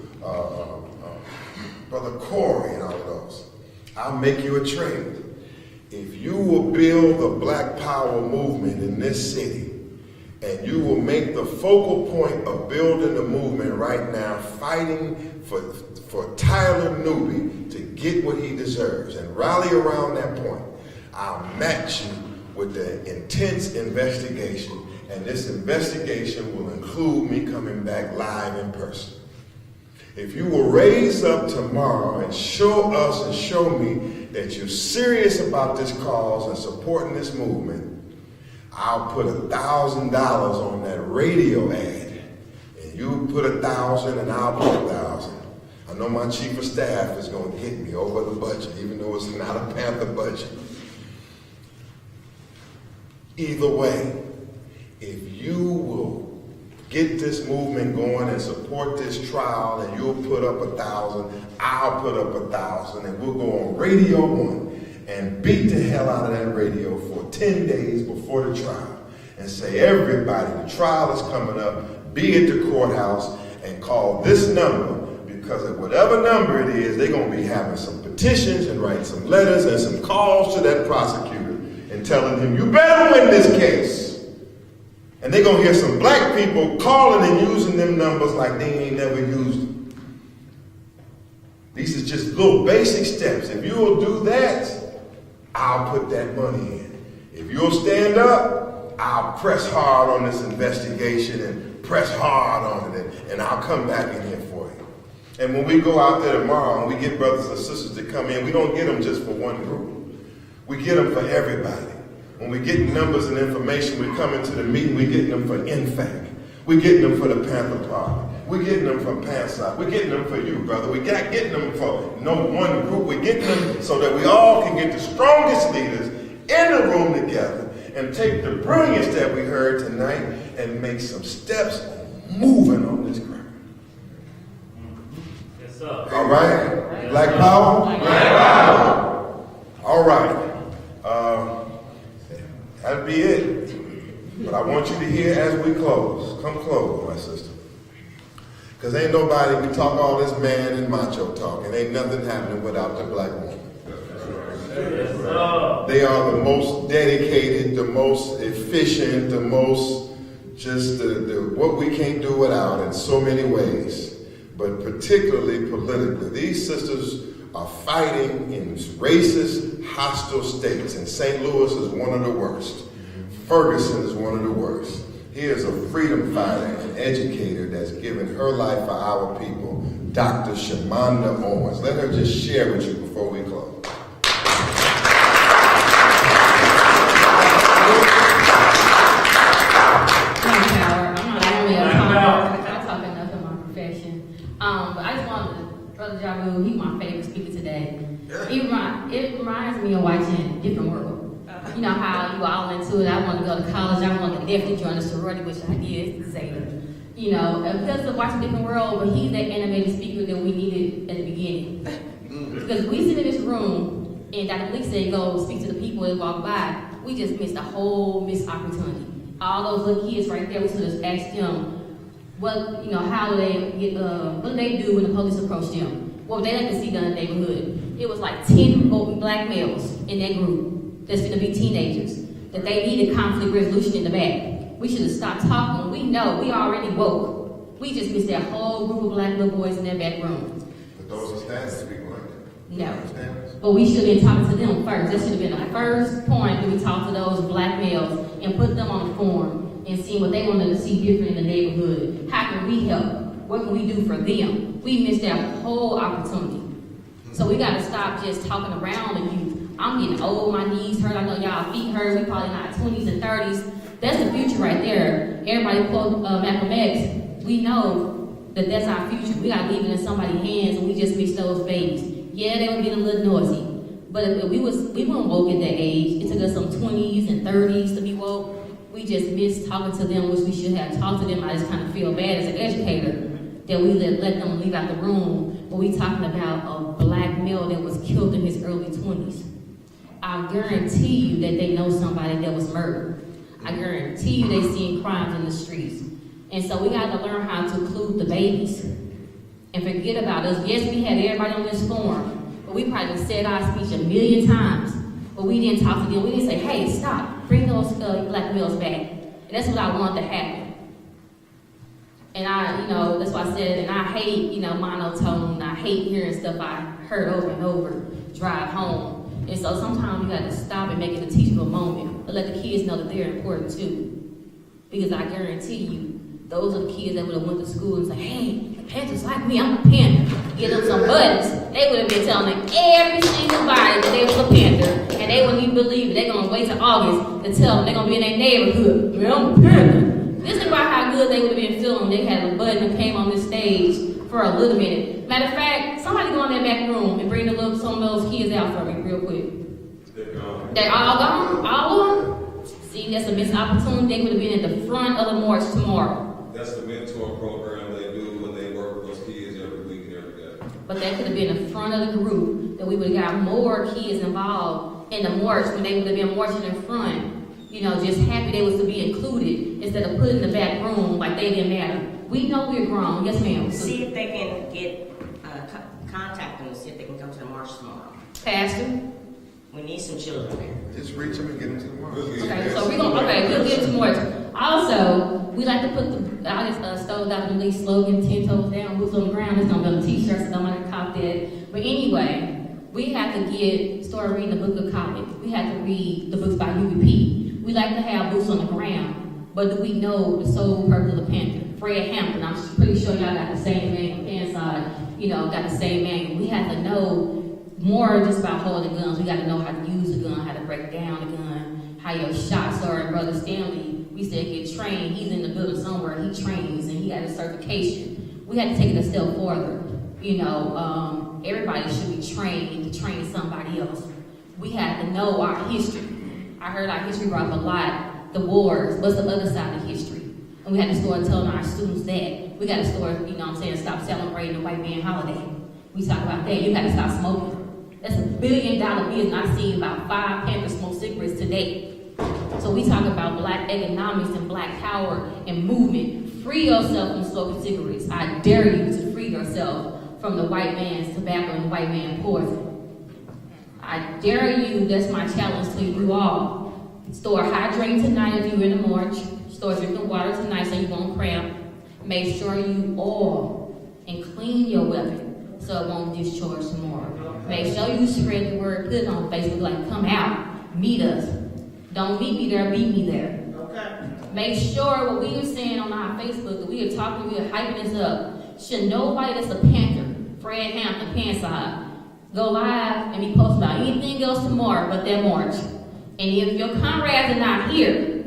Brother Corey, and all of those. I'll make you a trade. If you will build the Black Power movement in this city, and you will make the focal point of building the movement right now, fighting for Tyler Newby to get what he deserves and rally around that point, I'll match you with the intense investigation, and this investigation will include me coming back live in person. If you will raise up tomorrow and show us and show me that you're serious about this cause and supporting this movement, I'll put $1,000 on that radio ad. And you put 1,000 and I'll put 1,000. I know my chief of staff is going to get me over the budget, even though it's not a Panther budget. Either way, if you will get this movement going and support this trial and you'll put up 1,000, I'll put up 1,000, and we'll go on Radio 1 and beat the hell out of that radio for 10 days before the trial and say, everybody, the trial is coming up, be at the courthouse and call this number, because at whatever number it is, they're going to be having some petitions and writing some letters and some calls to that prosecutor and telling him, you better win this case. And they're going to hear some black people calling and using them numbers like they ain't never used them. These are just little basic steps. If you will do that, I'll put that money in. If you'll stand up, I'll press hard on this investigation and press hard on it, and I'll come back in here for you. And when we go out there tomorrow and we get brothers and sisters to come in, we don't get them just for one group. We get them for everybody. When we get numbers and information, we come into the meeting, we get them for INFAC. We get them for the Panther Party. We're getting them from PANSOC. We're getting them for you, brother. We're getting them for no one group. We're getting them so that we all can get the strongest leaders in the room together and take the brilliance that we heard tonight and make some steps moving on this ground. Yes, sir. All right? Black Power? Black Power. All right. That'll be it. But I want you to hear as we close. Come close, my sister. Because ain't nobody, we talk all this man and macho talk, and ain't nothing happening without the black woman. They are the most dedicated, the most efficient, the most just what we can't do without in so many ways, but particularly politically. These sisters are fighting in racist, hostile states, and St. Louis is one of the worst. Ferguson is one of the worst. Here's a freedom fighter and educator that's given her life for our people, Dr. Shamanda Owens. Let her just share with you before we close. But I just wanted to, Brother Jabu, he's my favorite speaker today. It me of watching Different World. You know how you all into it. I want to go to college. I want to definitely join a sorority, which I did say. You know, because of watching Different World, but he's that animated speaker that we needed at the beginning. Because we sit in this room, and Dr. Malik said, go speak to the people that walk by. We just missed a whole missed opportunity. All those little kids right there, we should just ask them, how do they get, what do they do when the police approach them? What would they like to see done in the neighborhood? It was like 10 black males in that group that's gonna be teenagers, that they needed conflict resolution in the back. We should have stopped talking. We know, we already woke. We just missed that whole group of black little boys in that back room. But those are standards people like that. No. But we should have been talking to them first. That should have been the first point that we talked to those black males and put them on the forum and see what they wanted to see different in the neighborhood. How can we help? What can we do for them? We missed that whole opportunity. So we gotta stop just talking around the youth. I'm getting old, my knees hurt, I know y'all feet hurt, we probably in our 20s and 30s. That's the future right there. Everybody quote Malcolm X. We know that that's our future. We gotta leave it in somebody's hands and we just miss those babies. Yeah, they were getting a little noisy. But if we weren't woke at that age. It took us some 20s and 30s to be woke. We just missed talking to them, which we should have talked to them. I just kind of feel bad as an educator that we let them leave out the room. But we talking about a black male that was killed in his early 20s. I guarantee you that they know somebody that was murdered. I guarantee you they seen crimes in the streets. And so we got to learn how to include the babies and forget about us. Yes, we had everybody on this forum, but we probably said our speech a million times, but we didn't talk to them. We didn't say, hey, stop, bring those black males back. And that's what I want to happen. And that's why I said, and I hate, monotone. I hate hearing stuff I heard over and over, drive home. And so sometimes you got to stop and make it a teachable moment, but let the kids know that they're important too. Because I guarantee you, those are the kids that would have went to school and said, hey, the Panthers like me, I'm a Panther. Get them some buttons. They would have been telling every single body that they was a Panther, and they wouldn't even believe it. They're going to wait till August to tell them they're going to be in their neighborhood. I'm a Panther. This is about how good they would have been feeling. They had a button and came on this stage for a little minute. Matter of fact, somebody go in that back room and bring some of those kids out for me real quick. They're gone. They're all gone? All of them? See, that's a missed opportunity. They would have been at the front of the march tomorrow. That's the mentor program they do when they work with those kids every week and every day. But that could have been in front of the group, that we would have got more kids involved in the march when they would have been marching in front. Just happy they was to be included instead of put in the back room like they didn't matter. We know we're grown. Yes, ma'am. See if they can get contact them and see if they can come to the march tomorrow. Pastor? We need some children there. Just reach them and get them to the march. Okay, so we'll get to march. Also, we like to put I just stole Dr. Lee's slogan, 10 toes down, boots on the ground. It's gonna be on the t-shirts, so nobody cop that. But anyway, we have to start reading the book of comics. We have to read the books by UBP. We like to have boots on the ground, but do we know the sole purpose of the Panther? Fred Hampton, I'm pretty sure y'all got the same name, Panside, got the same name. We have to know more just about holding guns. We got to know how to use a gun, how to break down a gun, how your shots are. And Brother Stanley, we said get trained. He's in the building somewhere, he trains, and he got his certification. We had to take it a step further. Everybody should be trained to train somebody else. We have to know our history. I heard our history brought up a lot. The wars, what's the other side of history? And we had to start telling our students that. We got to start, stop celebrating the white man holiday. We talk about that. You got to stop smoking. That's $1 billion business. I've seen about 5 Panthers smoke cigarettes today. So we talk about black economics and black power and movement. Free yourself from smoking cigarettes. I dare you to free yourself from the white man's tobacco and the white man's poison. I dare you, that's my challenge to you all. Start hydrating tonight if you're in the march. Start drinking water tonight so you won't cramp. Make sure you oil and clean your weapon so it won't discharge tomorrow. Make sure you spread the word, put it on Facebook, like come out, meet us. Don't meet me there, beat me there. Okay. Make sure what we are saying on our Facebook, that we are talking, we are hyping this up. Should nobody that's a Panther, Fred Hampton, Panside, go live and be posted about anything else tomorrow but that march. And if your comrades are not here,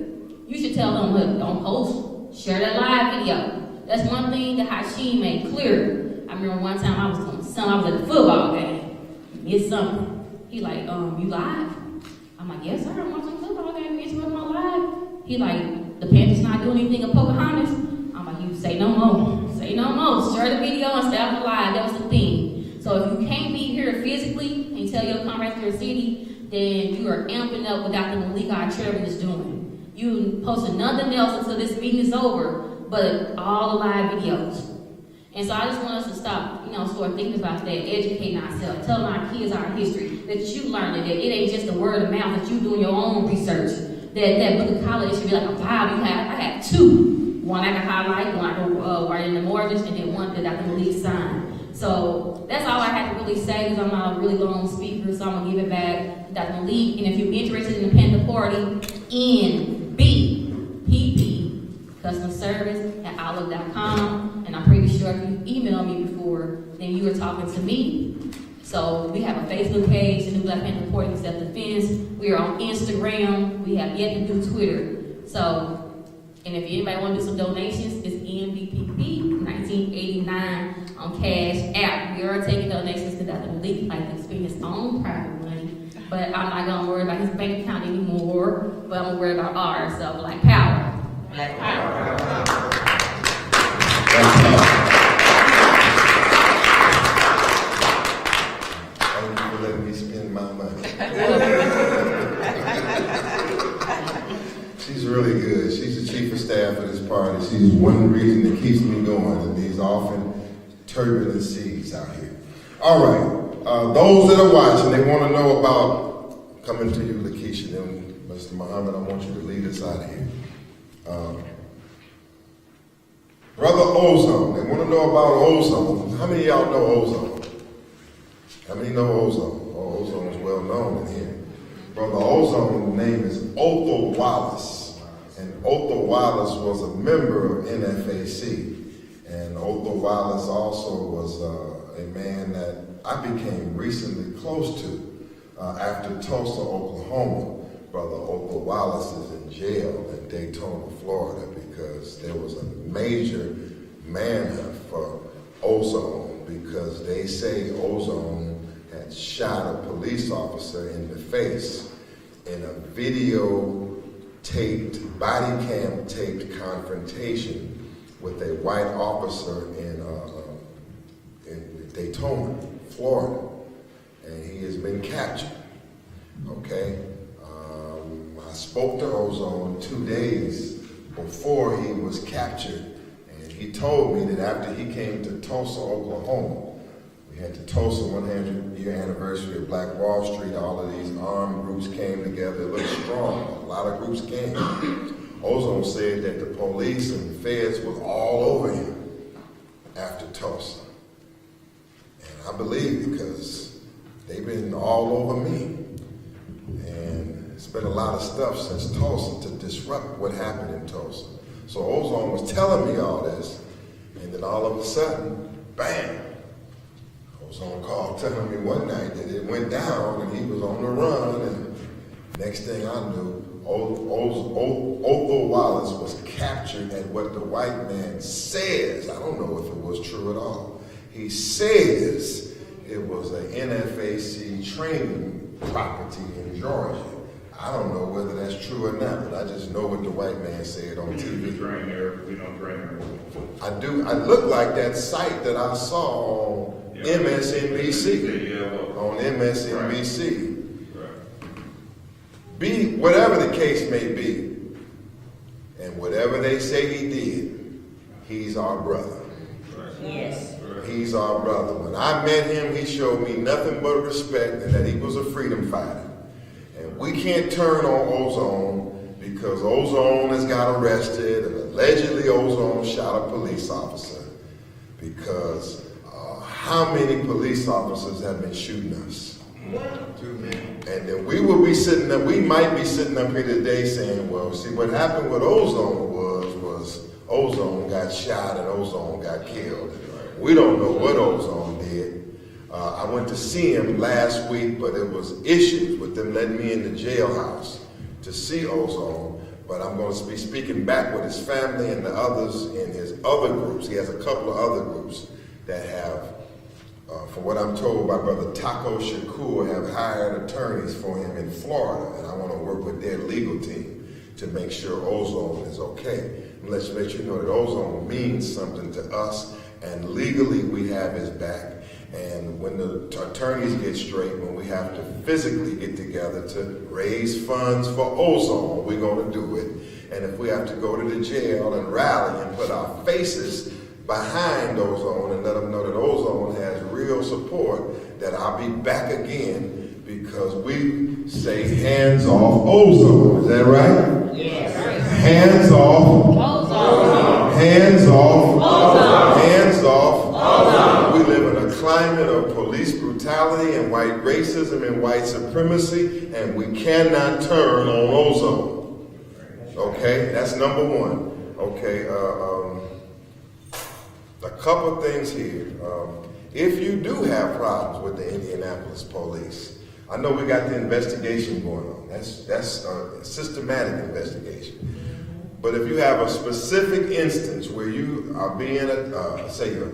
you should tell them, look, don't post, share that live video. That's one thing that Hashim made clear. I remember one time I was doing something, I was at a football game, missed something. He like, you live? I'm like, yes, sir. I'm watching football game. It's with my live. He like, the Panthers not doing anything of Pocahontas? I'm like, you say no more. Say no more. Share the video and stay off the live. That was the thing. So if you can't be here physically and tell your comrades to your city, then you are amping up what Dr. Malik, our chairman, is doing. You posted nothing else until this meeting is over, but all the live videos. And so I just want us to stop, start thinking about that, educating ourselves, telling our kids our history, that you learn it, that it ain't just a word of mouth, that you doing your own research. That book of college should be like a Bible. I had two. One I can highlight, one I can write in the mortgage, and then one that Dr. Malik signed. So that's all I had to really say, because I'm not a really long speaker, so I'm going to give it back to Dr. Malik. And if you're interested in the Panther Party, NBPP, customer service at outlook.com. And I'm pretty sure if you emailed me before, then you were talking to me. So we have a Facebook page, the New Black Panther Party Self-Defense. We are on Instagram. We have yet to do Twitter. So, and if anybody want to do some donations, it's NBPP 1989 on Cash App. We are taking donations to Dr. Malik like to spend his own private money. But I'm not going to worry about his bank account anymore. But I'm going to worry about ours, so Black Power. Black Power. Thank you for letting me spend my money. She's really good. She's the chief of staff of this party. She's one reason that keeps me going in these often turbulent seas out here. All right. Those that are watching, they want to know about, coming to you, Lakeisha, then Mr. Muhammad, I want you to lead us out of here. Brother Ozone, they want to know about Ozone. How many of y'all know Ozone? How many know Ozone? Oh, Ozone is well known in here. Brother Ozone, the name is Otho Wallace. And Otho Wallace was a member of NFAC. And Otho Wallace also was a man that I became recently close to after Tulsa, Oklahoma. Brother Otho Wallace is in jail in Daytona, Florida, because there was a major manhunt for Ozone, because they say Ozone had shot a police officer in the face in a video-taped, body cam-taped confrontation with a white officer in Daytona, Florida, and he has been captured. Okay, I spoke to Ozone 2 days before he was captured, and he told me that after he came to Tulsa, Oklahoma, we had the Tulsa 100-year anniversary of Black Wall Street. All of these armed groups came together. It looked strong. A lot of groups came. Ozone said that the police and the feds was all over him after Tulsa. And I believe, because they've been all over me. And it's been a lot of stuff since Tulsa to disrupt what happened in Tulsa. So Ozone was telling me all this, and then all of a sudden, bam! Ozone called telling me one night that it went down and he was on the run, and next thing I knew, Otho Wallace was captured at what the white man says. I don't know if it was true at all. He says it was an NFAC training property in Georgia. I don't know whether that's true or not, but I just know what the white man said on TV. We don't train there. I do. I look like that site that I saw on MSNBC. On MSNBC. Be whatever the case may be, and whatever they say he did, he's our brother. Yes. He's our brother. When I met him, he showed me nothing but respect, and that he was a freedom fighter. And we can't turn on Ozone, because Ozone has got arrested, and allegedly Ozone shot a police officer. Because how many police officers have been shooting us? Too many. And then we will be sitting up, we might be sitting up here today saying, well, see, what happened with Ozone was Ozone got shot and Ozone got killed. We don't know what Ozone did. I went to see him last week, but it was issues with them letting me in the jailhouse to see Ozone. But I'm going to be speaking back with his family and the others in his other groups. He has a couple of other groups that have From what I'm told, my brother Taco Shakur have hired attorneys for him in Florida, and I want to work with their legal team to make sure ozone is okay. And let's let you know that ozone means something to us, and legally we have his back. And when the attorneys get straight, when we have to physically get together to raise funds for ozone, we're going to do it. And if we have to go to the jail and rally and put our faces behind ozone and let them know that ozone has real support, that I'll be back again, because we say hands off ozone. Is that right? Yes. Hands off Ozone. hands off Ozone. hands off Ozone. We live in a climate of police brutality and white racism and white supremacy, and we cannot turn on ozone. Okay, that's number one. Okay, a couple things here. If you do have problems with the Indianapolis police, I know we got the investigation going on. That's a systematic investigation. But if you have a specific instance where you are being, say your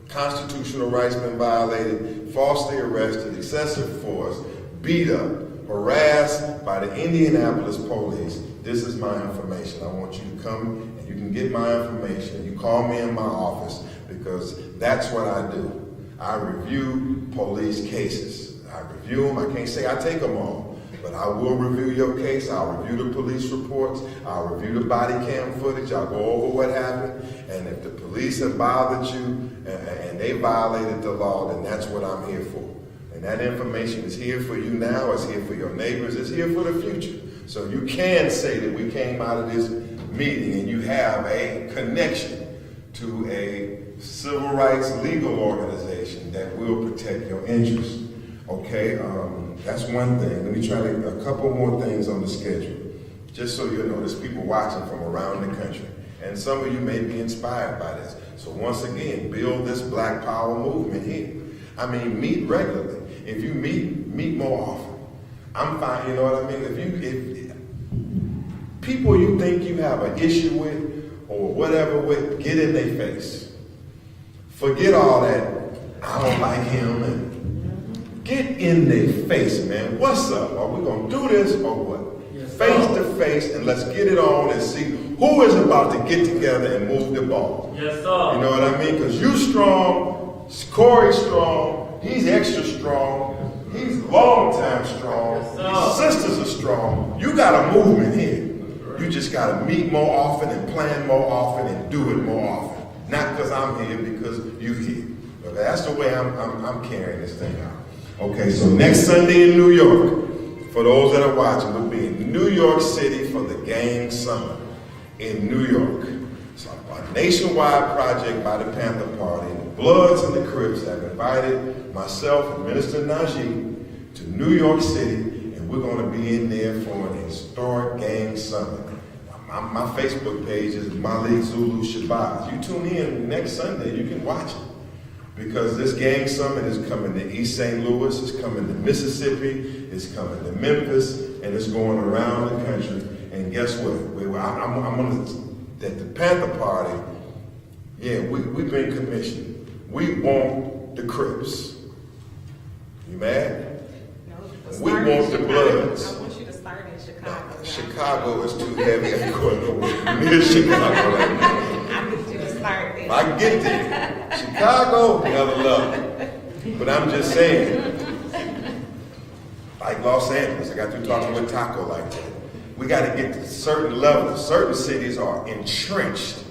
constitutional rights been violated, falsely arrested, excessive force, beat up, harassed by the Indianapolis police, this is my information. I want you to come and you can get my information. You call me in my office, because that's what I do. I review police cases. I review them. I can't say I take them all, but I will review your case. I'll review the police reports. I'll review the body cam footage. I'll go over what happened. And if the police have bothered you and they violated the law, then that's what I'm here for. And that information is here for you now. It's here for your neighbors. It's here for the future. So you can say that we came out of this meeting and you have a connection to a civil rights legal organization that will protect your interests. Okay, that's one thing. Let me try a couple more things on the schedule. Just so you know, there's people watching from around the country. And some of you may be inspired by this. So once again, build this Black Power movement here. I mean, meet regularly. If you meet more often. I'm fine, you know what I mean? If people you think you have an issue with or whatever with, get in their face. Forget all that, I don't like him, and get in their face, man. What's up? Are we gonna do this or what? Yes, face to face, and let's get it on and see who is about to get together and move the ball. Yes, sir. You know what I mean? Because you strong, Corey's strong, he's extra strong, he's long time strong, yes, his sisters are strong. You got a movement here. You just got to meet more often and plan more often and do it more often. Not because I'm here, because you're here. Okay, that's the way I'm carrying this thing out. Okay, so next Sunday in New York, for those that are watching, we'll be in New York City for the Gang Summit in New York. It's a nationwide project by the Panther Party. The Bloods and the Crips have invited myself and Minister Najee to New York City, and we're going to be in there for an historic gang summit. My Facebook page is Malik Shabazz. You tune in next Sunday, you can watch it. Because this gang summit is coming to East St. Louis, it's coming to Mississippi, it's coming to Memphis, and it's going around the country. And guess what? I'm going to, at the Panther Party, yeah, we've been commissioned. We want the Crips. You mad? No, we want the Bloods. I want you to start in Chicago. Chicago is too heavy. I'm going near Chicago right now. I need you to start there. I get there. Chicago, another level. But I'm just saying, like Los Angeles, I got through talking with Taco like that. We got to get to certain levels. Certain cities are entrenched,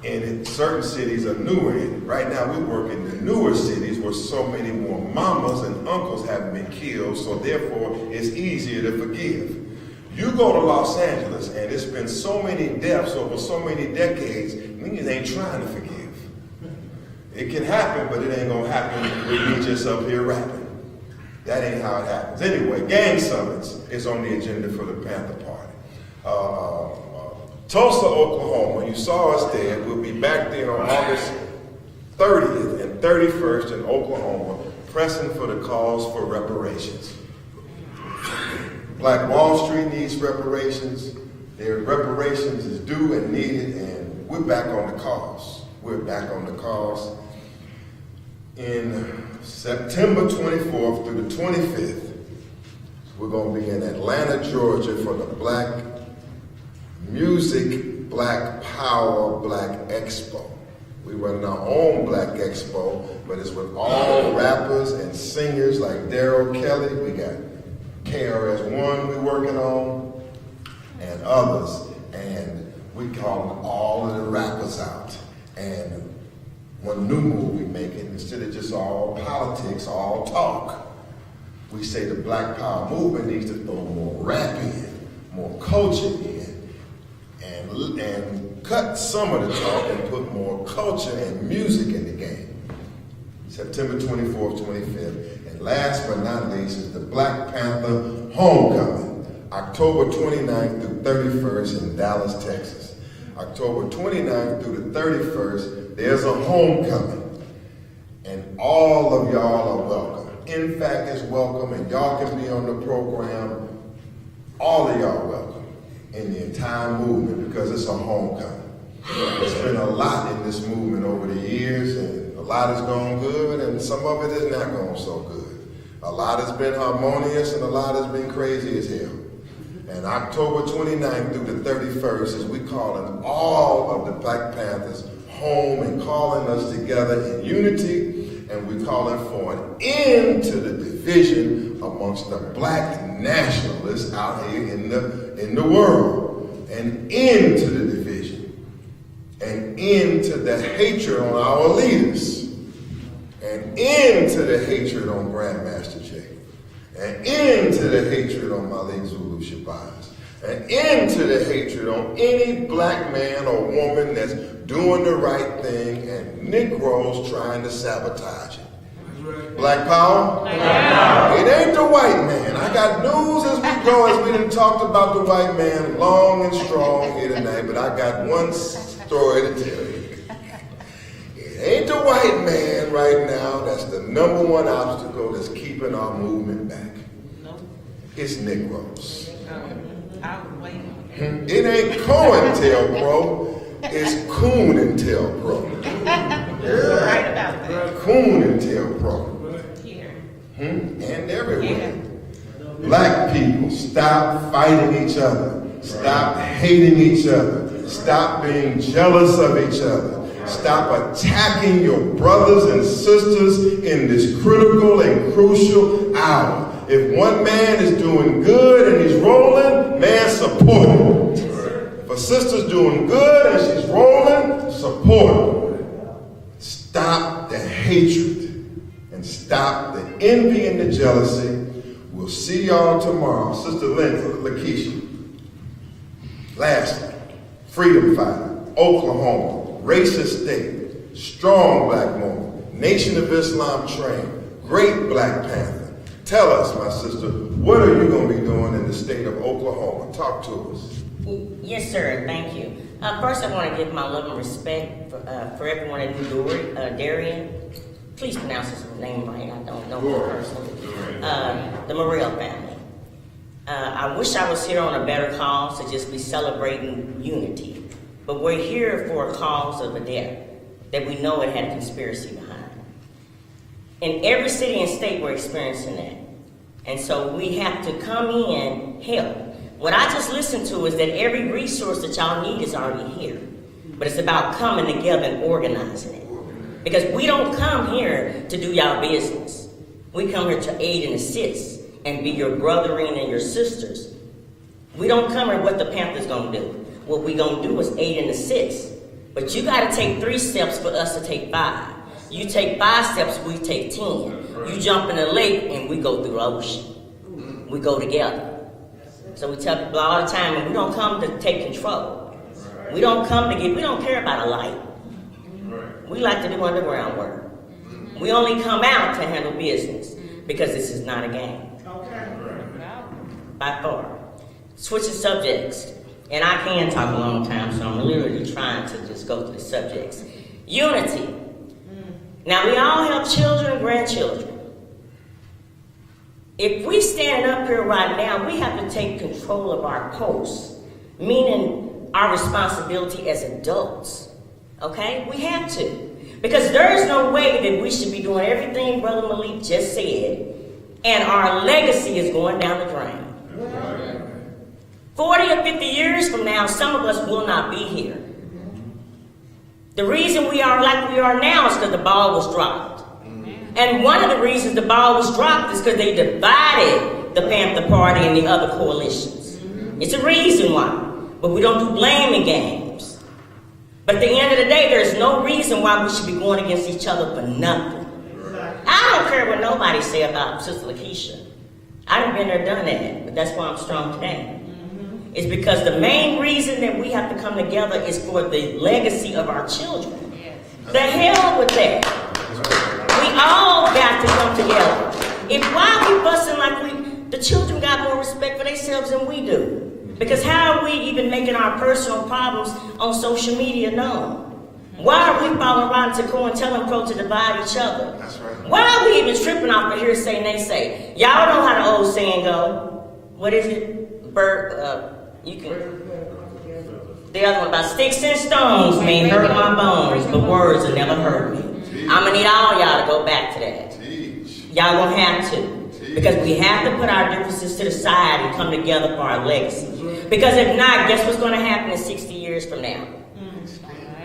and certain cities are newer. And right now we work in the newer cities where so many more mamas and uncles haven't been killed, so therefore it's easier to forgive. You go to Los Angeles, and it's been so many deaths over so many decades, niggas ain't trying to forgive. It can happen, but it ain't gonna happen with me just up here rapping. That ain't how it happens. Anyway, gang summits is on the agenda for the Panther Party. Tulsa, Oklahoma, you saw us there. We'll be back there on August 30th and 31st in Oklahoma, pressing for the cause for reparations. Black Wall Street needs reparations. Their reparations is due and needed, and we're back on the cause. We're back on the cause. In September 24th through the 25th, we're going to be in Atlanta, Georgia for the Black Music, Black Power, Black Expo. We run our own Black Expo, but it's with all rappers and singers like Daryl Kelly. We got KRS-One we're working on, and others. And we call all of the rappers out. And one new move we make it, instead of just all politics, all talk, we say the Black Power movement needs to throw more rap in, more culture in, and cut some of the talk and put more culture and music in the game. September 24th, 25th. And last but not least is the Black Panther Homecoming, October 29th through 31st in Dallas, Texas. October 29th through the 31st, there's a homecoming. And all of y'all are welcome. In fact, it's welcome, and y'all can be on the program. All of y'all welcome in the entire movement because it's a homecoming. There's been a lot in this movement over the years, and a lot has gone good, and some of it is not going so good. A lot has been harmonious, and a lot has been crazy as hell. And October 29th through the 31st is we calling all of the Black Panthers home and calling us together in unity, and we calling for an end to the division amongst the Black nationalists out here in the world. An end to the division, an end to the hatred on our leaders, an end to the hatred on Grandmaster Jay, an end to the hatred on Malik Shabazz, an end to the hatred on any black man or woman that's doing the right thing and Negroes trying to sabotage it. Black power? Yeah. It ain't the white man. I got news as we go, as we done talked about the white man long and strong here tonight, but I got one story to tell you. It ain't the white man right now that's the number one obstacle that's keeping our movement back. It's Negroes. It ain't COINTELPRO, it's COONINTELPRO. Right about that. COONINTELPRO. Here. And everywhere. Black people, stop fighting each other. Stop hating each other. Stop being jealous of each other. Stop attacking your brothers and sisters in this critical and crucial hour. If one man is doing good and he's rolling, man, support him. If a sister's doing good and she's rolling, support her. Stop the hatred and stop the envy and the jealousy. We'll see y'all tomorrow. Sister Lakeisha. Lastly, freedom fighter, Oklahoma, racist state, strong black woman, Nation of Islam trained, great Black Panther. Tell us, my sister, what are you going to be doing in the state of Oklahoma? Talk to us. Yes, sir. Thank you. First, I want to give my love and respect for everyone in New Darien. Please pronounce his name right. I don't know him personally. The Morrell family. I wish I was here on a better cause to just be celebrating unity. But we're here for a cause of a death that we know it had a conspiracy behind. In every city and state, we're experiencing that. And so we have to come in, help. What I just listened to is that every resource that y'all need is already here. But it's about coming together and organizing it. Because we don't come here to do y'all business. We come here to aid and assist and be your brethren and your sisters. We don't come here what the Panthers gonna do. What we gonna do is aid and assist. But you gotta take 3 steps for us to take 5. You take 5 steps, we take 10. You jump in the lake and we go through the ocean. We go together. So we tell people all the time, and we don't come to take control. We don't come to we don't care about a light. We like to do underground work. We only come out to handle business because this is not a game. By far. Switching subjects. And I can talk a long time, so I'm literally trying to just go through the subjects. Unity. Now, we all have children and grandchildren. If we stand up here right now, we have to take control of our posts, meaning our responsibility as adults. Okay? We have to. Because there is no way that we should be doing everything Brother Malik just said, and our legacy is going down the drain. 40 or 50 years from now, some of us will not be here. The reason we are like we are now is because the ball was dropped. And one of the reasons the ball was dropped is because they divided the Panther Party and the other coalitions. It's a reason why. But we don't do blaming games. But at the end of the day, there's no reason why we should be going against each other for nothing. I don't care what nobody say about Sister Lakeisha. I haven't been there, done that, but that's why I'm strong today. It's because the main reason that we have to come together is for the legacy of our children. The hell with that. We all got to come together. If why we busting like the children got more respect for themselves than we do. Because how are we even making our personal problems on social media known? Why are we following around to go and telling pro to divide each other? That's right. Why are we even tripping off the hearsay and they say? Y'all know how the old saying go. What is it? You can. The other one about sticks and stones may hurt my bones, but words will never hurt me. I'm gonna need all y'all to go back to that. Y'all gonna have to. Because we have to put our differences to the side and come together for our legacy. Because if not, guess what's gonna happen in 60 years from now?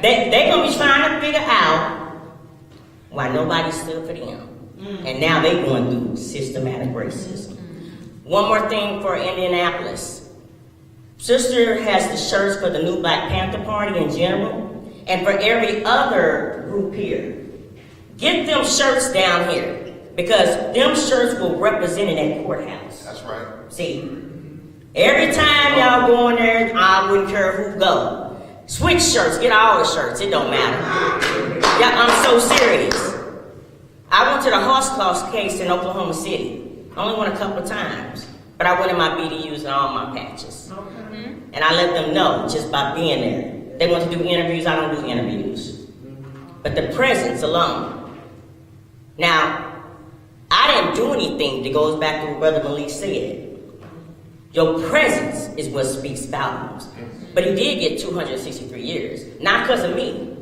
They're gonna be trying to figure out why nobody stood for them. And now they're going through systematic racism. One more thing for Indianapolis. Sister has the shirts for the new Black Panther Party in general, and for every other group here. Get them shirts down here, because them shirts will represent in that courthouse. That's right. See, every time y'all go in there, I wouldn't care who go. Switch shirts, get all the shirts, it don't matter. Yeah, I'm so serious. I went to the Holocaust case in Oklahoma City. I only went a couple of times, but I went in my BDUs and all my patches. And I let them know just by being there. They want to do interviews, I don't do interviews. But the presence alone. Now, I didn't do anything that goes back to what Brother Malik said. Your presence is what speaks volumes. But he did get 263 years. Not because of me.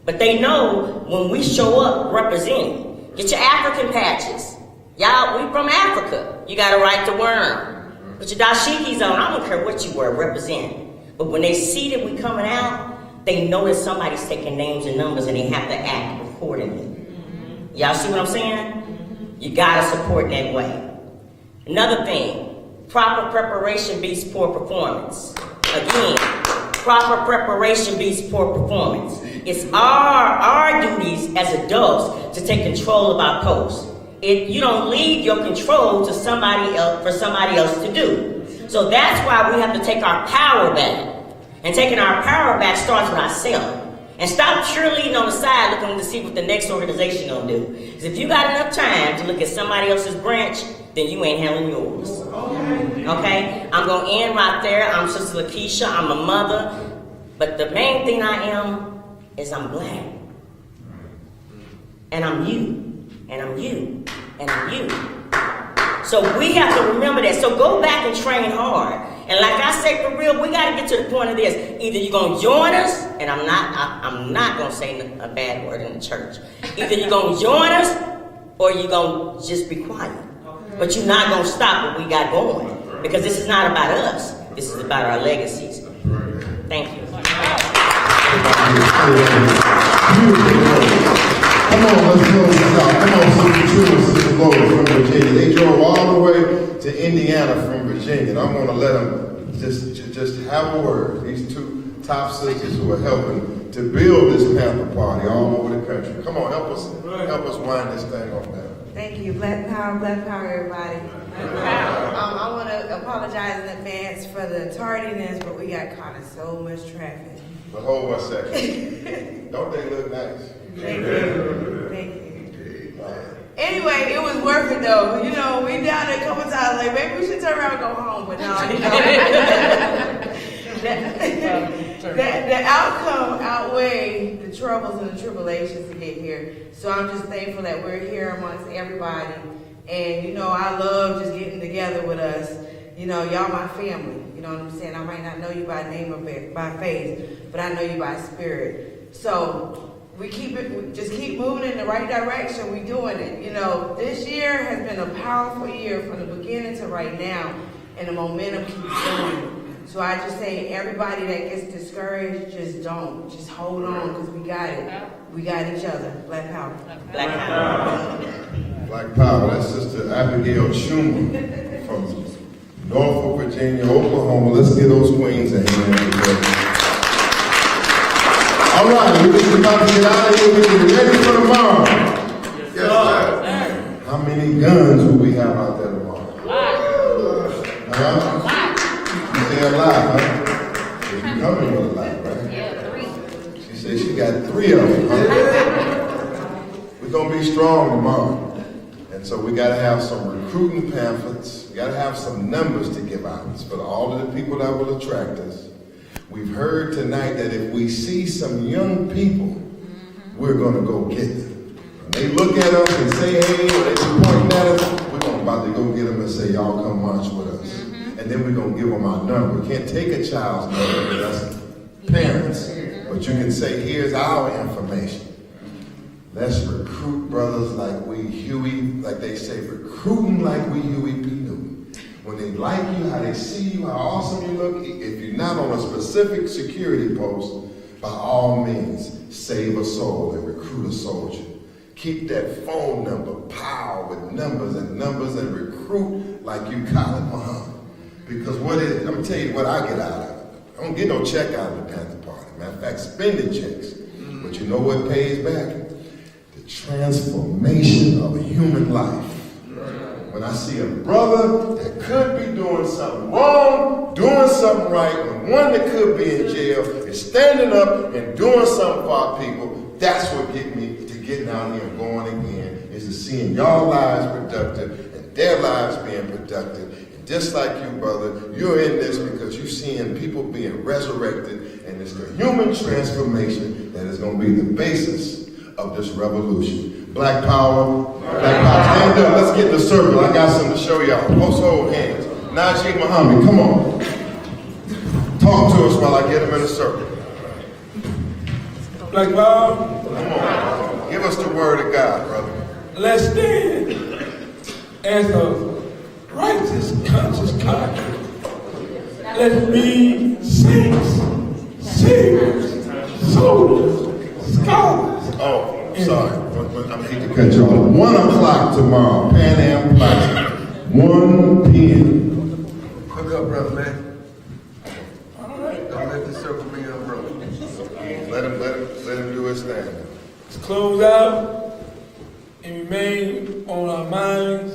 But they know when we show up representing. Get your African patches. Y'all, we from Africa. You got a right to wear them. Put your dashikis on. I don't care what you wear, represent. But when they see that we coming out, they know that somebody's taking names and numbers and they have to act accordingly. Y'all see what I'm saying? You gotta support that way. Another thing, proper preparation beats poor performance. Again, proper preparation beats poor performance. It's our duties as adults to take control of our posts. You don't leave your control to somebody else for somebody else to do. So that's why we have to take our power back. And taking our power back starts with ourselves. And stop cheerleading on the side looking to see what the next organization gonna do. Because if you got enough time to look at somebody else's branch, then you ain't handling yours. Okay? I'm gonna end right there. I'm Sister Lakeisha, I'm a mother. But the main thing I am is I'm black. And I'm you. And I'm you. And I'm you. So we have to remember that. So go back and train hard. And like I say for real, we got to get to the point of this. Either you're going to join us, and I'm not going to say a bad word in the church. Either you're going to join us, or you're going to just be quiet. But you're not going to stop what we got going. Because this is not about us. This is about our legacies. Thank you. Come on, let's close this out. Come on, Sister True and Sister Lois from Virginia. They drove all the way to Indiana from Virginia. And I'm going to let them just have a word. These two top sisters who are helping to build this Panther Party all over the country. Come on, help us wind this thing off now. Thank you. Black power, everybody. I want to apologize in advance for the tardiness, but we got caught in so much traffic. But hold 1 second. Don't they look nice? Thank you. Thank you. Anyway, it was worth it though. You know, we down there a couple times, like maybe we should turn around and go home, but no. The outcome outweighed the troubles and the tribulations to get here. So I'm just thankful that we're here amongst everybody. And you know, I love just getting together with us. You know, y'all my family. You know what I'm saying? I might not know you by name or by face, but I know you by spirit. So just keep moving in the right direction. We doing it. You know, this year has been a powerful year from the beginning to right now, and the momentum keeps going. So I just say, everybody that gets discouraged, just hold on, because we got it. We got each other. Black power. Black power. Black power. That's Sister Abigail Schumer from Norfolk, Virginia, Oklahoma. Let's give those queens a hand. All right, we're just about to get out of here. We're ready for tomorrow. Yes, sir. How many guns will we have out there tomorrow? You say a lot, huh? You're coming with a lot, right? Yeah, 3. She said she got 3 of them, huh? We're going to be strong tomorrow. And so we got to have some recruiting pamphlets. We got to have some numbers to give out for all of the people that will attract us. We've heard tonight that if we see some young people, we're going to go get them. When they look at us and say, hey, or they pointing at us, we're about to go get them and say, y'all come march with us. And then we're going to give them our number. We can't take a child's number with us parents, but you can say, here's our information. Let's recruit brothers like we Huey, like they say, recruiting like we Huey P. Newton. When they like you, how they see you, how awesome you look, if you're not on a specific security post, by all means, save a soul and recruit a soldier. Keep that phone number piled with numbers and recruit like you Khalid Muhammad. Because I'm going to tell you what I get out of it. I don't get no check out of the Panther Party. Matter of fact, spending checks. But you know what pays back? The transformation of a human life. When I see a brother that could be doing something wrong, doing something right, and one that could be in jail is standing up and doing something for our people, that's what get me to getting out here and going again, is to seeing y'all lives productive and their lives being productive. And just like you, brother, you're in this because you're seeing people being resurrected, and it's the human transformation that is going to be the basis of this revolution. Black power, black power. Stand up, let's get in the circle. I got something to show y'all. Let's hold hands. Najee Muhammad, come on. Talk to us while I get him in a circle. Black power. Come on. Give us the word of God, brother. Let's stand as a righteous, conscious collective. Let's be saints, saviors, soldiers, scholars. Oh, sorry. I'm hate to cut you off. 1 o'clock tomorrow, Pan Am Plaza. 1 p.m. Hook up, brother, man. All right. Don't let this circle me up, brother. Let him do his thing. Let's close out and remain on our minds.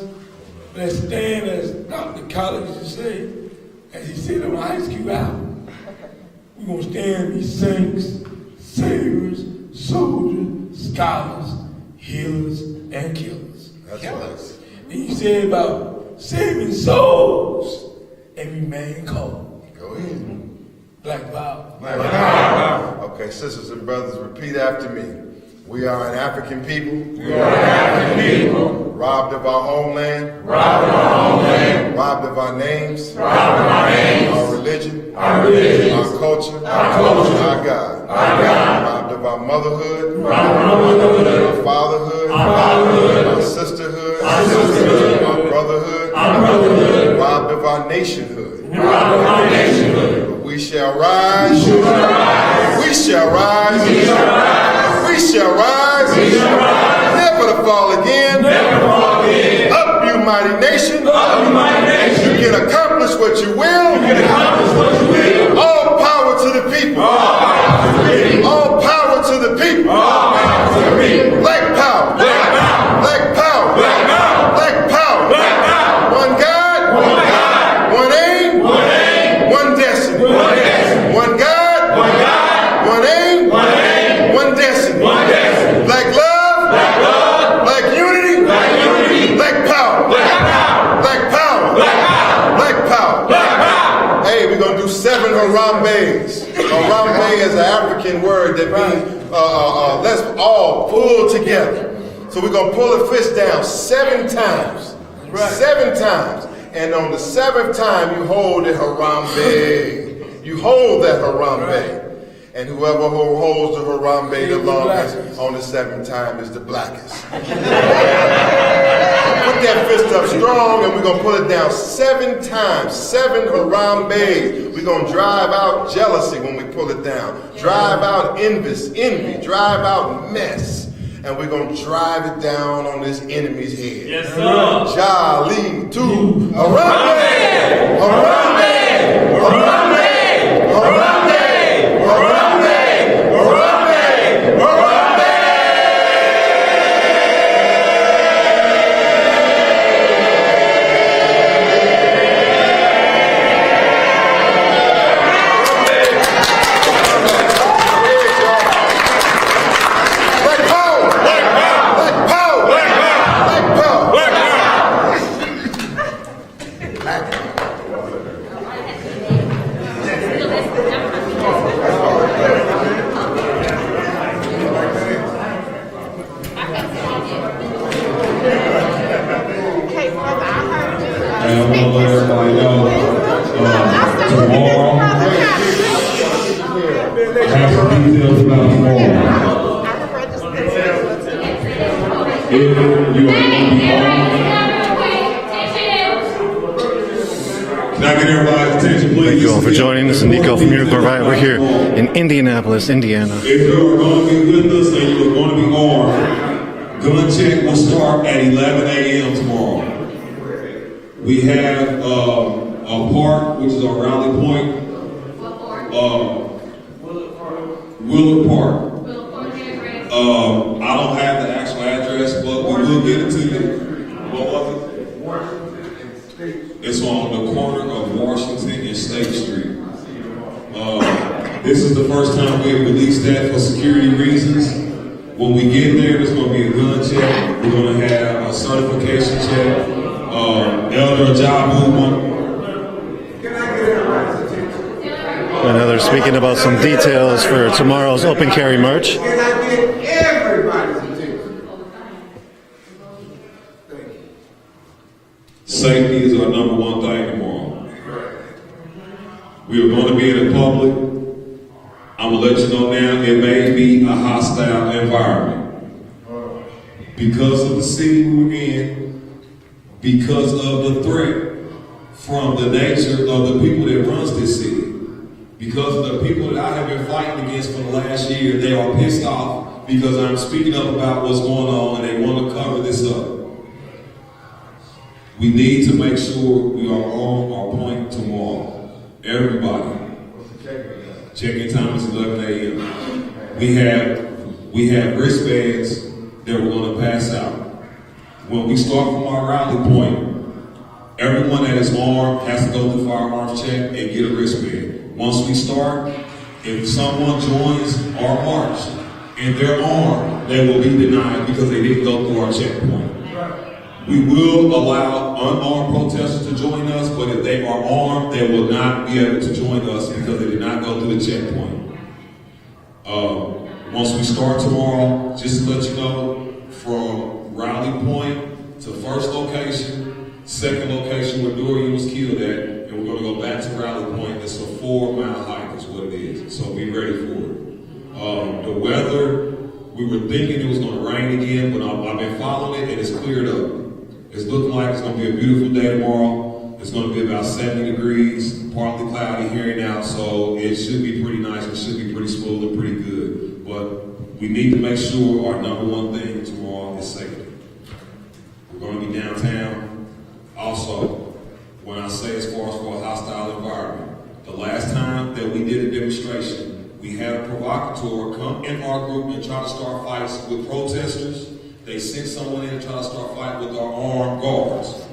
Let's stand as Dr. Collins used to say, as he said on Ice Cube album. We're going to stand and be saints, saviors, soldiers, scholars, healers, and killers. That's right. And you said about saving souls and remain cold. Go ahead. Black power. Black power. Okay, sisters and brothers, repeat after me. We are an African people. We are an African people. Robbed of our homeland. Robbed of our homeland. Robbed of our names. Robbed of our names. Our religion. Our religion. Our culture. Our culture. Our God. Our God. Robbed of our motherhood. Robbed of our motherhood. Our fatherhood. Our fatherhood. Our sisterhood. Our sisterhood. Our brotherhood. Our brotherhood. Robbed of our nationhood. Robbed of our nationhood. But we shall rise. We shall rise. We shall rise. We shall rise. We shall rise. We shall rise. Never to fall again. Never to fall again. Up, you mighty nation. Up, you mighty nation. You can accomplish what you will. You can accomplish what you will. All power to the people. All power to the people. All power to the people. All power to the people. Black power. Black power. Black power. Black power. Black power. Black power. One God. One God. One aim. One aim. One destiny. One destiny. One God. One God. One aim. One aim. One destiny. One destiny. Black love. Black love. Black unity. Black unity. Black power. Black power. Black power. Black power. Black power. Black power. Hey, we're going to do 7 Harambes. Harambe is an African word that means let's all pull together. So we're going to pull a fist down 7 times. 7 times. And on the 7th time, you hold the Harambe. You hold that Harambe. And whoever holds the Harambe the longest on the 7th time is the blackest. Put that fist up strong and we're going to pull it down 7 times. 7 Harambes. We're going to drive out jealousy when we pull it down. Drive out envy. Drive out mess. And we're going to drive it down on this enemy's head. Yes, sir. Jali to Harambe! Harambe! Harambe! Harambe! Harambe! Harambe! Harambe! Black power! Black power! Black power! Black power! Black power! And I want to let everybody know, tomorrow, have some details about tomorrow. If you are going to be can I get everybody's attention, please? Thank you all for joining us. Nico from Miracle Riot. We're here in Indianapolis, Indiana. If you are going to be with us and you are going to be armed, gun check will start at 11 a.m. tomorrow. We have a park, which is our rally point. Willard Park. I don't have the actual address, but we will get it to you. What was it? It's on the corner of Washington and State Street. This is the first time we have released that for security reasons. When we get there, there's going to be a gun check. We're going to have a certification check. Elder Jabu. And now they're speaking about some details for tomorrow's open carry march. Can I get everybody's attention? Thank you. Safety is our number one thing tomorrow. We are going to be in the public. I'm going to let you know now, it may be a hostile environment. Because of the city we're in, because of the threat from the nature of the people that runs this city. Because of the people that I have been fighting against for the last year, they are pissed off because I'm speaking up about what's going on and they want to cover this up. We need to make sure we are on our point tomorrow. Everybody. Check-in time is 11 a.m. We have wristbands that we're going to pass out. When we start from our rally point, everyone that is armed has to go through firearms check and get a wristband. Once we start, if someone joins our march and they're armed, they will be denied because they didn't go through our checkpoint. We will allow unarmed protesters to join us, but if they are armed, they will not be able to join us because they did not go through the checkpoint. Once we start tomorrow, just to let you know, from rally point to first location, second location where Dorian was killed at, and we're going to go back to rally point. It's a 4-mile hike is what it is, so be ready for it. The weather, we were thinking it was going to rain again, but I've been following it and it's cleared up. It's looking like it's going to be a beautiful day tomorrow. It's going to be about 70 degrees, partly cloudy here and now, so it should be pretty nice. It should be pretty smooth and pretty good. But we need to make sure our number one thing tomorrow is safety. We're going to be downtown. Also, when I say as far as for a hostile environment, the last time that we did a demonstration, we had a provocateur come in our group and try to start fights with protesters. They sent someone in to try to start fighting with our armed guards.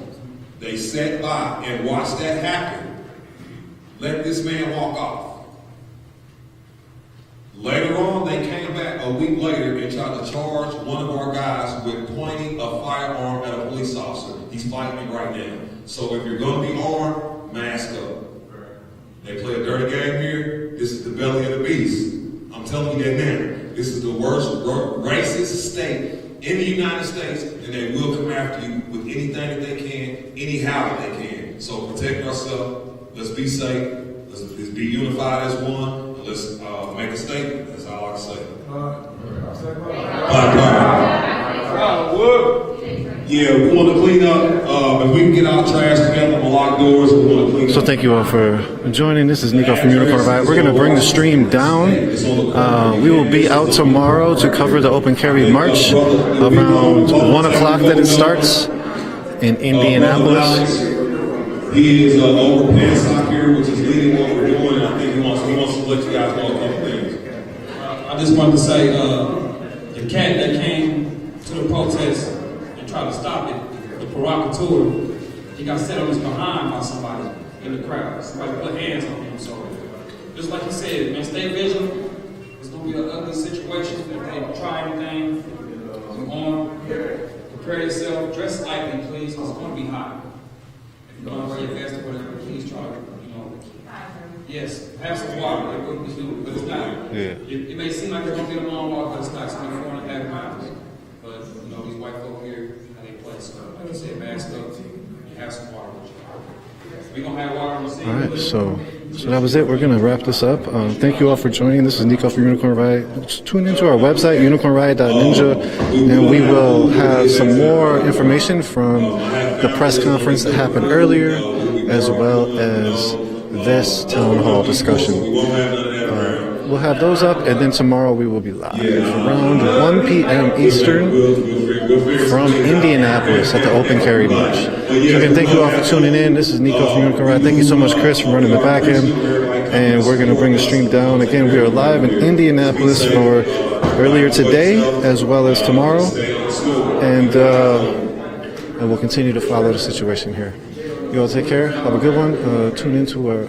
They sat by and watched that happen. Let this man walk off. Later on, they came back a week later and tried to charge one of our guys with pointing a firearm at a police officer. He's fighting me right now. So if you're going to be armed, mask up. They play a dirty game here. This is the belly of the beast. I'm telling you that now. This is the worst racist state in the United States, and they will come after you with anything that they can, anyhow that they can. So protect ourselves. Let's be safe. Let's be unified as one. let's make a statement. That's all I can say. Yeah, we want to clean up. If we can get our trash together and lock doors, we want to clean up. So thank you all for joining. This is Nico from Unicorn Riot. We're going to bring the stream down. We will be out tomorrow to cover the Open Carry March around 1 o'clock that it starts in Indianapolis. He is over Pansock here, which is leading what we're doing, and I think he wants to let you guys know a couple things. I just wanted to say, the cat that came to the protest and tried to stop it, the provocateur, he got set on his behind by somebody in the crowd. Somebody put hands on him. So, just like you said, man, stay vigilant. It's going to be an ugly situation. If they try anything, come on, prepare yourself, dress lightly, please, because it's going to be hot. If you don't wear your vest or whatever, please try to, yes, have some water, but it's not. Yeah. It may seem like you're going to get a long walk, but it's not. It's only 4.5 miles. But, these white folk here, how they play. So, like I said, mask up, have some water with you. We're going to have water on the scene. All right, so that was it. We're going to wrap this up. Thank you all for joining. This is Nico from Unicorn Riot. Just tune into our website, unicornriot.ninja, and we will have some more information from the press conference that happened earlier, as well as this town hall discussion. We'll have those up, and then tomorrow we will be live around 1 p.m. Eastern from Indianapolis at the Open Carry March. So again, thank you all for tuning in. This is Nico from Unicorn Riot. Thank you so much, Chris, for running the back end. And we're going to bring the stream down. Again, we are live in Indianapolis for earlier today as well as tomorrow. And we'll continue to follow the situation here. You all take care. Have a good one. Tune into our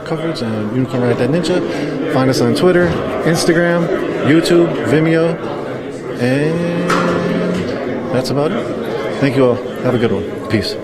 coverage on unicornriot.ninja. Find us on Twitter, Instagram, YouTube, Vimeo, and that's about it. Thank you all. Have a good one. Peace.